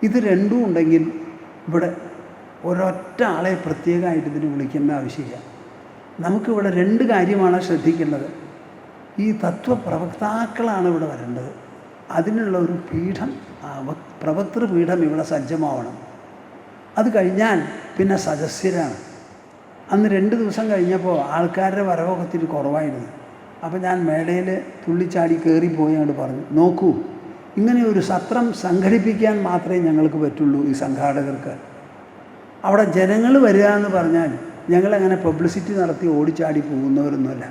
ഇത് രണ്ടും ഉണ്ടെങ്കിൽ ഇവിടെ ഒരൊറ്റ ആളെ പ്രത്യേകമായിട്ട് ഇതിന് വിളിക്കേണ്ട ആവശ്യമില്ല. നമുക്കിവിടെ രണ്ട് കാര്യമാണ് ശ്രദ്ധിക്കേണ്ടത്. ഈ തത്വപ്രവക്താക്കളാണ് ഇവിടെ വരേണ്ടത്. അതിനുള്ള ഒരു പീഠം, പ്രവക്തൃപീഠം ഇവിടെ സജ്ജമാവണം. അത് കഴിഞ്ഞാൽ പിന്നെ സദസ്യരാണ്. അന്ന് 2 ദിവസം കഴിഞ്ഞപ്പോൾ ആൾക്കാരുടെ വരവൊക്കെ ഒത്തിരി കുറവായിരുന്നു. അപ്പോൾ ഞാൻ മേടയിൽ തുള്ളിച്ചാടി കയറിപ്പോയി അങ്ങോട്ട് പറഞ്ഞു, നോക്കൂ, ഇങ്ങനെ ഒരു സത്രം സംഘടിപ്പിക്കാൻ മാത്രമേ ഞങ്ങൾക്ക് പറ്റുള്ളൂ ഈ സംഘാടകർക്ക്. അവിടെ ജനങ്ങൾ വരിക എന്ന് പറഞ്ഞാൽ ഞങ്ങളങ്ങനെ പബ്ലിസിറ്റി നടത്തി ഓടിച്ചാടി പോകുന്നവരൊന്നുമല്ല.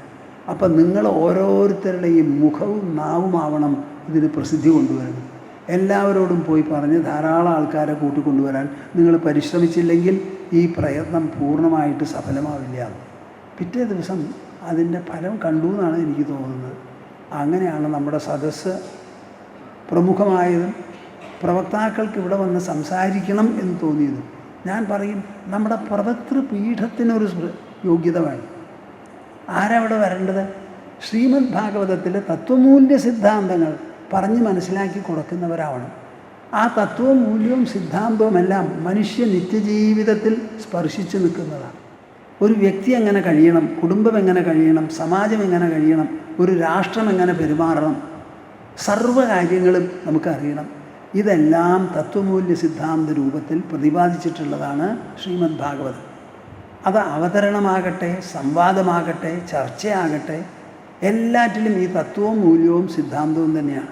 അപ്പം നിങ്ങൾ ഓരോരുത്തരുടെയും മുഖവും നാവുമാവണം ഇതിന് പ്രസിദ്ധി കൊണ്ടുവരുന്നത്. എല്ലാവരോടും പോയി പറഞ്ഞ് ധാരാളം ആൾക്കാരെ കൂട്ടിക്കൊണ്ടുവരാൻ നിങ്ങൾ പരിശ്രമിച്ചില്ലെങ്കിൽ ഈ പ്രയത്നം പൂർണ്ണമായിട്ട് സഫലമാവില്ല. പിറ്റേ ദിവസം അതിൻ്റെ ഫലം കണ്ടു എന്നാണ് എനിക്ക് തോന്നുന്നത്. അങ്ങനെയാണ് നമ്മുടെ സദസ്സ് പ്രമുഖമായതും പ്രവക്താക്കൾക്ക് ഇവിടെ വന്ന് സംസാരിക്കണം എന്ന് തോന്നിയതും. ഞാൻ പറയും, നമ്മുടെ പ്രവക്തൃപീഠത്തിനൊരു യോഗ്യത വേണം. ആരവിടെ വരേണ്ടത്? ശ്രീമദ് ഭാഗവതത്തിലെ തത്വമൂല്യ സിദ്ധാന്തങ്ങൾ പറഞ്ഞ് മനസ്സിലാക്കി കൊടുക്കുന്നവരാവണം. ആ തത്വവും മൂല്യവും സിദ്ധാന്തവുമെല്ലാം മനുഷ്യ നിത്യജീവിതത്തിൽ സ്പർശിച്ചു നിൽക്കുന്നതാണ്. ഒരു വ്യക്തി എങ്ങനെ കഴിയണം, കുടുംബം എങ്ങനെ കഴിയണം, സമാജം എങ്ങനെ കഴിയണം, ഒരു രാഷ്ട്രം എങ്ങനെ പെരുമാറണം, സർവ്വകാര്യങ്ങളും നമുക്കറിയണം. ഇതെല്ലാം തത്വമൂല്യ സിദ്ധാന്ത രൂപത്തിൽ പ്രതിപാദിച്ചിട്ടുള്ളതാണ് ശ്രീമദ് ഭാഗവതം. അത് അവതരണമാകട്ടെ, സംവാദമാകട്ടെ, ചർച്ചയാകട്ടെ, എല്ലാറ്റിലും ഈ തത്വവും മൂല്യവും സിദ്ധാന്തവും തന്നെയാണ്.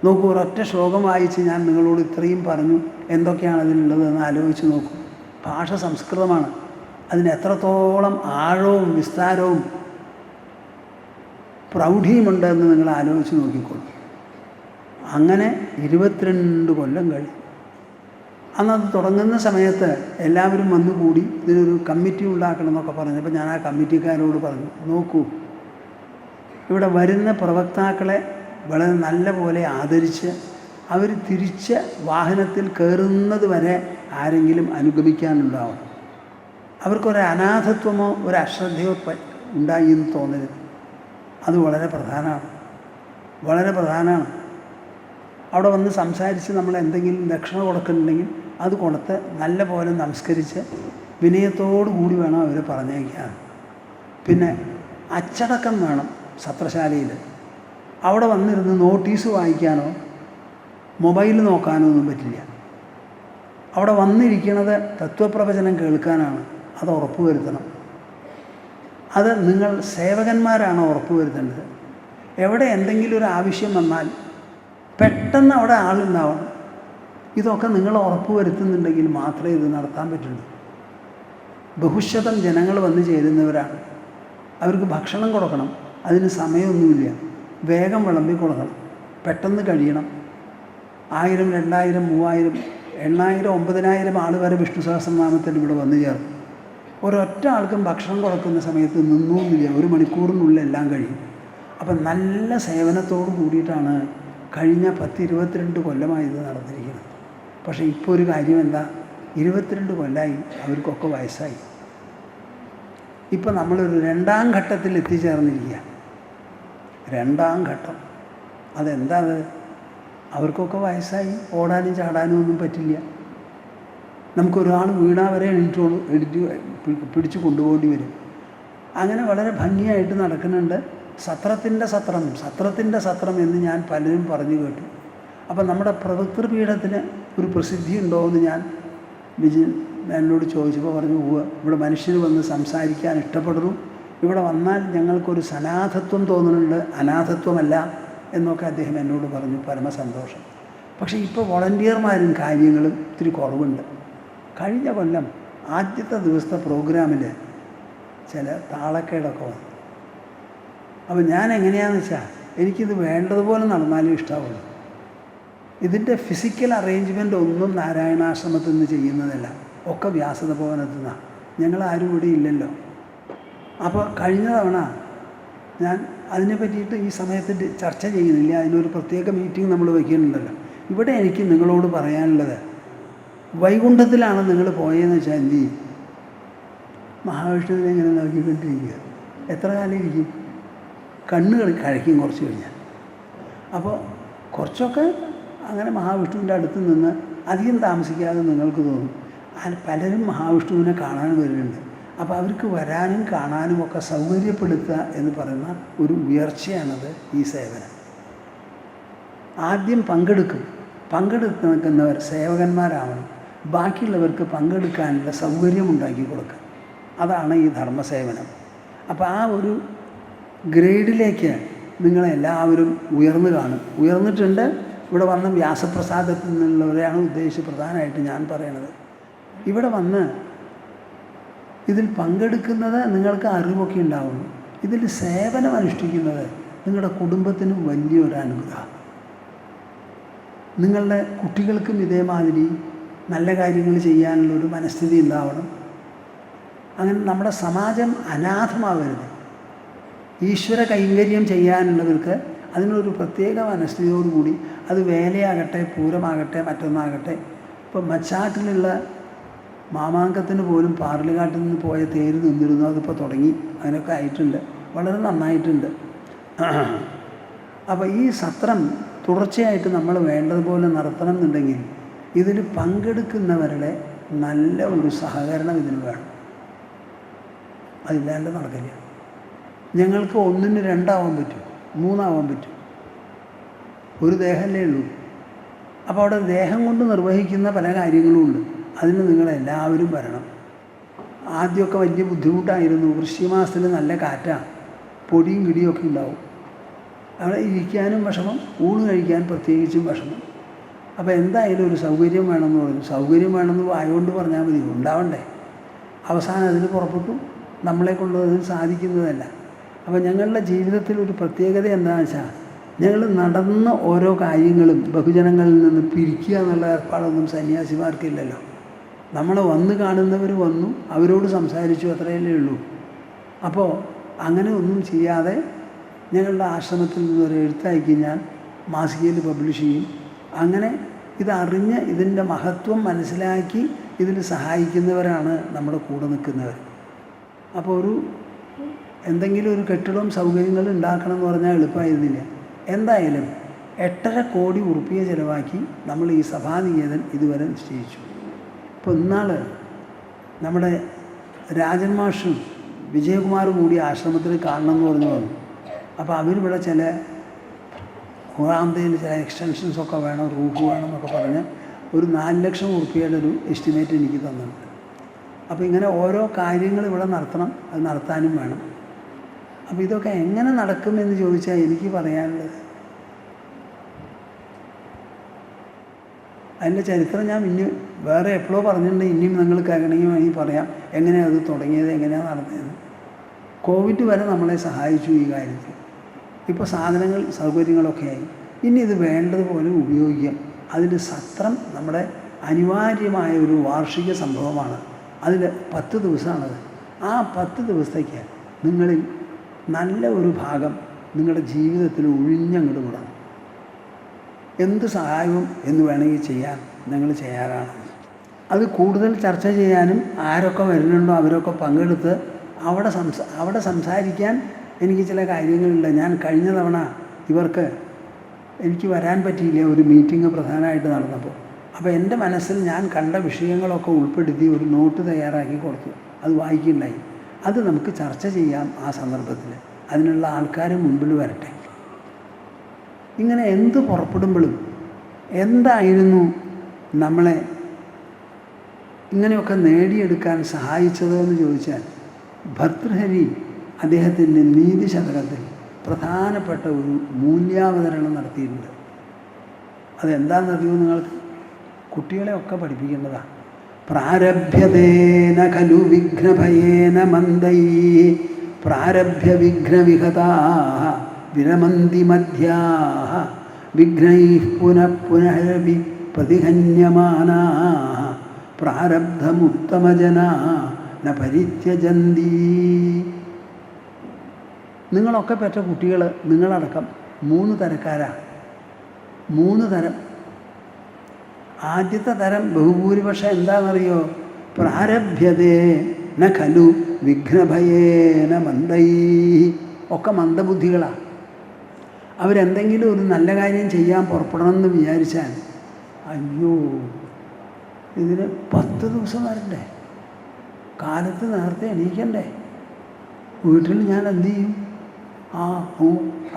നോക്കൂ, ഒരൊറ്റ ശ്ലോകം വായിച്ച് ഞാൻ നിങ്ങളോട് ഇത്രയും പറഞ്ഞു. എന്തൊക്കെയാണ് അതിലുള്ളതെന്ന് ആലോചിച്ച് നോക്കൂ. ഭാഷ സംസ്കൃതമാണ്. അതിന് എത്രത്തോളം ആഴവും വിസ്താരവും പ്രൗഢിയുമുണ്ടെന്ന് നിങ്ങൾ ആലോചിച്ച് നോക്കിക്കോളൂ. അങ്ങനെ 22 കൊല്ലം കഴിഞ്ഞു. അന്നത് തുടങ്ങുന്ന സമയത്ത് എല്ലാവരും വന്നുകൂടി ഇതിനൊരു കമ്മിറ്റി ഉണ്ടാക്കണം എന്നൊക്കെ പറഞ്ഞപ്പോൾ ഞാൻ ആ കമ്മിറ്റിക്കാരോട് പറഞ്ഞു, നോക്കൂ, ഇവിടെ വരുന്ന പ്രവക്താക്കളെ വളരെ നല്ല പോലെ ആദരിച്ച് അവർ തിരിച്ച് വാഹനത്തിൽ കയറുന്നത് വരെ ആരെങ്കിലും അനുഗമിക്കാനുണ്ടാവണം. അവർക്കൊരു അനാഥത്വമോ ഒരു അശ്രദ്ധയോ ഉണ്ടായി എന്ന് തോന്നരുത്. അത് വളരെ പ്രധാനമാണ്, വളരെ പ്രധാനമാണ്. അവിടെ വന്ന് സംസാരിച്ച് നമ്മൾ എന്തെങ്കിലും ദക്ഷിണ കൊടുക്കുന്നുണ്ടെങ്കിൽ അത് കൊടുത്ത് നല്ല പോലെ നമസ്കരിച്ച് വിനയത്തോടു കൂടി വേണം അവർ പറഞ്ഞേക്കാൻ. പിന്നെ അച്ചടക്കം വേണം സത്രശാലയിൽ. അവിടെ വന്നിരുന്ന് നോട്ടീസ് വായിക്കാനോ മൊബൈൽ നോക്കാനോ ഒന്നും പറ്റില്ല. അവിടെ വന്നിരിക്കുന്നത് തത്വപ്രവചനം കേൾക്കാനാണ്. അത് ഉറപ്പുവരുത്തണം. അത് നിങ്ങൾ സേവകന്മാരാണ് ഉറപ്പുവരുത്തേണ്ടത്. എവിടെ എന്തെങ്കിലും ഒരു ആവശ്യം വന്നാൽ പെട്ടെന്ന് അവിടെ ആളുണ്ടാവണം. ഇതൊക്കെ നിങ്ങൾ ഉറപ്പുവരുത്തുന്നുണ്ടെങ്കിൽ മാത്രമേ ഇത് നടത്താൻ പറ്റുള്ളൂ. ബഹുശതം ജനങ്ങൾ വന്ന് ചേരുന്നവരാണ്. അവർക്ക് ഭക്ഷണം കൊടുക്കണം, അതിന് സമയമൊന്നുമില്ല. വേഗം വിളമ്പി കൊടുക്കണം, പെട്ടെന്ന് കഴിയണം. 1000, 2000, 3000, 8000, 9000 ആൾ വരെ വിഷ്ണു സഹസ്രനാമത്തിൽ ഇവിടെ വന്നു ചേർന്നു. ഒരൊറ്റ ആൾക്കും ഭക്ഷണം കൊടുക്കുന്ന സമയത്ത് നിന്നൊന്നുമില്ല, 1 മണിക്കൂറിനുള്ളിൽ എല്ലാം കഴിയും. അപ്പം നല്ല സേവനത്തോട് കൂടിയിട്ടാണ് കഴിഞ്ഞ 10-22 കൊല്ലമായി ഇത് നടന്നിരിക്കുന്നത്. പക്ഷേ ഇപ്പോൾ ഒരു കാര്യം എന്താ, 22 കൊല്ലമായി അവർക്കൊക്കെ വയസ്സായി. ഇപ്പം നമ്മളൊരു 2ാം ഘട്ടത്തിൽ എത്തിച്ചേർന്നിരിക്കുക. 2ാം ഘട്ടം. അതെന്താ? അത് അവർക്കൊക്കെ വയസ്സായി, ഓടാനും ചാടാനും ഒന്നും പറ്റില്ല. നമുക്കൊരാൾ വീണാ വരെ പിടിച്ചു കൊണ്ടുപോകേണ്ടി വരും. അങ്ങനെ വളരെ ഭംഗിയായിട്ട് നടക്കുന്നുണ്ട്. സത്രത്തിൻ്റെ സത്രം എന്ന് ഞാൻ പലരും പറഞ്ഞു കേട്ടു. അപ്പം നമ്മുടെ പ്രവക്തൃപീഠത്തിന് ഒരു പ്രസിദ്ധി ഉണ്ടോ എന്ന് ഞാൻ എന്നോട് ചോദിച്ചപ്പോൾ പറഞ്ഞു, ഇവിടെ മനുഷ്യർ വന്ന് സംസാരിക്കാൻ ഇഷ്ടപ്പെടുന്നു, ഇവിടെ വന്നാൽ ഞങ്ങൾക്കൊരു സനാഥത്വം തോന്നുന്നുണ്ട്, അനാഥത്വമല്ല എന്നൊക്കെ അദ്ദേഹം എന്നോട് പറഞ്ഞു. പരമസന്തോഷം. പക്ഷേ ഇപ്പോൾ വോളണ്ടിയർമാരും കാര്യങ്ങളും ഇത്തിരി കുറവുണ്ട്. കഴിഞ്ഞ കൊല്ലം ആദ്യത്തെ ദിവസത്തെ പ്രോഗ്രാമിൽ ചില താളക്കേടൊക്കെ വന്നു. അപ്പോൾ ഞാൻ എങ്ങനെയാണെന്ന് വെച്ചാൽ എനിക്കിത് വേണ്ടതുപോലെ നടന്നാലും ഇഷ്ടമാവുള്ളൂ. ഇതിൻ്റെ ഫിസിക്കൽ അറേഞ്ച്മെൻ്റ് ഒന്നും നാരായണാശ്രമത്തിൽ നിന്ന് ചെയ്യുന്നതല്ല, ഒക്കെ വ്യാസതപോവനത്തിൽ നിന്നാണ്. ഞങ്ങളാരും ഇവിടെ ഇല്ലല്ലോ. അപ്പോൾ കഴിഞ്ഞ തവണ ഞാൻ അതിനെ പറ്റിയിട്ട് ഈ സമയത്ത് ചർച്ച ചെയ്യുന്നില്ല, അതിനൊരു പ്രത്യേക മീറ്റിംഗ് നമ്മൾ വയ്ക്കുന്നുണ്ടല്ലോ. ഇവിടെ എനിക്ക് നിങ്ങളോട് പറയാനുള്ളത്, വൈകുണ്ഠത്തിലാണ് നിങ്ങൾ പോയതെന്ന് വെച്ചാൽ എന്ത് ചെയ്യും? മഹാവിഷ്ണുവിനെ ഇങ്ങനെ നോക്കിക്കൊണ്ടിരിക്കുക. എത്ര കാലം ഇരിക്കും? കണ്ണ് കഴിക്കും കുറച്ച് കഴിഞ്ഞാൽ. അപ്പോൾ കുറച്ചൊക്കെ അങ്ങനെ മഹാവിഷ്ണുവിൻ്റെ അടുത്ത് നിന്ന് അധികം താമസിക്കാതെ നിങ്ങൾക്ക് തോന്നും പലരും മഹാവിഷ്ണുവിനെ കാണാൻ വരുന്നുണ്ട്. അപ്പോൾ അവർക്ക് വരാനും കാണാനും ഒക്കെ സൗകര്യപ്പെടുത്തുക എന്ന് പറയുന്ന ഒരു ഉയർച്ചയാണത് ഈ സേവനം. ആദ്യം പങ്കെടുക്കുന്നവർ സേവകന്മാരാവണം. ബാക്കിയുള്ളവർക്ക് പങ്കെടുക്കാനുള്ള സൗകര്യം ഉണ്ടാക്കി കൊടുക്കുക. അതാണ് ഈ ധർമ്മസേവനം. അപ്പോൾ ആ ഒരു ഗ്രേഡിലേക്ക് നിങ്ങളെല്ലാവരും ഉയർന്നു കാണും. ഉയർന്നിട്ടുണ്ട്. ഇവിടെ വന്ന വ്യാസപ്രസാദത്തിൽ നിന്നുള്ളവരെയാണ് ഉദ്ദേശിച്ച് പ്രധാനമായിട്ട് ഞാൻ പറയണത്. ഇവിടെ വന്ന് ഇതിൽ പങ്കെടുക്കുന്നത് നിങ്ങൾക്ക് അറിവൊക്കെ ഉണ്ടാവുന്നു. ഇതിൽ സേവനം അനുഷ്ഠിക്കുന്നത് നിങ്ങളുടെ കുടുംബത്തിനും വലിയൊരു അനുഗ്രഹം. നിങ്ങളുടെ കുട്ടികൾക്കും ഇതേമാതിരി നല്ല കാര്യങ്ങൾ ചെയ്യാനുള്ളൊരു മനസ്ഥിതി ഉണ്ടാവണം. അങ്ങനെ നമ്മുടെ സമാജം അനാഥമാവരുത്. ഈശ്വര കൈങ്കര്യം ചെയ്യാനുള്ളവർക്ക് അതിനൊരു പ്രത്യേക മനസ്ഥിതിയോടുകൂടി, അത് വേലയാകട്ടെ, പൂരമാകട്ടെ, മറ്റൊന്നാകട്ടെ. ഇപ്പോൾ മച്ചാട്ടിലുള്ള മാമാങ്കത്തിന് പോലും പാറലുകാട്ടിൽ നിന്ന് പോയ തേര് നിന്നിരുന്നു. അതിപ്പോൾ തുടങ്ങി, അതിനൊക്കെ ആയിട്ടുണ്ട്, വളരെ നന്നായിട്ടുണ്ട്. അപ്പോൾ ഈ സത്രം തുടർച്ചയായിട്ട് നമ്മൾ വേണ്ടതുപോലെ നടത്തണം എന്നുണ്ടെങ്കിൽ ഇതിൽ പങ്കെടുക്കുന്നവരുടെ നല്ല ഒരു സഹകരണം ഇതിന് വേണം. അതില്ലാണ്ട് നടക്കില്ല. ഞങ്ങൾക്ക് 1-ന് 2 ആവാൻ പറ്റും, 3 ആവാൻ പറ്റും. ഒരു ദേഹമല്ലേ ഉള്ളൂ. അപ്പോൾ അവിടെ ദേഹം കൊണ്ട് നിർവഹിക്കുന്ന പല കാര്യങ്ങളും ഉണ്ട്. അതിന് നിങ്ങളെല്ലാവരും വരണം. ആദ്യമൊക്കെ വലിയ ബുദ്ധിമുട്ടായിരുന്നു. വൃശ്ചികമാസത്തിൽ നല്ല കാറ്റാണ്, പൊടിയും കിടിയൊക്കെ ഉണ്ടാവും. അവിടെ ഇരിക്കാനും വിഷമം, ഊണ് കഴിക്കാൻ പ്രത്യേകിച്ചും വിഷമം. അപ്പോൾ എന്തായാലും ഒരു സൗകര്യം വേണമെന്ന് പറഞ്ഞു. സൗകര്യം വേണമെന്ന് വായുകൊണ്ട് പറഞ്ഞാൽ മതി, ഉണ്ടാവണ്ടേ. അവസാനം അതിന് പുറപ്പെട്ടു. നമ്മളെ കൊണ്ട് അതിന് സാധിക്കുന്നതല്ല. അപ്പോൾ ഞങ്ങളുടെ ജീവിതത്തിൽ ഒരു പ്രത്യേകത എന്താണെന്ന് വെച്ചാൽ, ഞങ്ങൾ നടന്ന ഓരോ കാര്യങ്ങളും ബഹുജനങ്ങളിൽ നിന്ന് പിരിക്കുക എന്നുള്ള ഏർപ്പാടൊന്നും സന്യാസിമാർക്കില്ലല്ലോ. നമ്മളെ വന്ന് കാണുന്നവർ വന്നു, അവരോട് സംസാരിച്ചു, അത്രയല്ലേ ഉള്ളൂ. അപ്പോൾ അങ്ങനെ ഒന്നും ചെയ്യാതെ ഞങ്ങളുടെ ആശ്രമത്തിൽ നിന്നൊരു എഴുത്തയക്കി ഞാൻ മാസികയിൽ പബ്ലിഷ് ചെയ്യും. അങ്ങനെ ഇതറിഞ്ഞ് ഇതിൻ്റെ മഹത്വം മനസ്സിലാക്കി ഇതിൽ സഹായിക്കുന്നവരാണ് നമ്മുടെ കൂടെ നിൽക്കുന്നവർ. അപ്പോൾ എന്തെങ്കിലും ഒരു കെട്ടിടവും സൗകര്യങ്ങളും ഉണ്ടാക്കണം എന്ന് പറഞ്ഞാൽ എളുപ്പമായിരുന്നില്ല. എന്തായാലും 8.5 കോടി ഉറുപ്പിക ചിലവാക്കി നമ്മൾ ഈ സഭാനികേതൻ ഇതുവരെ നിശ്ചയിച്ചു. ഇപ്പോൾ ഇന്നാൾ നമ്മുടെ രാജൻ മാഷും വിജയകുമാറും കൂടി ആശ്രമത്തിൽ കാണണമെന്ന് പറഞ്ഞു വന്നു. അപ്പോൾ അവരിവിടെ ചില ഖുറാന്തയിൽ ചില എക്സ്റ്റൻഷൻസൊക്കെ വേണം, റൂഫ് വേണം എന്നൊക്കെ പറഞ്ഞ് ഒരു 4 ലക്ഷം ഉറുപ്പികയുടെ ഒരു എസ്റ്റിമേറ്റ് എനിക്ക് തന്നിട്ടുണ്ട്. അപ്പോൾ ഇങ്ങനെ ഓരോ കാര്യങ്ങൾ ഇവിടെ നടത്തണം, അത് നടത്താനും വേണം. അപ്പോൾ ഇതൊക്കെ എങ്ങനെ നടക്കുമെന്ന് ചോദിച്ചാൽ എനിക്ക് പറയാനുള്ളത്, അതിൻ്റെ ചരിത്രം ഞാൻ ഇനി വേറെ എപ്പോഴോ പറഞ്ഞിട്ടുണ്ട്. ഇനിയും നിങ്ങൾ കേൾക്കണമെങ്കിൽ വേണമെങ്കിൽ പറയാം എങ്ങനെയാണ് അത് തുടങ്ങിയത്, എങ്ങനെയാണ് നടത്തിയത്. കോവിഡ് വരെ നമ്മളെ സഹായിച്ചു ഈ കാര്യത്തിൽ. ഇപ്പോൾ സാധനങ്ങൾ സൗകര്യങ്ങളൊക്കെ ആയി. ഇനി ഇത് വേണ്ടതുപോലെ ഉപയോഗിക്കാം. അതിൽ സത്രം നമ്മുടെ അനിവാര്യമായ ഒരു വാർഷിക സംഭവമാണ്. അതിൽ 10 ദിവസമാണത്. ആ 10 ദിവസത്തേക്ക് നിങ്ങളിൽ നല്ല ഒരു ഭാഗം നിങ്ങളുടെ ജീവിതത്തിൽ ഒഴിഞ്ഞങ്ങോട്ട് വിടണം. എന്ത് സഹായവും എന്ന് വേണമെങ്കിൽ ചെയ്യാൻ ഞങ്ങൾ ചെയ്യാറാണ്. അത് കൂടുതൽ ചർച്ച ചെയ്യാനും ആരൊക്കെ വരുന്നുണ്ടോ അവരൊക്കെ പങ്കെടുത്ത് അവിടെ സംസാരിക്കാൻ എനിക്ക് ചില കാര്യങ്ങളുണ്ട്. ഞാൻ കഴിഞ്ഞ തവണ എനിക്ക് വരാൻ പറ്റിയില്ല, ഒരു മീറ്റിംഗ് പ്രധാനമായിട്ട് നടന്നപ്പോൾ. അപ്പോൾ എൻ്റെ മനസ്സിൽ ഞാൻ കണ്ട വിഷയങ്ങളൊക്കെ ഉൾപ്പെടുത്തി ഒരു നോട്ട് തയ്യാറാക്കി കൊടുത്തു. അത് വായിക്കുന്നുണ്ടായി. അത് നമുക്ക് ചർച്ച ചെയ്യാം ആ സന്ദർഭത്തിൽ. അതിനുള്ള ആൾക്കാർ മുമ്പിൽ വരട്ടെ. ഇങ്ങനെ എന്ത് പുറപ്പെടുമ്പോഴും എന്തായിരുന്നു നമ്മളെ ഇങ്ങനെയൊക്കെ നേടിയെടുക്കാൻ സഹായിച്ചതെന്ന് ചോദിച്ചാൽ, ഭർതൃഹരി അദ്ദേഹത്തിൻ്റെ നീതി ശതകത്തിൽ പ്രധാനപ്പെട്ട ഒരു മൂല്യാവതരണം നടത്തിയിട്ടുണ്ട്. അതെന്താണെന്നറിയോ നിങ്ങൾക്ക്? കുട്ടികളെയൊക്കെ പഠിപ്പിക്കേണ്ടതാണ്. പ്രാരഭ്യതേന ഖലു വിഘ്നഭയേന മന്ദൈ പ്രാരഭ്യ വിഘ്നവിഹതാഃ വിരമന്തി മധ്യാഃ വിഘ്നൈഃ പുനഃ പുനരപി പ്രതിഹന്യമാനാഃ പ്രാരബ്ധമുത്തമജനാഃ ന പരിത്യജന്തി. നിങ്ങളൊക്കെ പെറ്റ കുട്ടികൾ, നിങ്ങളടക്കം 3 തരക്കാരാണ്. 3 തരം. ആദ്യത്തെ തരം ബഹുഭൂരിപക്ഷം എന്താണെന്നറിയോ? പ്രാരഭ്യതേ ന ഖലു വിഘ്നഭയേന മന്ദൈ. ഒക്കെ മന്ദബുദ്ധികളാണ്. അവരെന്തെങ്കിലും ഒരു നല്ല കാര്യം ചെയ്യാൻ പുറപ്പെടണമെന്ന് വിചാരിച്ചാൽ, അയ്യോ ഇതിന് 10 ദിവസം വരണ്ടേ? കാലത്ത് നേരത്തെ എണീക്കണ്ടേ? വീട്ടിൽ ഞാൻ എന്ത് ചെയ്യും? ആ ഊ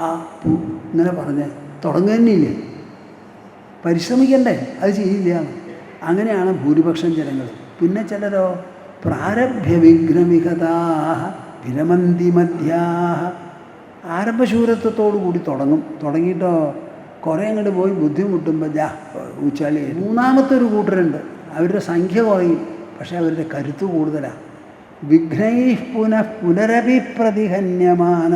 ആ പൂ ഇങ്ങനെ പറഞ്ഞ് തുടങ്ങുക തന്നെയില്ലേ? പരിശ്രമിക്കണ്ടേ? അത് ചെയ്യില്ല. അങ്ങനെയാണ് ഭൂരിപക്ഷം ജനങ്ങൾ. പിന്നെ ചിലരോ പ്രാരഭ്യ വിഘ്നവിഹതാഹ വിരമന്തി മധ്യാഹ, ആരംഭശൂരത്വത്തോടു കൂടി തുടങ്ങിയിട്ടോ കുറേ അങ്ങോട്ട് പോയി ബുദ്ധിമുട്ടുമ്പോൾ ഊച്ചാലി. മൂന്നാമത്തെ ഒരു കൂട്ടരുണ്ട്, അവരുടെ സംഖ്യ കുറയും, പക്ഷേ അവരുടെ കരുത്ത് കൂടുതലാണ്. വിഘ്നൈ പുനരഭിപ്രതിഹന്യമാന,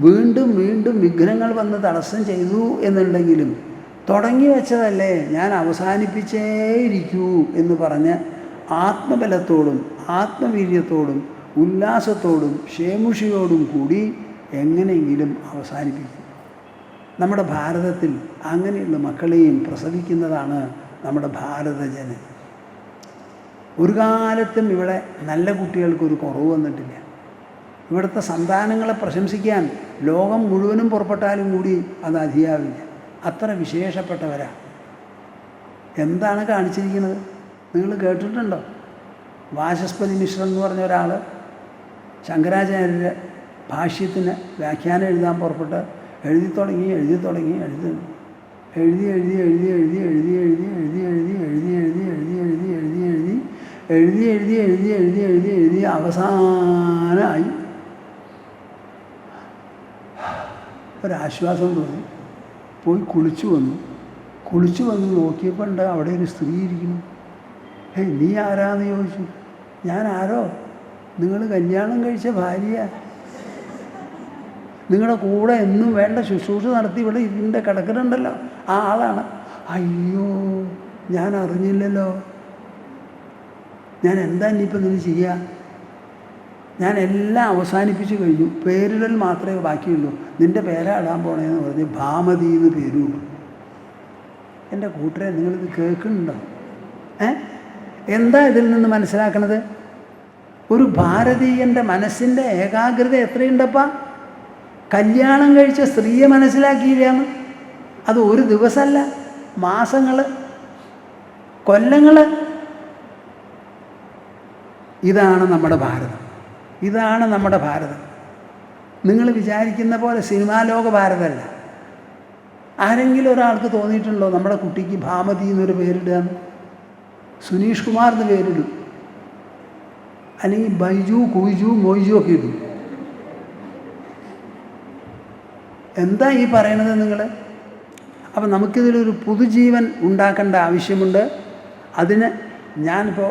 വീണ്ടും വീണ്ടും വിഘ്നങ്ങൾ വന്ന് തടസ്സം ചെയ്തു എന്നുണ്ടെങ്കിലും തുടങ്ങി വെച്ചതല്ലേ, ഞാൻ അവസാനിപ്പിച്ചേയിരിക്കൂ എന്ന് പറഞ്ഞ് ആത്മബലത്തോടും ആത്മവീര്യത്തോടും ഉല്ലാസത്തോടും ക്ഷേമുഷിയോടും കൂടി എങ്ങനെയെങ്കിലും അവസാനിപ്പിക്കും. നമ്മുടെ ഭാരതത്തിൽ അങ്ങനെയുള്ള മക്കളെയും പ്രസവിക്കുന്നതാണ് നമ്മുടെ ഭാരതജനം. ഒരു കാലത്തും ഇവിടെ നല്ല കുട്ടികൾക്കൊരു കുറവ് വന്നിട്ടില്ല. ഇവിടുത്തെ സന്താനങ്ങളെ പ്രശംസിക്കാൻ ലോകം മുഴുവനും പുറപ്പെട്ടാലും കൂടി അത് അധികാവില്ല. അത്ര വിശേഷപ്പെട്ടവരാണ്. എന്താണ് കാണിച്ചിരിക്കുന്നത്? നിങ്ങൾ കേട്ടിട്ടുണ്ടോ? വാചസ്പതി മിശ്രൻ എന്ന് പറഞ്ഞ ഒരാൾ ശങ്കരാചാര്യരുടെ ഭാഷ്യത്തിന് വ്യാഖ്യാനം എഴുതാൻ പുറപ്പെട്ട് എഴുതി തുടങ്ങി അവസാനമായി ഒരാശ്വാസം തോന്നി. പോയി കുളിച്ചു വന്നു നോക്കിയപ്പോൾ ഉണ്ട് അവിടെ ഒരു സ്ത്രീ ഇരിക്കുന്നു. നീ ആരാന്ന് ചോദിച്ചു. ഞാൻ ആരോ? നിങ്ങൾ കല്യാണം കഴിച്ച ഭാര്യ, നിങ്ങളുടെ കൂടെ എന്നും വേണ്ട ശുശ്രൂഷ നടത്തി ഇവിടെ ഇതിൻ്റെ കിടക്കുന്നുണ്ടല്ലോ, ആ ആളാണ്. അയ്യോ, ഞാൻ അറിഞ്ഞില്ലല്ലോ. ഞാൻ എന്താ ഇനിയിപ്പോൾ നിങ്ങൾ ചെയ്യുക? ഞാൻ എല്ലാം അവസാനിപ്പിച്ച് കഴിഞ്ഞു, പേരിടൽ മാത്രമേ ബാക്കിയുള്ളൂ. നിൻ്റെ പേരാ ഇടാൻ പോണേന്ന് പറഞ്ഞ് ഭാമതി എന്ന് പേരുള്ളൂ. എൻ്റെ കൂട്ടരെ, നിങ്ങളിത് കേൾക്കുന്നുണ്ടോ? എന്താ ഇതിൽ നിന്ന് മനസ്സിലാക്കണത്? ഒരു ഭാരതീയൻ്റെ മനസ്സിൻ്റെ ഏകാഗ്രത എത്രയുണ്ടപ്പാ? കല്യാണം കഴിച്ച സ്ത്രീയെ മനസ്സിലാക്കിയില്ലാന്ന്. അത് ഒരു ദിവസമല്ല, മാസങ്ങൾ, കൊല്ലങ്ങൾ. ഇതാണ് നമ്മുടെ ഭാരതം. നിങ്ങൾ വിചാരിക്കുന്ന പോലെ സിനിമാ ലോക ഭാരതമല്ല. ആരെങ്കിലും ഒരാൾക്ക് തോന്നിയിട്ടുണ്ടോ നമ്മുടെ കുട്ടിക്ക് ഭാമതി എന്നൊരു പേരിടുകയെന്ന്? സുനീഷ് കുമാർ എന്ന് പേരിടും, അല്ലെങ്കിൽ ബൈജു, കുയിജു, മൊയ്ജു ഒക്കെ ഇടും. എന്താ ഈ പറയണത് നിങ്ങൾ? അപ്പം നമുക്കിതിലൊരു പുതുജീവൻ ഉണ്ടാക്കേണ്ട ആവശ്യമുണ്ട്. അതിന് ഞാനിപ്പോൾ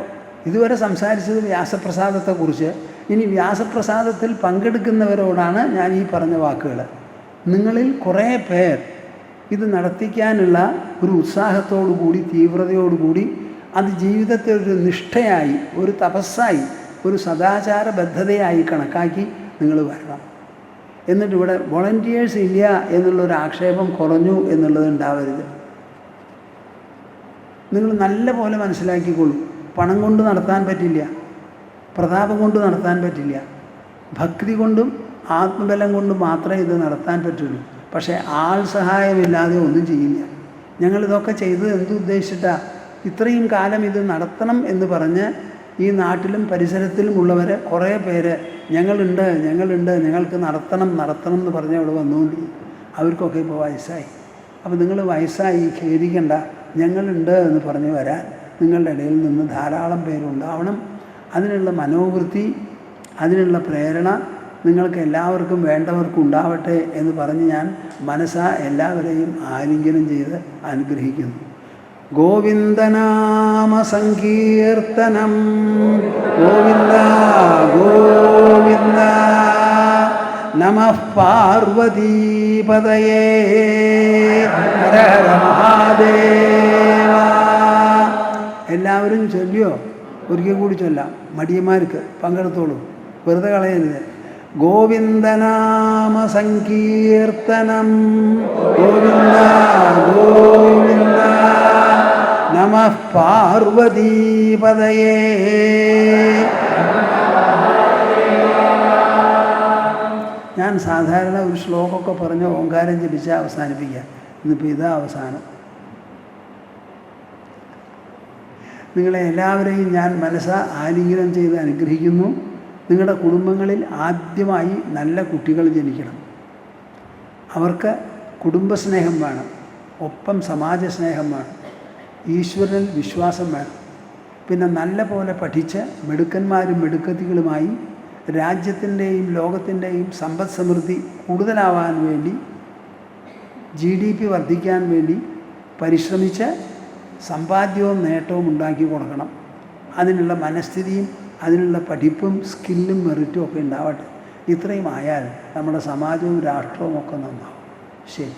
ഇതുവരെ സംസാരിച്ചത് വ്യാസപ്രസാദത്തെക്കുറിച്ച്. ഇനി വ്യാസപ്രസാദത്തിൽ പങ്കെടുക്കുന്നവരോടാണ് ഞാൻ ഈ പറഞ്ഞ വാക്കുകൾ. നിങ്ങളിൽ കുറേ പേർ ഇത് നടത്തിക്കാനുള്ള ഒരു ഉത്സാഹത്തോടു കൂടി, തീവ്രതയോടുകൂടി, അത് ജീവിതത്തിൽ ഒരു നിഷ്ഠയായി, ഒരു തപസ്സായി, ഒരു സദാചാരബദ്ധതയായി കണക്കാക്കി നിങ്ങൾ വരണം. എന്നിട്ട് ഇവിടെ വോളണ്ടിയേഴ്സ് ഇല്ല എന്നുള്ളൊരു ആക്ഷേപം കുറഞ്ഞു എന്നുള്ളത് ഉണ്ടാവരുത്. നിങ്ങൾ നല്ല പോലെ മനസ്സിലാക്കിക്കൊള്ളൂ. പണം കൊണ്ട് നടത്താൻ പറ്റില്ല, പ്രതാപം കൊണ്ട് നടത്താൻ പറ്റില്ല, ഭക്തി കൊണ്ടും ആത്മബലം കൊണ്ടും മാത്രമേ ഇത് നടത്താൻ പറ്റുള്ളൂ. പക്ഷേ ആൾ സഹായമില്ലാതെ ഒന്നും ചെയ്യില്ല. ഞങ്ങളിതൊക്കെ ചെയ്തത് എന്തുദ്ദേശിച്ചിട്ടാണ്? ഇത്രയും കാലം ഇത് നടത്തണം എന്ന് പറഞ്ഞ് ഈ നാട്ടിലും പരിസരത്തിലും ഉള്ളവർ കുറേ പേര് ഞങ്ങളുണ്ട്, ഞങ്ങൾക്ക് നടത്തണം എന്ന് പറഞ്ഞ് അവിടെ വന്നുകൊണ്ടിരിക്കും. അവർക്കൊക്കെ ഇപ്പോൾ വയസ്സായി. അപ്പോൾ നിങ്ങൾ വയസ്സായി ഖേദിക്കണ്ട, ഞങ്ങളുണ്ട് എന്ന് പറഞ്ഞ് വരാൻ നിങ്ങളുടെ ഇടയിൽ നിന്ന് ധാരാളം പേരുണ്ടാവണം. അതിനുള്ള മനോവൃത്തി, അതിനുള്ള പ്രേരണ നിങ്ങൾക്ക് എല്ലാവർക്കും വേണ്ടവർക്കും ഉണ്ടാവട്ടെ എന്ന് പറഞ്ഞ് ഞാൻ മനസ്സാ എല്ലാവരെയും ആലിംഗനം ചെയ്ത് അനുഗ്രഹിക്കുന്നു. ഗോവിന്ദനാമ സങ്കീർത്തനം. ഗോവിന്ദ ഗോവിന്ദ. നമഃ പാർവതീപതയേ. ഹര ഹര മഹാദേവ. എല്ലാവരും ചൊല്ലിയോ? ഒരിക്കൽ കൂടി ചൊല്ലാം. മടിയന്മാർക്ക് പങ്കെടുത്തോളൂ, വെറുതെ കളയരുത്. ഗോവിന്ദനാമ സങ്കീർത്തനം. ഗോവിന്ദ ഗോവിന്ദ. നമഃ പാർവതീപതയേ. ഞാൻ സാധാരണ ഒരു ശ്ലോകമൊക്കെ പറഞ്ഞ് ഓങ്കാരം ജപിച്ച് അവസാനിപ്പിക്കാം. ഇന്നിപ്പോൾ ഇതാ അവസാനം. നിങ്ങളെ എല്ലാവരെയും ഞാൻ മനസ്സാ ആലിംഗനം ചെയ്ത് അനുഗ്രഹിക്കുന്നു. നിങ്ങളുടെ കുടുംബങ്ങളിൽ ആദ്യമായി നല്ല കുട്ടികൾ ജനിക്കണം. അവർക്ക് കുടുംബസ്നേഹം വേണം, ഒപ്പം സമാജസ്നേഹം വേണം, ഈശ്വരനിൽ വിശ്വാസം വേണം. പിന്നെ നല്ല പോലെ പഠിച്ച് മിടുക്കന്മാരും മിടുക്കത്തികളുമായി രാജ്യത്തിൻ്റെയും ലോകത്തിൻ്റെയും സമ്പദ് സമൃദ്ധി കൂടുതലാവാൻ വേണ്ടി, GDP വർദ്ധിക്കാൻ വേണ്ടി പരിശ്രമിച്ച് സമ്പാദ്യവും നേട്ടവും ഉണ്ടാക്കി കൊടുക്കണം. അതിനുള്ള മനസ്ഥിതിയും അതിനുള്ള പഠിപ്പും സ്കില്ലും മെറിറ്റും ഒക്കെ ഉണ്ടാവട്ടെ. ഇത്രയും ആയാൽ നമ്മുടെ സമാജവും രാഷ്ട്രവും ഒക്കെ നന്നാവും. ശരി.